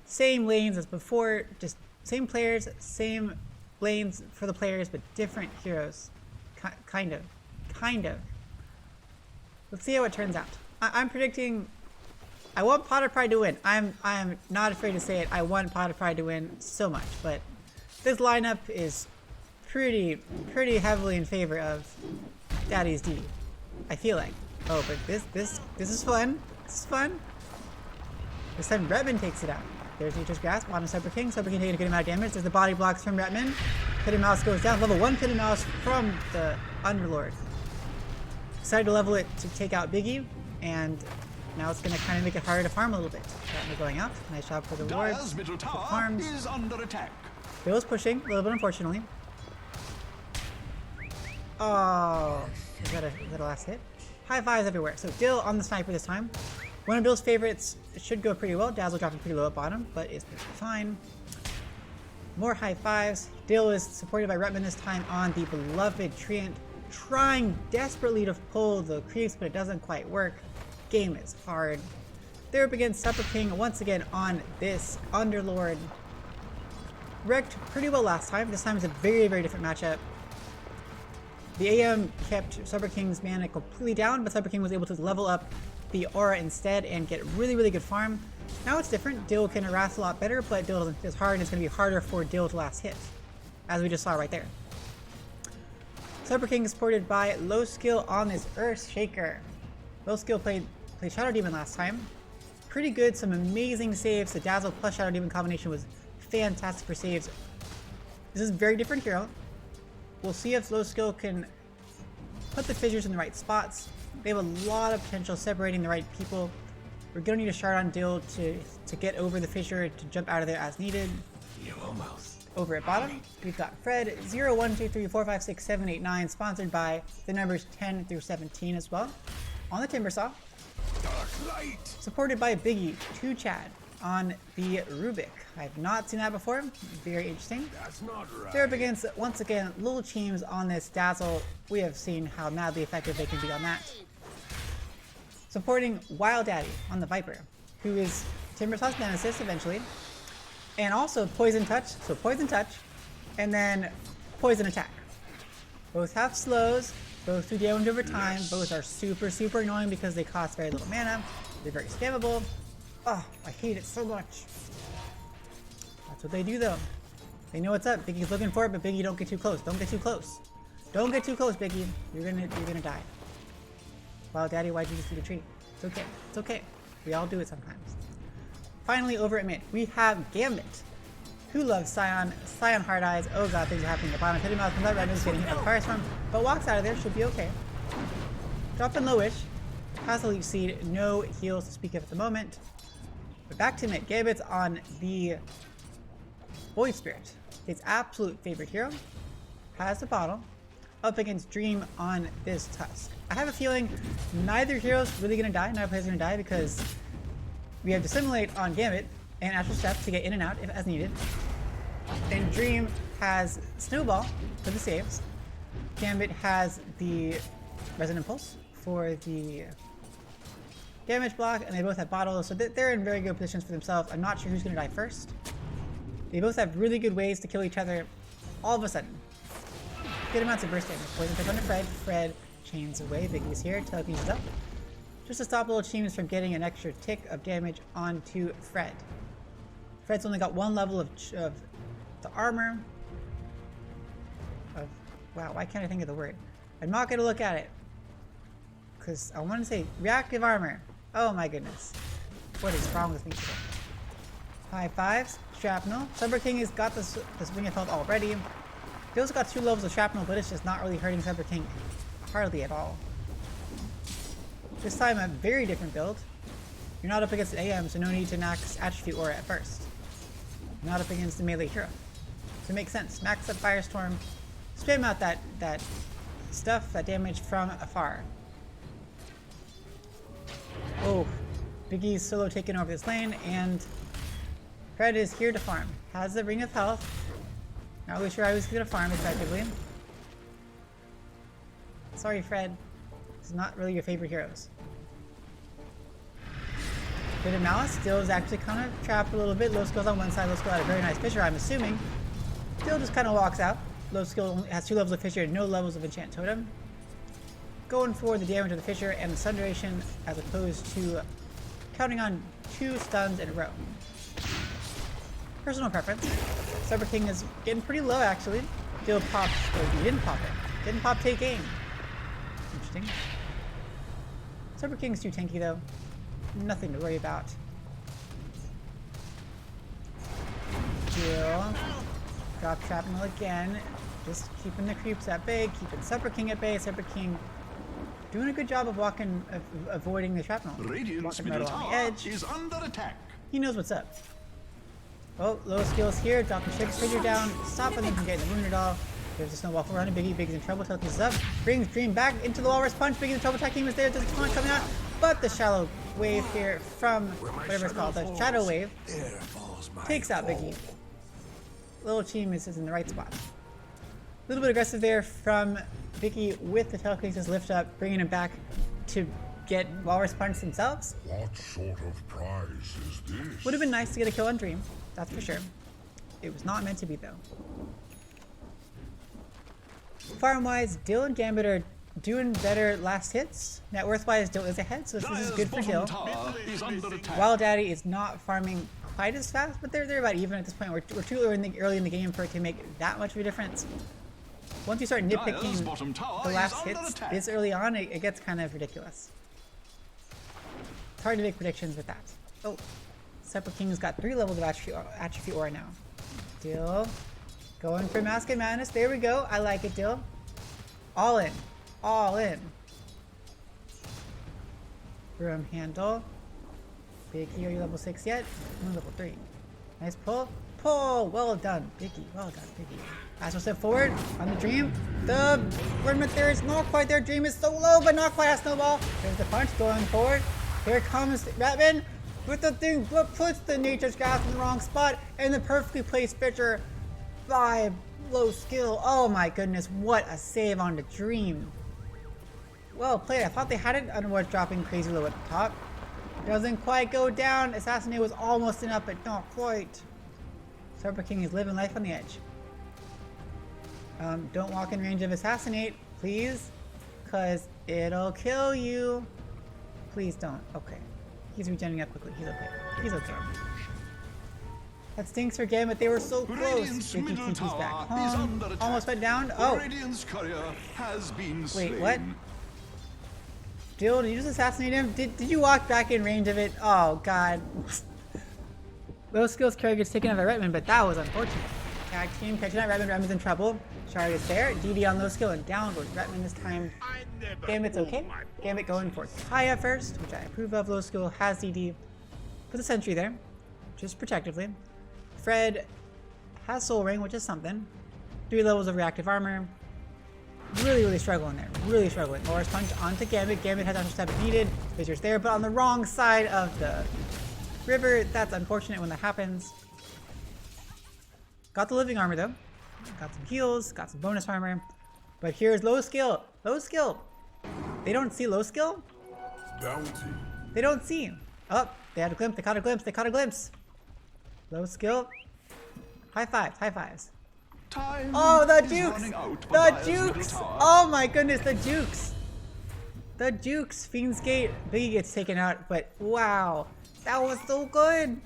Same lanes as before, just same players, same lanes for the players, but different heroes. Kind of. Let's see how it turns out. I'm predicting... I want Pot of Pride to win. I'm not afraid to say it. I want Pot of Pride to win so much, but this lineup is pretty heavily in favor of Daddy's D. I feel like. Oh, but this is fun. This is fun. This time Retman takes it out. There's Nature's Grasp on Super King. Super King taking a good amount of damage. There's the body blocks from Retman. Pitted Mouse goes down. Level 1 Pitted Mouse from the Underlord. Decided to level it to take out Biggie, and now it's going to kind of make it harder to farm a little bit. Retman going out. Nice job for the ward.
Dire's middle tower
Farms.
is under attack.
Bill's pushing a little bit, unfortunately. Oh, is that a last hit? High fives everywhere. So Dill on the sniper this time. One of Bill's favorites. It should go pretty well. Dazzle dropping pretty low at bottom, but it's perfectly fine. More high fives. Dill is supported by Retman this time on the beloved Treant, trying desperately to pull the creeps, but it doesn't quite work. Game is hard. They're up against Supper King once again on this Underlord. Wrecked pretty well last time. This time is a very different matchup. The AM kept Supper King's mana completely down, but Supper King was able to level up the aura instead and get really good farm. Now it's different. Dill can harass a lot better, but Dill is hard, and it's going to be harder for Dill to last hit, as we just saw right there. Supper King is supported by low skill on this Earth Shaker. Low skill played Shadow Demon last time. Pretty good, some amazing saves. The Dazzle plus Shadow Demon combination was fantastic for saves. This is a very different hero. We'll see if low skill can put the fissures in the right spots. They have a lot of potential separating the right people. We're gonna need a shard on Dill to get over the fissure, to jump out of there as needed. Over at bottom, we've got Fred 0, 1, 2, 3, 4, 5, 6, 7, 8, 9, sponsored by the numbers 10 through 17 as well. On the Timbersaw, supported by Biggie 2 Chad on the Rubik. I have not seen that before. Very interesting.
That's not right.
They're up against, once again, little teams on this Dazzle. We have seen how madly effective they can be on that. Supporting Wild Daddy on the Viper, who is Timbersaw's nemesis eventually. And also Poison Touch, so Poison Touch, and then Poison Attack. Both have slows, both do damage over time, both are super annoying because they cost very little mana. They're very spammable. Oh, I hate it so much. That's what they do though. They know what's up. Biggie's looking for it, but Biggie, don't get too close. Don't get too close. Don't get too close, Biggie. You're gonna die. Wow, Daddy, why'd you just do the tree? It's okay. It's okay. We all do it sometimes. finally over at mid, we have Gambit, who loves Scion, Scion Hard Eyes. Oh god, things are happening at the bottom. Hit him out from that red is getting hit by the Firestorm, but walks out of there, should be okay. Dropping lowish, has a leech seed, no heals to speak of at the moment. But back to mid, Gambit's on the Void Spirit, his absolute favorite hero, has the bottle, up against Dream on this Tusk. I have a feeling neither hero's really gonna die, neither player's gonna die, because we have Dissimulate on Gambit and Astral Step to get in and out if as needed. And Dream has Snowball for the saves. Gambit has the Resonant Pulse for the damage block, and they both have bottles, so they're in very good positions for themselves. I'm not sure who's gonna die first. They both have really good ways to kill each other all of a sudden. Good amounts of burst damage. Poison pick onto Fred. Fred chains away. Biggie's here. Telekinesis up. Just to stop little teams from getting an extra tick of damage onto Fred. Fred's only got one level of the armor. Wow, why can't I think of the word? I'm not going to look at it. Because I want to say reactive armor. Oh my goodness. What is wrong with me today? High fives. Shrapnel. Cyber King has got this Ring of Health already. Bill's got 2 levels of Shrapnel, but it's just not really hurting Cyber King hardly at all. This time a very different build. You're not up against an AM, so no need to max Attribute Aura at first. You're not up against the melee hero. So it makes sense. Max up Firestorm. Spam out that stuff, that damage from afar. Oh, Biggie's solo taking over this lane, and Fred is here to farm. Has the Ring of Health. Not really sure how he's going to farm effectively. Sorry, Fred. This is not really your favorite heroes. Bit of Malice. Still is actually kind of trapped a little bit. Low skills on one side. Low skill had a very nice Fissure, I'm assuming. Still just kind of walks out. Low skill only has 2 levels of Fissure, no levels of Enchant Totem. Going for the damage of the Fissure and the stun duration as opposed to counting on 2 stuns in a row. Personal preference. Cyber King is getting pretty low actually. Still popped, or he didn't pop it. Didn't pop take aim. Interesting. Cyber King's too tanky though. Nothing to worry about. Deal. Drop Shrapnel again. Just keeping the creeps at bay, keeping Cyber King at bay. Cyber King doing a good job of avoiding the Shrapnel.
Radiant's
Walking right
middle
along the
tower
edge.
is under attack.
He knows what's up. Oh, low skills here. Dropping Ship's figure down. Stopping them from getting the wounded all. There's a snowball for running. Biggie's in trouble. Telekinesis up. Brings Dream back into the Walrus Punch. Biggie's in trouble. Tag team is there. There's a taunt coming out. But the shallow wave here from whatever it's called, the shadow wave, takes out Biggie. Little team is in the right spot. A little bit aggressive there from Biggie with the telekinesis lift up, bringing him back to get Walrus Punch themselves.
What sort of prize is this?
Would have been nice to get a kill on Dream, that's for sure. It was not meant to be though. Farm-wise, Dill and Gambit are doing better last hits. Net worth-wise, Dill is ahead, so this is good for Dill. Wild Daddy is not farming quite as fast, but they're about even at this point. We're too early in the game for it to make that much of a difference. Once you start nitpicking the last hits this early on, it gets kind of ridiculous. It's hard to make predictions with that. Oh, Cyber King's got 3 levels of Atrophy Aura now. Dill going for Mask of Madness. There we go. I like it, Dill. All in. All in. Broom handle. Biggie, are you level 6 yet? I'm level 3. Nice pull. Pull! Well done, Biggie. Well done, Biggie. Astral step forward on the Dream. The tournament there is not quite there. Dream is so low, but not quite a snowball. There's the punch going forward. Here comes Ratman with the thing, but puts the Nature's Grasp in the wrong spot, and the perfectly placed pitcher by low skill. Oh my goodness, what a save on the Dream. Well played. I thought they had it. Underwater dropping crazy low at the top. Doesn't quite go down. Assassinate was almost enough, but not quite. Cyber King is living life on the edge. Don't walk in range of Assassinate, please, because it'll kill you. Please don't. Okay. He's regenerating up quickly. He's okay. He's okay. That stinks for Gambit. They were so close. Biggie TP's back home. Almost went down. Oh. Wait, what? Dill, did you just assassinate him? Did you walk back in range of it? Oh, God. Low skills carry gets taken out by Redmond, but that was unfortunate. Tag team catching out Redmond. Redmond's in trouble. Shard is there. DD on low skill and down goes Redmond this time. Gambit's okay. Gambit going for Kaya first, which I approve of. Low skill has DD. Put the sentry there, just protectively. Fred has Soul Ring, which is something. 3 levels of reactive armor. Really struggling there. Really struggling. Laura's punch onto Gambit. Gambit has extra step if needed. Fissures there, but on the wrong side of the river. That's unfortunate when that happens. Got the living armor though. Got some heals. Got some bonus armor. But here's low skill. Low skill. They don't see low skill.
Bounty.
They don't see. Oh, they had a glimpse. They caught a glimpse. They caught a glimpse. Low skill. High fives. High fives.
Time
Oh, the
is
Jukes!
running out for
The
Dire's middle
Jukes!
tower.
Oh my goodness, the Jukes! The Jukes! Fiend's Gate. Biggie gets taken out, but wow. That was so good!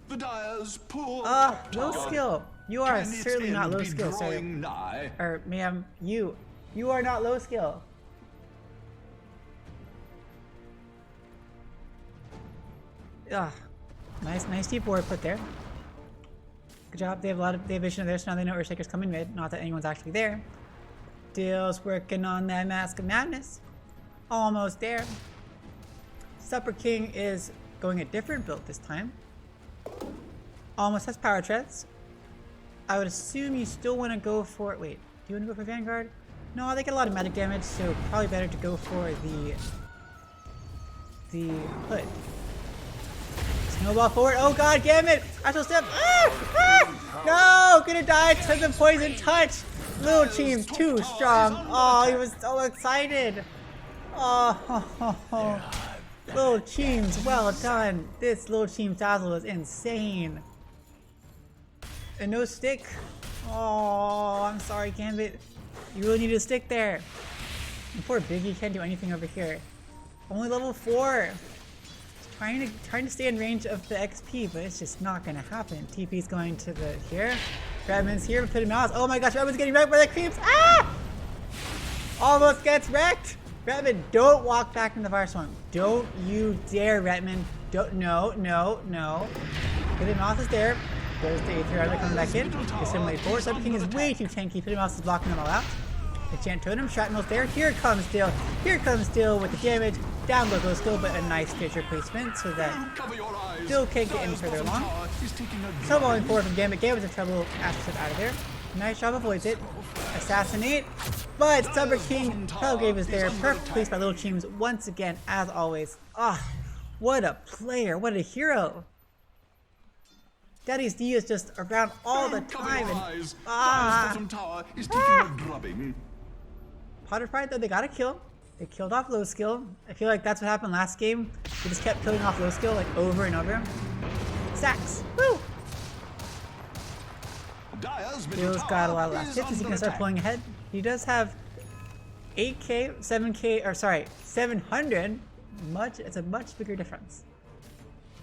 The Dire's poor
Low
tower.
skill. You are
Can its
certainly not
end
low
be
skill, sir.
drawing nigh?
Or, ma'am, you. You are not low skill. Ugh. Nice deep ward put there. Good job. They have a lot of vision of there, so now they know Earthshaker's coming mid. Not that anyone's actually there. Dill's working on that Mask of Madness. Almost there. Supper King is going a different build this time. Almost has power treads. I would assume you still want to go for... Wait, do you want to go for Vanguard? No, they get a lot of magic damage, so probably better to go for the hood. Snowball forward. Oh god, Gambit! Actual step. No! Gonna die to the poison touch! Little team's too strong. Oh, he was so excited. Oh, Little teams, well done. This little team dazzle is insane. And no stick. Oh, I'm sorry, Gambit. You really need a stick there. And poor Biggie can't do anything over here. Only level 4. Trying to stay in range of the XP, but it's just not gonna happen. TP's going to the here. Redmond's here, put him out. Oh my gosh, Redmond's getting wrecked by the creeps. Ah! Almost gets wrecked. Redmond, don't walk back in the fire swamp. Don't you dare, Redmond. Don't, no. Put him off is there. There's the Aether Rider coming back in. Dissimulate forward. Cyber King is way too tanky. Put him off is blocking them all out. Enchant Totem, Shrapnel's there. Here comes Dill. Here comes Dill with the damage. Down low skill, but a nice pitcher placement so that
Cover your eyes.
Dill can't get any
Dire's
further
bottom
along.
tower is taking a
Snowballing
drubbing.
forward from Gambit. Gambit's in trouble. Astrid out of there. Nice job, avoids it. Assassinate. But Cyber King Pelgrave is there. Perfect place by Little Teams once again, as always. Ah, what a player. What a hero. Daddy's D is just around all the
Cover
time.
your
And,
eyes. Dire's
ah,
bottom tower is taking a drubbing.
Potter Pride though, they got a kill. They killed off low skill. I feel like that's what happened last game. They just kept killing off low skill like over and over. Sacks. Woo!
Dire's middle
Dill's got a lot of
tower
last
is
hits as he
under
can start
attack.
pulling ahead. He does have 8k, 7k, or sorry, 700. It's a much bigger difference.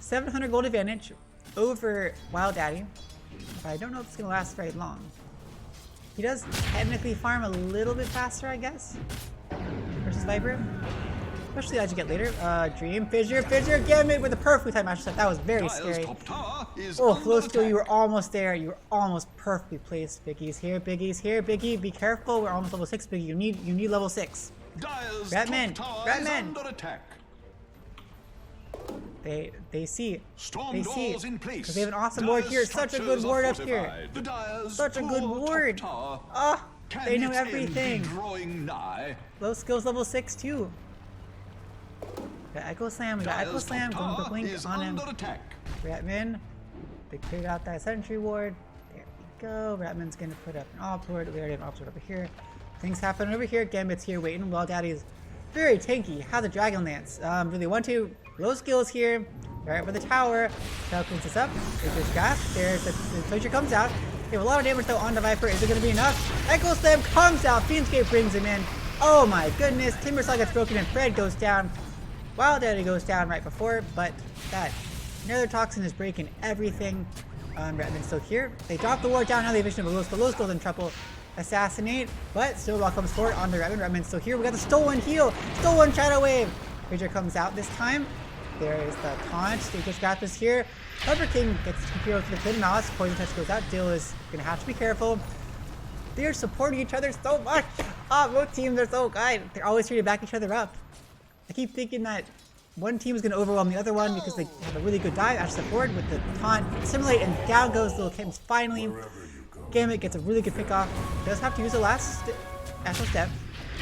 700 gold advantage over Wild Daddy. But I don't know if it's gonna last very long. He does technically farm a little bit faster, I guess, versus Viper. Especially as you get later. Dream, Fissure, Gambit with a perfectly timed master set. That was very
Dire's
scary.
top tower is
Oh,
under
low skill, you were
attack.
almost there. You were almost perfectly placed. Biggie's here, Biggie, be careful. We're almost level 6, Biggie. You need level 6.
Dire's
Redmond,
top tower
Redmond.
is under attack.
They see.
Storm
They see.
doors in place.
Because they have an awesome ward
Dire's
here. Such a good
structures
ward
are
up here.
fortified. The Dire's
Such a good
poor top
ward.
tower.
Ah,
Can
they know
its end be
everything.
drawing nigh?
Low skills level 6 too. Got Echo Slam, we got Echo
Dire's
Slam,
top
going for
tower
Blink
is
on him.
under attack.
Ratman, they cleared out that sentry ward. There we go. Ratman's gonna put up an op ward. We already have an op ward over here. Things happen over here. Gambit's here waiting. Well, Daddy's very tanky. Has a Dragon Lance. Really want to. Low skills here. Right for the tower. Shell cleans this up. There's this grasp. There's the Glacier comes out. They have a lot of damage though on the Viper. Is it gonna be enough? Echo Slam comes out. Fiendscape brings him in. Oh my goodness. Timbersaw gets broken and Fred goes down. Wild Daddy goes down right before, but that Nether Toxin is breaking everything. Redmond's still here. They drop the ward down, now they vision of Low Skill's in trouble. Assassinate, but Snowball comes forward on the Redmond. Redmond's still here. We got the stolen heal, stolen Shadow Wave. Ranger comes out this time. There is the taunt. Status Grasp is here. Leopard King gets his hero to the Pit Mouse. Poison Touch goes out. Dill is gonna have to be careful. They're supporting each other so much. Both teams are so good. They're always here to back each other up. I keep thinking that one team is going to overwhelm the other one because they have a really good dive. Ash the forward with the taunt, assimilate, and down goes Little Kim's finally. Gambit gets a really good pick off. Does have to use the last actual step.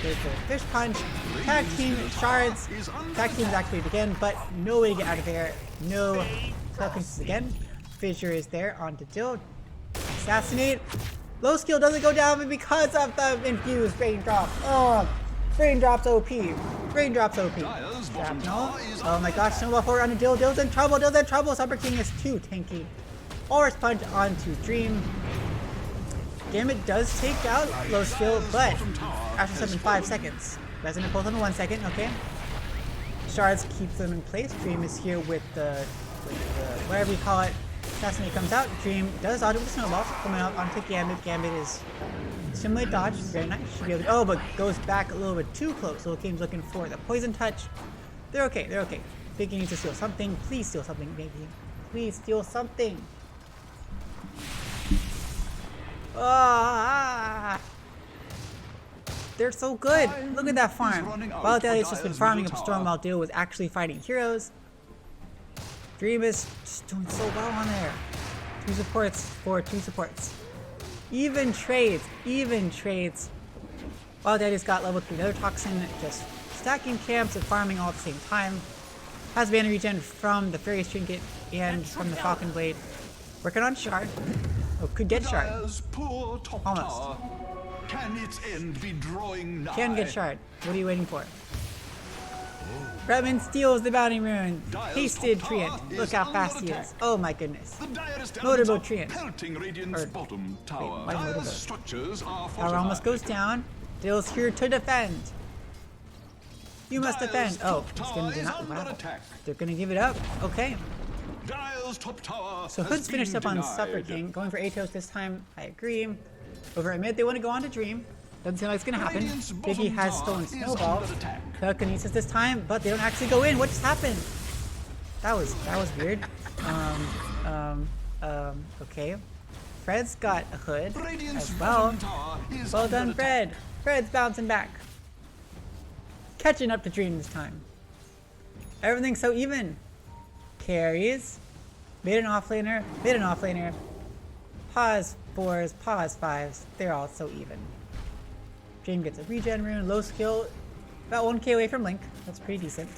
There's the fish punch, tag team, shards. Tag team is activated again, but no way to get out of there. No telekinesis again. Fissure is there onto Dill. Assassinate. Low skill doesn't go down because of the infused raindrop. Oh, raindrops OP. Raindrops OP. Shrapnel. Oh my gosh, snowball forward onto Dill. Dill's in trouble. Dill's in trouble. Super King is too tanky. Walrus punch onto Dream. Gambit does take out low skill, but after 75 seconds. Resonant pulls on 1 second. Okay. Shards keep them in place. Dream is here with the whatever you call it. Assassinate comes out. Dream does dodge with the snowballs. Coming out onto Gambit. Gambit is simulate dodge. Very nice. Should be able to, oh, but goes back a little bit too close. Little Game's looking for the poison touch. They're okay. They're okay. Biggie needs to steal something. Please steal something, Biggie. Please steal something. Ah! They're so good. Look at that farm. Wild Daddy's just been farming up a storm while Dill was actually fighting heroes. Dream is just doing so well on there. 2 supports for 2 supports. Even trades. Even trades. Wild Daddy's got level 3 Nether Toxin, just stacking camps and farming all at the same time. Has mana regen from the Fairy's Trinket and from the Falcon Blade. Working on Shard. Oh, could get Shard. Almost.
Can its end be drawing nigh?
Can get Shard. What are you waiting for? Redmond steals the Bounty Rune. Hasted Treant. Look how fast he is. Oh my goodness. Motorboat Treant. Why Motorboat? Power almost goes down. Dill's here to defend. You must defend. Oh, it's gonna do not. Wow. They're gonna give it up. Okay. So Hood's finished up on Supper King. Going for Atos this time. I agree. Over at mid, they want to go on to Dream. Doesn't seem like it's gonna happen. Biggie has stolen Snowball. Telekinesis this time, but they don't actually go in. What just happened? That was weird. Okay. Fred's got a Hood as well. Well done, Fred. Fred's bouncing back. Catching up to Dream this time. Everything's so even. Carries. Mid and offlaner. Mid and offlaner. Pause 4s. Pause 5s. They're all so even. Dream gets a regen rune. Low skill. About 1k away from Link. That's pretty decent.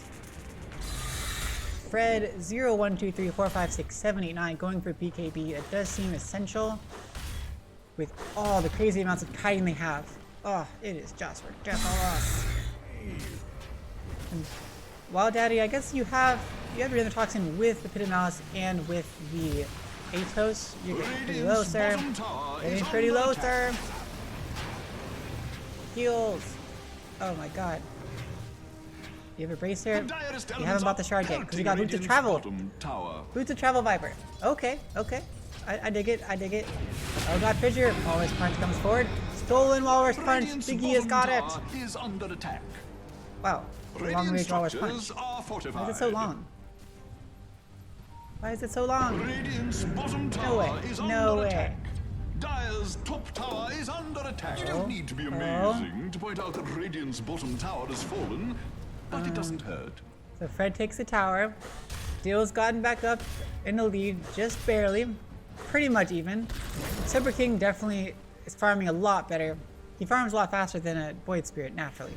Fred 0, 1, 2, 3, 4, 5, 6, 7, 8, 9 going for BKB. It does seem essential with all the crazy amounts of kiting they have. Oh, it is just ridiculous. And Wild Daddy, I guess you have the Toxin with the Pit of Malice and with the Atos. You're getting pretty low, sir. Getting pretty low, sir. Heals. Oh my god. You have a bracer? You haven't bought the shard yet, because you got Boots of Travel. Boots of Travel Viper. Okay, okay. I dig it, I dig it. Oh god, Fissure. Walrus Punch comes forward. Stolen Walrus Punch. Biggie has got it. Wow. Long range Walrus Punch. Why is it so long? Why is it so long? No way. No way.
Dire's top tower is under attack. You don't need to be amazing to point out that Radiant's bottom tower has fallen, but it doesn't hurt.
So Fred takes the tower. Dill's gotten back up in the lead, just barely. Pretty much even. Super King definitely is farming a lot better. He farms a lot faster than a Void Spirit, naturally.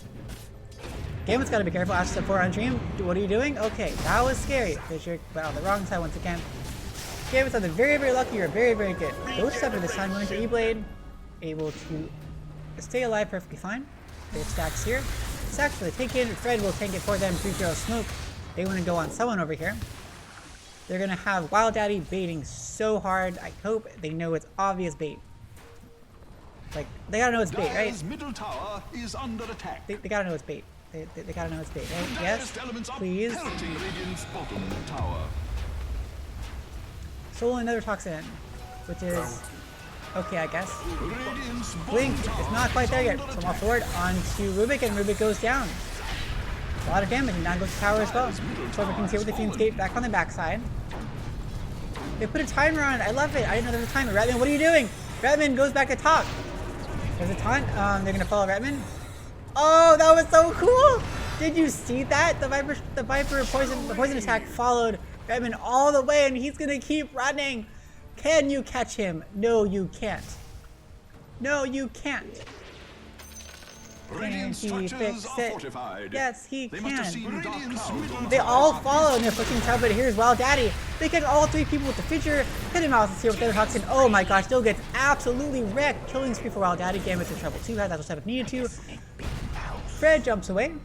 Gambit's gotta be careful. Ash step 4 on Dream. What are you doing? Okay, that was scary. Fissure, but on the wrong side once again. Gambit's either very, very lucky or very, very good. Ghost Stepper this time going for E-Blade. Able to stay alive perfectly fine. They have stacks here. Stacks for the take-in. Fred will tank it for them. 3-0 smoke. They want to go on someone over here. They're going to have Wild Daddy baiting so hard. I hope they know it's obvious bait. Like, they gotta know it's bait, right?
Middle tower is under attack.
They gotta know it's bait. They gotta know it's bait, right? Yes? Please?
Bottom tower.
Stolen Nether Toxin, which is okay, I guess. Blink is not quite there yet. So off forward onto Rubik, and Rubik goes down. A lot of damage, and down goes the tower as well. Silver King's here with the Fiend's Gate back on the backside. They put a timer on it. I love it. I didn't know there was a timer. Ratman, what are you doing? Ratman goes back to top. There's a taunt. They're gonna follow Ratman. Oh, that was so cool! Did you see that? The Viper poison attack followed Ratman all the way, and he's gonna keep running. Can you catch him? No, you can't. No, you can't.
Radiant structures are fortified.
Yes, he
They must have
can.
seen dark clouds on the
They
top.
all follow, and they're pushing top, but here's Wild Daddy. They catch all 3 people with the Fidger. Hidden Mouse is here with the other toxin. Oh my gosh, still gets absolutely wrecked. Killing spree for Wild Daddy. Gambit's in trouble too. Has that step if needed to. Fred jumps away.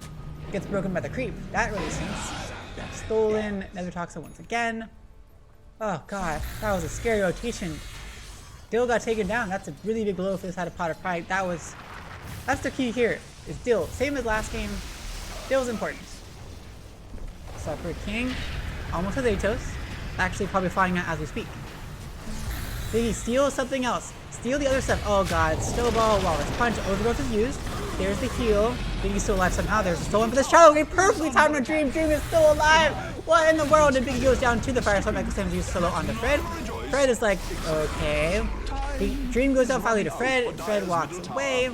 Gets broken by the creep. That really stinks. Stolen. Nether Toxin once again. Oh god, that was a scary rotation. Dill got taken down. That's a really big blow for this side of Pot of Pride. That's the key here, is Dill. Same as last game, Dill's important. Supper King, almost with Atos. Actually probably flying out as we speak. Biggie, steal something else. Steal the other stuff. Oh god, Snowball, Walrus Punch, Overgrowth is used. There's the heal. Biggie's still alive somehow. There's a stolen for this child. Okay, perfectly timed on Dream. Dream is still alive. What in the world? And Biggie goes down to the Firestorm. Michael Sam is used solo onto Fred. Fred is like, okay. Dream goes down finally to Fred. Fred walks away.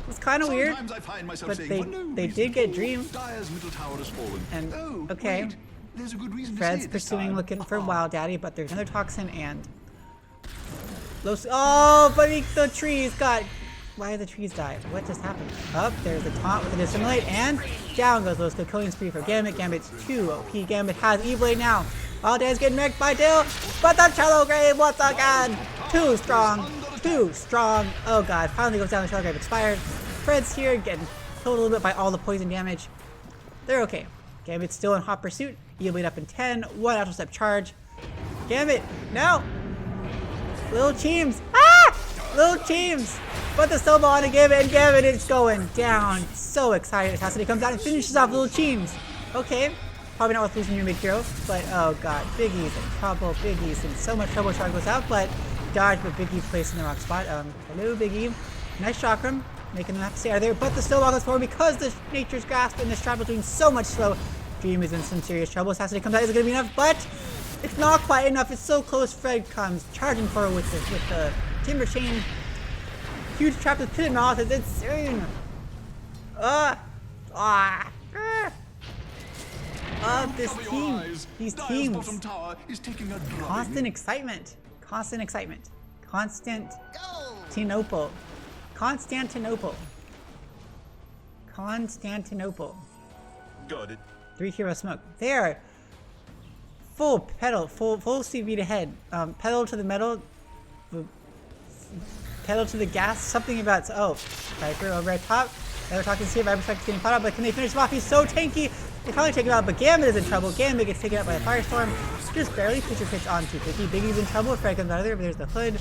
It's kind of weird,
Sometimes I find myself
but
saying, "Oh, no,
they did get Dream.
Dire's middle tower has fallen."
And
Oh,
okay,
wait, there's a good reason to
Fred's
say it this
pursuing,
time.
looking for Wild Daddy, but there's another toxin and oh, but the trees got. Why did the trees die? What just happened? Up there's the taunt with the dissimulate, and down goes Lowe's killing spree for Gambit. Gambit's 2 OP. Gambit has E-Blade now. Wild Daddy's getting wrecked by Dill, but the Shallow Grave once again. Too strong. Too strong. Oh god, finally goes down. The Shallow Grave expired. Fred's here, getting killed a little bit by all the poison damage. They're okay. Gambit's still in hot pursuit. E-Blade up in 10. 1 auto step charge. Gambit, no! Little Teams. Ah! Little Teams. Put the snowball on a Gambit, and Gambit is going down. So excited. Cassidy comes out and finishes off Little Teams. Okay. Probably not with losing your big hero, but oh god. Biggie's in trouble. Biggie's in so much trouble. Shard goes out, but dodge, but Biggie's placed in the wrong spot. Hello, Biggie. Nice chakram. Making them have to stay out of there, but the snowball goes forward because the Nature's Grasp and this trap is doing so much slow. Dream is in some serious trouble. Cassidy comes out. Is it going to be enough? But it's not quite enough. It's so close. Fred comes charging forward with the Timber Chain. Huge trap with Pitted Mouth. It's insane. This team. These
Dire's
teams.
bottom tower is taking a drubbing.
Constant excitement. Constant excitement. Constantinople. Constantinople. Constantinople.
Got it.
3 hero smoke. There. Full pedal. Full CV ahead. Pedal to the metal. Pedal to the gas. Something about. Oh. Viper over at top. They're talking to see if Viper's getting caught up, but can they finish him off? He's so tanky. They probably take him out, but Gambit is in trouble. Gambit gets taken out by a Firestorm. Just barely feature pitch onto Biggie. Biggie's in trouble. Fred comes out of there, but there's the hood.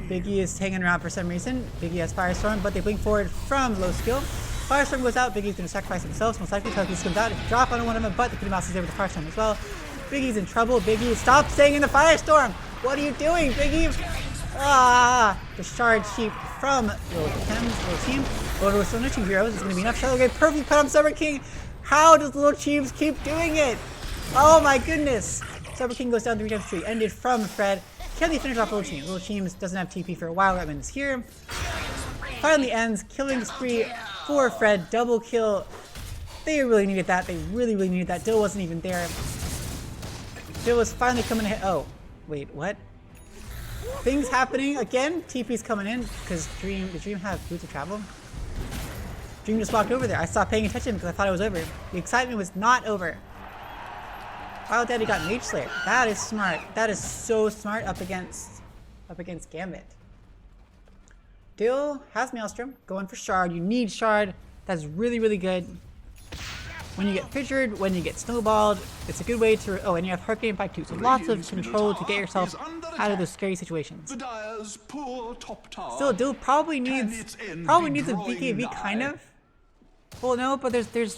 Biggie is hanging around for some reason. Biggie has Firestorm, but they blink forward from low skill. Firestorm goes out. Biggie's going to sacrifice himself. Most likely, Toki's comes out. Drop on one of them, but the Kitty Mouse is there with the Firestorm as well. Biggie's in trouble. Biggie, stop staying in the Firestorm. What are you doing, Biggie? Ah, the Shard Sheep from Little Team. Over with some 2 heroes. It's going to be enough. Shadow Grave perfectly put on Summer King. How does Little Teams keep doing it? Oh my goodness. Summer King goes down 3 times 3. Ended from Fred. Can they finish off Little Teams? Little Teams doesn't have TP for a while. Ratman is here. Finally ends. Killing spree for Fred. Double kill. They really needed that. They really needed that. Dill wasn't even there. Dill was finally coming ahead. Oh, wait, what? Things happening again. TP's coming in because did Dream have Boots of Travel? Dream just walked over there. I stopped paying attention because I thought it was over. The excitement was not over. Wild Daddy got Mage Slayer. That is smart. That is so smart up against Gambit. Dill has Maelstrom. Going for Shard. You need Shard. That's really good. When you get fissured, when you get snowballed, it's a good way to. Oh, and you have Hurricane Pike too. So lots of control to get yourself out of those scary situations.
The Dire's poor top tower.
Still, Dill probably needs a BKB kind of. Well, no, but there's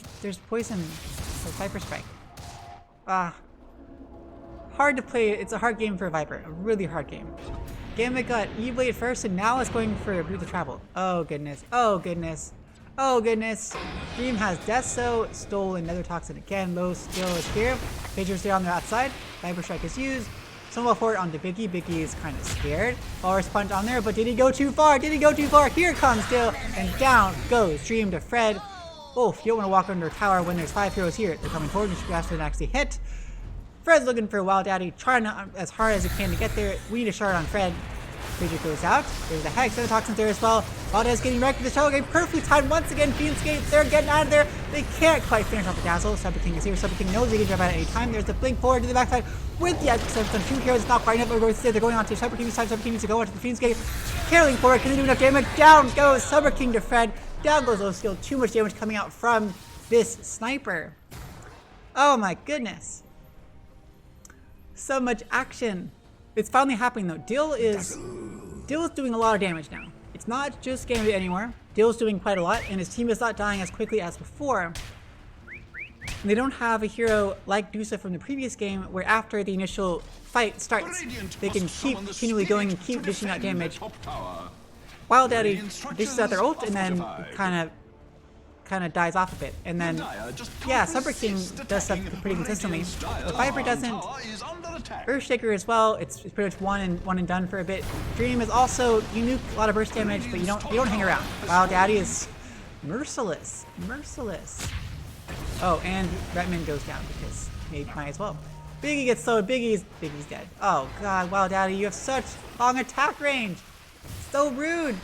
poison, like Viper Strike. Hard to play. It's a hard game for a Viper. A really hard game. Gambit got E-Blade first, and now it's going for Boots of Travel. Oh goodness. Oh goodness. Oh goodness. Dream has Death So, stole another toxin again. Low skill is here. Pager's there on the outside. Viper Strike is used. Somewhat forward onto Biggie. Biggie is kind of scared. Walrus Punch on there, but did he go too far? Did he go too far? Here comes Dill, and down goes Dream to Fred. Oh, you don't want to walk under a tower when there's 5 heroes here. They're coming forward, and Splash didn't actually hit. Fred's looking for Wild Daddy, trying as hard as he can to get there. We need a shard on Fred. Pager goes out. There's a Hex and a Toxins there as well. Wild Daddy's getting wrecked with the Shadow Game. Perfectly timed once again. Fiendscape, they're getting out of there. They can't quite finish off the Dazzle. Super King is here. Super King knows he can jump out at any time. There's the Blink forward to the backside with the X7. 2 heroes. It's not quite enough. They're going on to Super King. Super King needs to go onto the Fiendscape. Carrying forward. Can they do enough damage? Down goes Super King to Fred. Down goes low skill. Too much damage coming out from this sniper. Oh my goodness. So much action. It's finally happening though. Dill is doing a lot of damage now. It's not just Gambit anymore. Dill's doing quite a lot, and his team is not dying as quickly as before. And they don't have a hero like Dusa from the previous game, where after the initial fight starts, they can keep continually going and keep dishing out damage. Wild Daddy dishes out their ult and then kind of dies off a bit, and then yeah, Super King does stuff pretty consistently. But Viper doesn't. Earthshaker as well. It's pretty much one and done for a bit. Dream is also you nuke a lot of burst damage, but you don't hang around. Wild Daddy is merciless. Oh, and Retman goes down because he might as well. Biggie gets slowed. Biggie's dead. Oh god, Wild Daddy, you have such long attack range. So rude.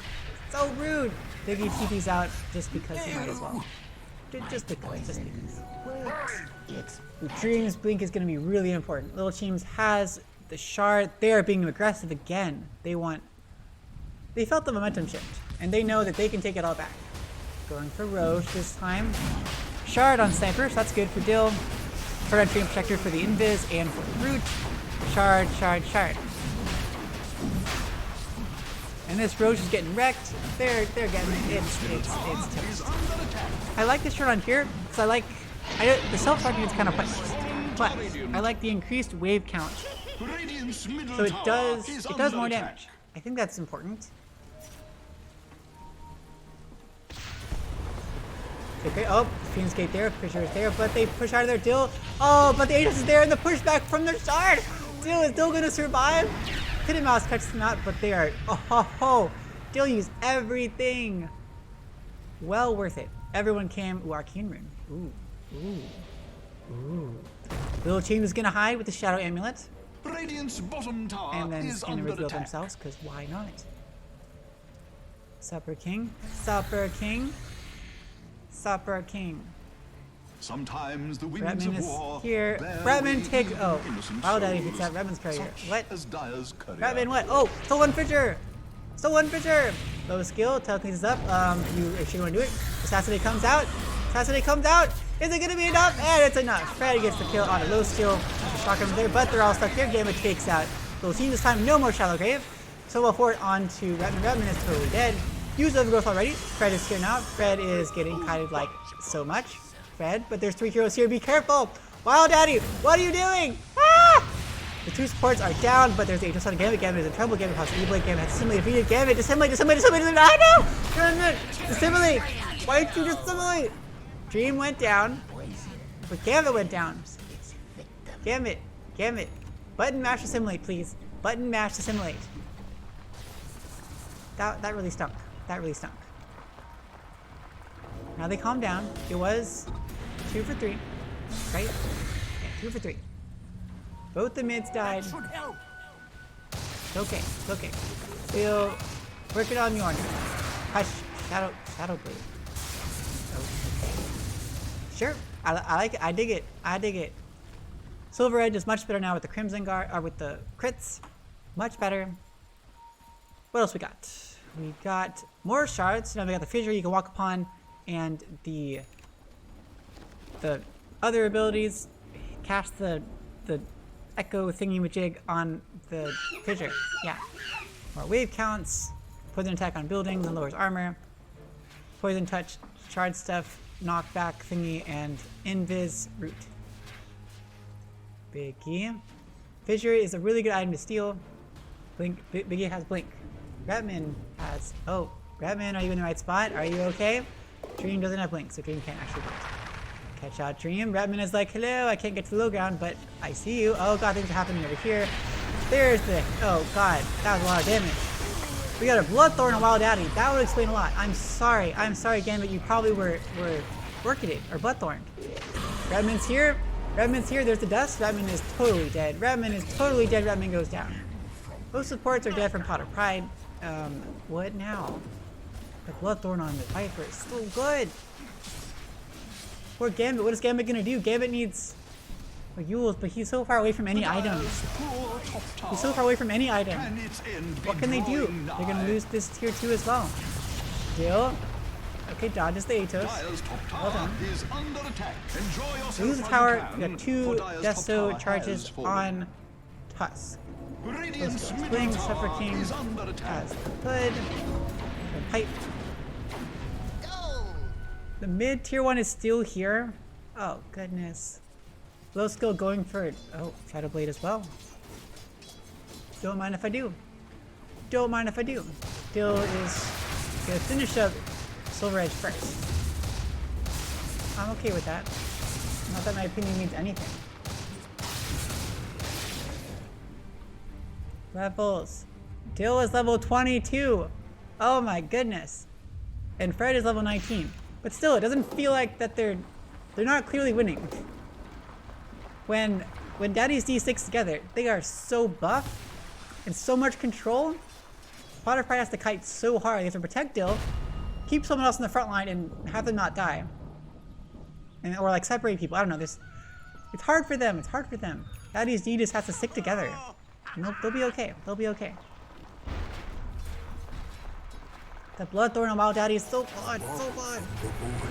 Biggie TP's out just because he might as well. Just because. Dream's Blink is going to be really important. Little Teams has the shard. They are being aggressive again. They felt the momentum shift, and they know that they can take it all back. Going for Roche this time. Shard on Sniper, so that's good for Dill. Shard on Dream Protector for the Invis and for the Root. Shard. And this Roche is getting wrecked. They're getting it's toast. I like this shirt on here because the self-targeting is kind of pointless, but I like the increased wave count. So it does more damage. I think that's important. Okay, oh, Fiendscape there, Fisher is there, but they push out of their Dill. Oh, but the Aegis is there and the pushback from their shard. Dill is still gonna survive. Hidden Mouse cuts them out, but they are Dill used everything. Well worth it. Everyone came. Ooh, Arcane Rune. Ooh. Little Team is gonna hide with the Shadow Amulet.
Radiant's bottom tower
and then
is
gonna
under
reveal
attack.
themselves, because why not? Supper King.
Sometimes the winds
Bretman
of
is
war
here.
bear
Bretman
away
takes.
even
Oh,
innocent
Wild Daddy
souls,
hits out Bretman's courier.
such
What?
as Dyer's courier.
Bretman, what? Oh, stolen Fisher! Low skill, telekinesis is up. You actually want to do it. Assassinate comes out. Is it going to be enough? And it's enough. Freddy gets the kill on a low skill. Shotgun there, but they're all stuck there. Gamma takes out Little Team this time. No more Shallow Grave. So we'll forward on to Redman. Redman is totally dead. Used Overgrowth already. Fred is here now. Fred is getting kind of like so much. Fred, but there's 3 heroes here. Be careful. Wild Daddy, what are you doing? Ah! The 2 supports are down, but there's the Aegis on Gambit. Gambit is in trouble. Gambit has E-Blade. Gambit has Dissimulate defeated. Gambit, dissimulate. I know! Dissimulate. Why did you dissimulate? Dream went down, but Gambit went down. Gambit. Button mash assimilate, please. Button mash assimilate. That really stunk. Now they calm down. It was 2 for 3, right? Yeah, 2 for 3. Both the mids died. It's okay. Still working on Mjorn. Hush. Shadow Blade. Okay. Sure. I like it. I dig it. Silver Edge is much better now with the Crimson Guard, or with the crits. Much better. What else we got? We got more shards. Now we got the fissure you can walk upon, and the other abilities. Cast the echo thingy-majig on the fissure. Yeah. More wave counts. Poison attack on buildings and lowers armor. Poison touch, shard stuff, knockback thingy, and invis root. Biggie. Fissure is a really good item to steal. Biggie has blink. Bretman has. Oh, Bretman, are you in the right spot? Are you okay? Dream doesn't have Blink, so Dream can't actually blink. Catch out Dream. Redman is like, hello, I can't get to the low ground, but I see you. Oh god, things are happening over here. There's the, oh god, that was a lot of damage. We got a Bloodthorn and Wild Daddy. That would explain a lot. I'm sorry Gambit, you probably were working it, or Bloodthorn. Redman's here. Redman's here, there's the dust. Redman is totally dead. Redman is totally dead. Redman goes down. Both supports are dead from Pot of Pride. What now? The Bloodthorn on the Viper is so good. Poor Gambit, what is Gambit gonna do? Gambit needs Yules, but he's so far away from any items. He's so far away from any item. What can they do? They're gonna lose this tier 2 as well. Deal. Okay, dodges the Atos. Well done. Lose the tower. We got 2 Desto charges on Tusk. Swing, Suffer King has the hood. The pipe. The mid tier 1 is still here. Oh goodness. Low skill going for, oh, Shadow Blade as well. Don't mind if I do. Don't mind if I do. Dill is gonna finish up Silver Edge first. I'm okay with that. Not that my opinion means anything. Levels. Dill is level 22. Oh my goodness. And Fred is level 19. But still, it doesn't feel like that they're not clearly winning. When Daddy's D6 together, they are so buff and so much control. Potter Pride has to kite so hard. They have to protect Dill, keep someone else in the front line, and have them not die. And or like separate people. I don't know. It's hard for them. It's hard for them. Daddy's D just has to stick together. And they'll be okay. They'll be okay. The Bloodthorn on Wild Daddy is so good. So good.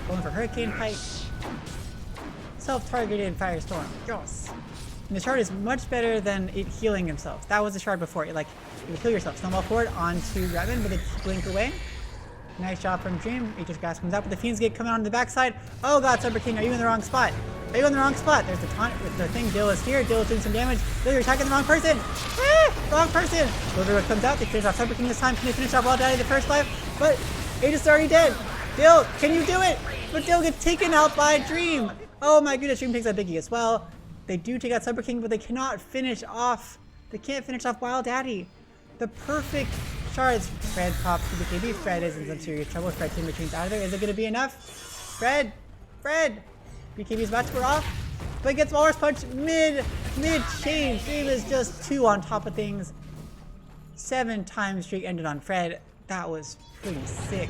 Going for Hurricane Pike. Self-targeted Firestorm. Yes. And the shard is much better than it healing themselves. That was the shard before. It would heal yourself. Snowball forward onto Redman, but it blink away. Nice job from Dream. Aegis Grass comes out, but the Fiend's Gate coming on the backside. Oh god, Cyber King, are you in the wrong spot? Are you in the wrong spot? There's the taunt with the thing. Dill is here. Dill is doing some damage. Dill, you're attacking the wrong person. Ah, wrong person. Silver comes out. They finish off Cyber King this time. Can they finish off Wild Daddy the first life? But Aegis is already dead. Dill, can you do it? But Dill gets taken out by Dream. Oh my goodness, Dream takes that biggie as well. They do take out Cyber King, but they cannot finish off. They can't finish off Wild Daddy. The perfect shards. Fred pops to the KB. Fred is in some serious trouble. Fred team retreats out of there. Is it going to be enough? Fred! BKB's about to go off, but gets Walrus Punch mid-chain. Dream is just 2 on top of things. 7 times streak ended on Fred. That was pretty sick.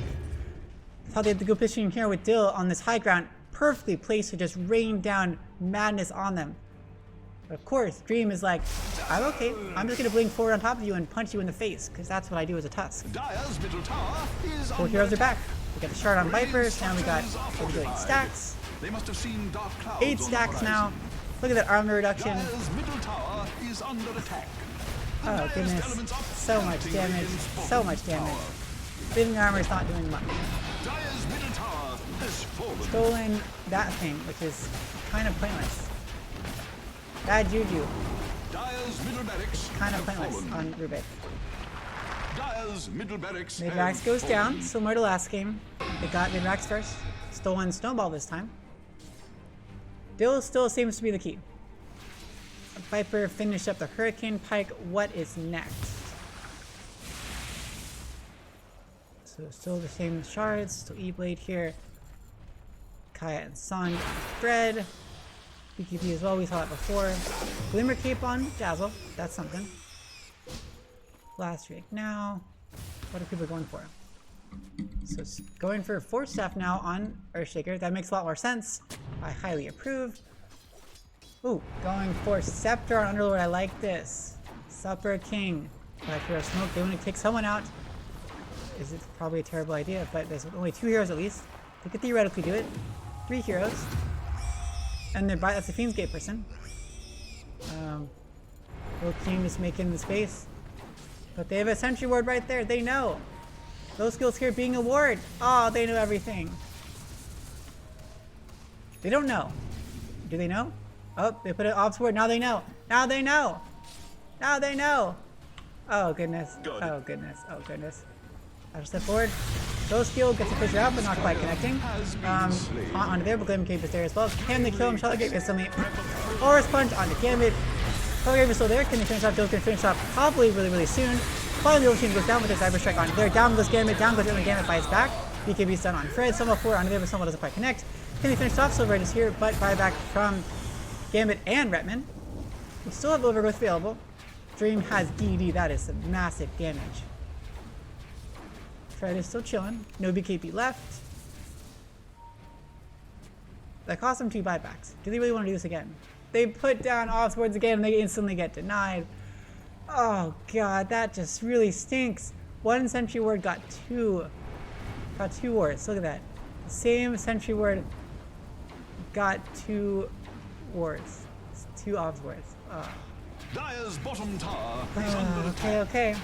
I thought they had the good position here with Dill on this high ground. Perfectly placed to just rain down madness on them. But of course, Dream is like, I'm okay. I'm just gonna blink forward on top of you and punch you in the face, because that's what I do as a Tusk. 4 heroes are back. We got the shard on Vipers. Now we got doing stacks. 8 stacks now. Look at that armor reduction. Oh goodness. So much damage. So much damage. Living armor is not doing much. Stolen that thing, which is kind of pointless. Bad Juju. It's kind of pointless on Rubik. Mid-Rax goes down, similar to last game. They got Mid-Rax first. Stolen Snowball this time. Dill still seems to be the key. Viper finished up the Hurricane Pike. What is next? So still the same shards. Still E-Blade here. Kaya and Sun. Fred. BKB as well. We saw it before. Glimmer Cape on Dazzle. That's something. Blast Rake now. What are people going for? So it's going for Force Staff now on Earthshaker. That makes a lot more sense. I highly approve. Ooh, going for Scepter on Underlord. I like this. Supper King. Black Hero Smoke. They want to take someone out. Is it probably a terrible idea, but there's only 2 heroes at least. They could theoretically do it. 3 heroes. And they're that's the Fiend's Gate person. Little King is making the space. But they have a Sentry Ward right there. They know. Those skills here being a ward. Oh, they know everything. They don't know. Do they know? Oh, they put an Ops Ward. Now they know. Now they know. Now they know. Oh, goodness. Oh, goodness. Oh, goodness. I'll step forward. Low skill gets a Fisher out, but not quite connecting. Onto there, but Glim Cape is there as well. Can they kill him? Shall I get instantly? Horus Punch onto Gambit. Telegraph is still there. Can they finish off? Dill's gonna finish off probably really soon. Finally, the machine goes down with a Cyber Strike onto there. Down goes Gambit. Down goes Gambit fights back. BKB's done on Fred. Soma 4 onto there, but Soma doesn't quite connect. Can they finish off? Silver is here, but buyback from Gambit and Retman. We still have Overgrowth available. Dream has DD. That is some massive damage. Fred is still chilling. No BKB left. That cost them 2 buybacks. Do they really want to do this again? They put down offboards again and they instantly get denied. Oh god, that just really stinks. One Sentry Ward got 2 wards. Look at that. The same Sentry Ward got 2 wards. It's 2 offboards.
Dire's bottom tower is under attack.
Okay.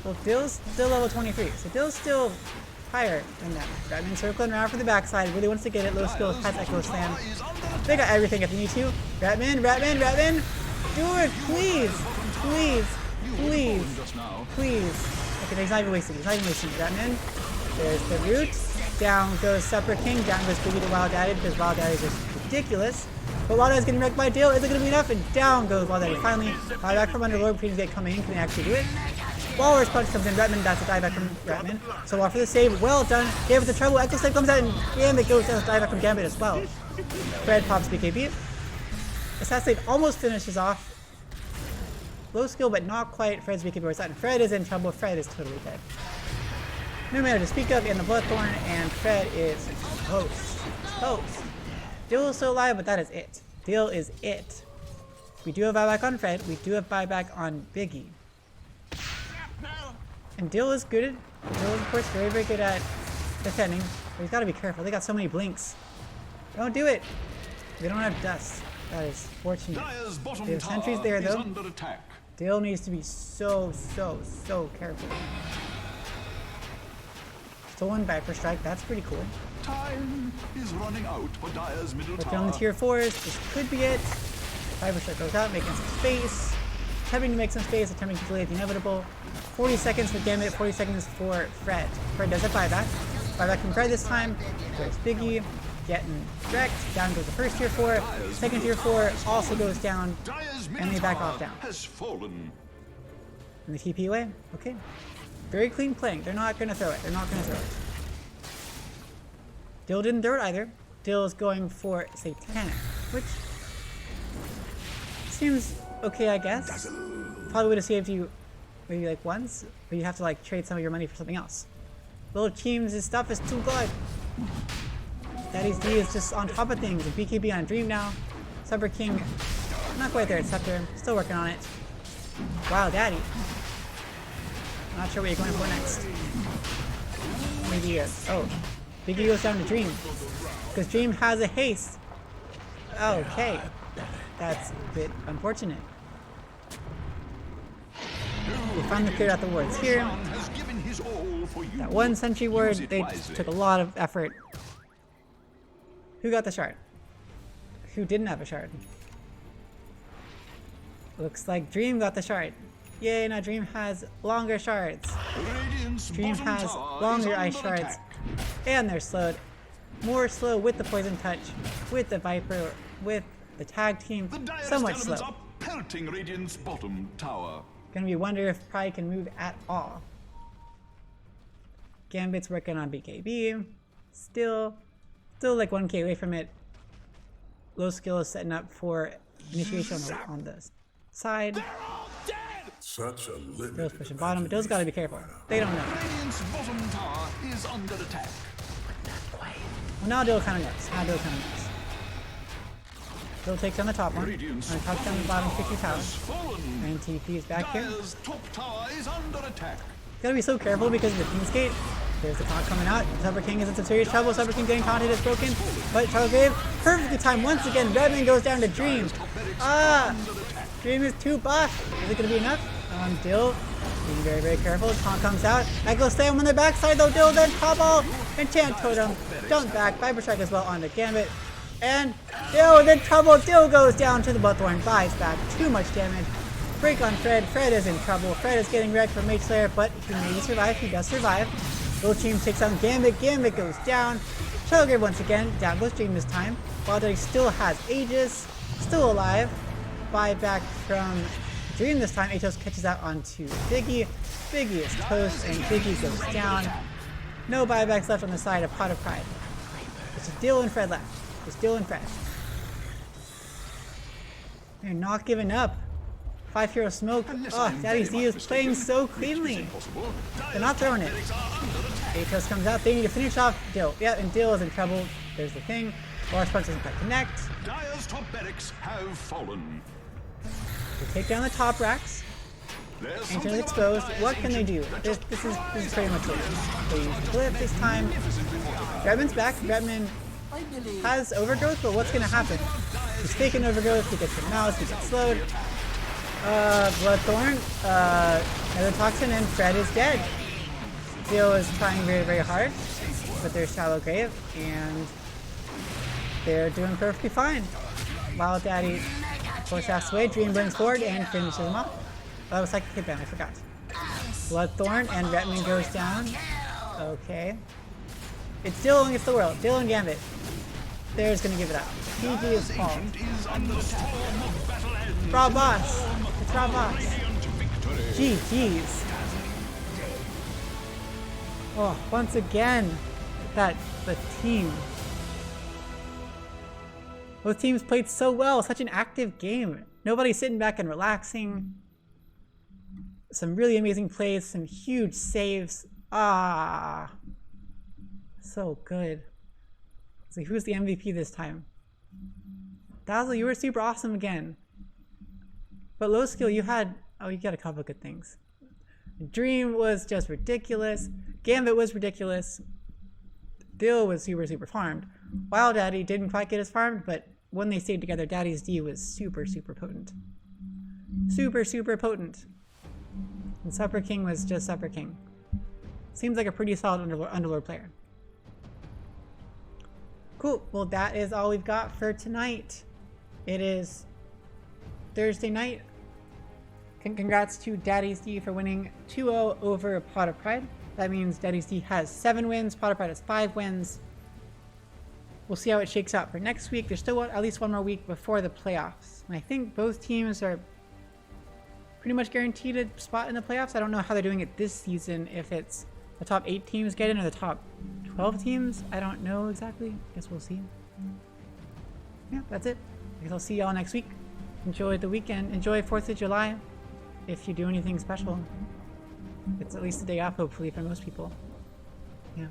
Well, Dill's still level 23, so Dill's still higher than that. Ratman circling around for the backside, really wants to get it. Low skill has Echo Slam. They got everything if they need to. Ratman! Do it, please! Please. Okay, he's not even wasting it. Ratman. There's the root. Down goes Supper King. Down goes Biggie to Wild Daddy because Wild Daddy is just ridiculous. But Wild Daddy's getting wrecked by Dill. Is it going to be enough? And down goes Wild Daddy. Finally, back from under Lord Queen's Gate coming in. Can they actually do it? Walrus Punch comes in. Ratman, that's a dieback from Ratman. So off for the save. Well done. Gambit the trouble. Echo Save comes out and Gambit goes down. Dieback from Gambit as well. Fred pops BKB. Assassinate almost finishes off. Low skill, but not quite. Fred's BKB was out. And Fred is in trouble. Fred is totally dead. No mana to speak of in the Bloodthorn, and Fred is toast. Dill is still alive, but that is it. Dill is it. We do have buyback on Fred. We do have buyback on Biggie. And Dill is good. Dill is, of course, very good at defending. But he's got to be careful. They got so many blinks. Don't do it. They don't have dust. That is fortunate. They have sentries there, though. Dill needs to be so careful. Stolen Viper Strike. That's pretty cool.
Time is running out for Dire's middle
Working
tower.
on the tier 4s. This could be it. Viper Strike goes out, making some space. Attempting to make some space, attempting to delay the inevitable. 40 seconds for Gambit, 40 seconds for Fred. Fred does a buyback. Buyback from Fred this time. There's Biggie getting wrecked. Down goes the first tier 4. Second tier 4 also goes down. And they back off down.
Has fallen.
And the TP away. Okay. Very clean playing. They're not going to throw it. Dill didn't throw it either. Dill is going for Satanic, which seems okay, I guess. Probably would have saved you maybe like once, but you have to like trade some of your money for something else. Little Teams' stuff is too good. Daddy's D is just on top of things. The BKB on Dream now. Supper King, not quite there. It's Scepter, still working on it. Wow, Daddy. Not sure what you're going for next. Maybe oh, Biggie goes down to Dream because Dream has a haste. Okay, that's a bit unfortunate. We finally cleared out the wards here. That one Sentry Ward, they just took a lot of effort. Who got the shard? Who didn't have a shard? Looks like Dream got the shard. Yay, now Dream has longer shards. Dream has longer ice shards. And they're slowed. More slow with the Poison Touch, with the Viper, with the tag team. Somewhat slow.
Pelting Radiant's bottom tower.
Gonna be wonder if Pride can move at all. Gambit's working on BKB. Still like 1k away from it. Low skill is setting up for initiation on the side.
Such a limit.
Dill's pushing bottom, but Dill's gotta be careful. They don't know.
Radiant's bottom tower is under attack.
Well, now Dill kind of knows. Dill takes down the top one. And touch down the bottom 50 tower. And TP is back here.
Dire's top tower is under attack.
Gotta be so careful because of the King's Gate. There's the taunt coming out. Supper King is in some serious trouble. Supper King getting taunted is broken. But Charles Grave, perfectly timed once again. Redman goes down to Dream. Dream is too buff. Is it gonna be enough? Dill being very careful. Taunt comes out. Echo Slam on the backside though. Dill then Topple. Enchant Totem. Jump back. Viper Strike as well onto Gambit. And Dill is in trouble. Dill goes down to the Bloodthorn. Buys back. Too much damage. Break on Fred. Fred is in trouble. Fred is getting wrecked from Mage Slayer, but he may survive. He does survive. Dream takes on Gambit. Gambit goes down. Choker once again. Down goes Dream this time. Wild Daddy still has Aegis. Still alive. Buyback from Dream this time. Atos catches out onto Biggie. Biggie is toast and Biggie goes down. No buybacks left on the side of Pot of Pride. It's Dill and Fred left. It's Dill and Fred. They're not giving up. 5 Hero Smoke. Oh, Daddy's D is playing so cleanly. They're not throwing it. Atos comes out. They need to finish off Dill. Yeah, and Dill is in trouble. There's the thing. War Sparks doesn't quite connect.
Dire's top barracks have fallen.
They take down the top racks. Ancient is exposed. What can they do? This is pretty much it. They use the Glyph this time. Redman's back. Redman has Overgrowth, but what's gonna happen? He's faking Overgrowth. He gets the mouse. He gets slowed. Bloodthorn, another Toxin, and Fred is dead. Theo is trying very, very hard, but they're Shallow Grave, and they're doing perfectly fine. Wild Daddy forecasts away, Dream brings forward, and finishes him off. Oh, that was like a hit ban, I forgot. Bloodthorn, and Retman goes down. Okay. It's Dill against the world. Dill and Gambit. There's gonna give it up. PG is called. Raw boss. It's Raw boss. GG's. Oh, once again, the team. Both teams played so well. Such an active game. Nobody's sitting back and relaxing. Some really amazing plays. Some huge saves. Ah, so good. So who's the MVP this time? Dazzle, you were super awesome again. But low skill, you got a couple of good things. Dream was just ridiculous. Gambit was ridiculous. Dill was super, super farmed. Wild Daddy didn't quite get as farmed, but when they stayed together, Daddy's D was super, super potent. Super, super potent. And Supper King was just Supper King. Seems like a pretty solid Underlord player. Cool. Well, that is all we've got for tonight. It is Thursday night. Congrats to Daddy's D for winning 2-0 over Pot of Pride. That means Daddy's D has 7 wins, Pot of Pride has 5 wins. We'll see how it shakes out for next week. There's still at least one more week before the playoffs. And I think both teams are pretty much guaranteed a spot in the playoffs. I don't know how they're doing it this season, if it's the top 8 teams get in or the top 12 teams. I don't know exactly. Guess we'll see. Yeah, that's it. I guess I'll see y'all next week. Enjoy the weekend. Enjoy 4th of July. If you do anything special. It's at least a day off, hopefully, for most people. Yeah.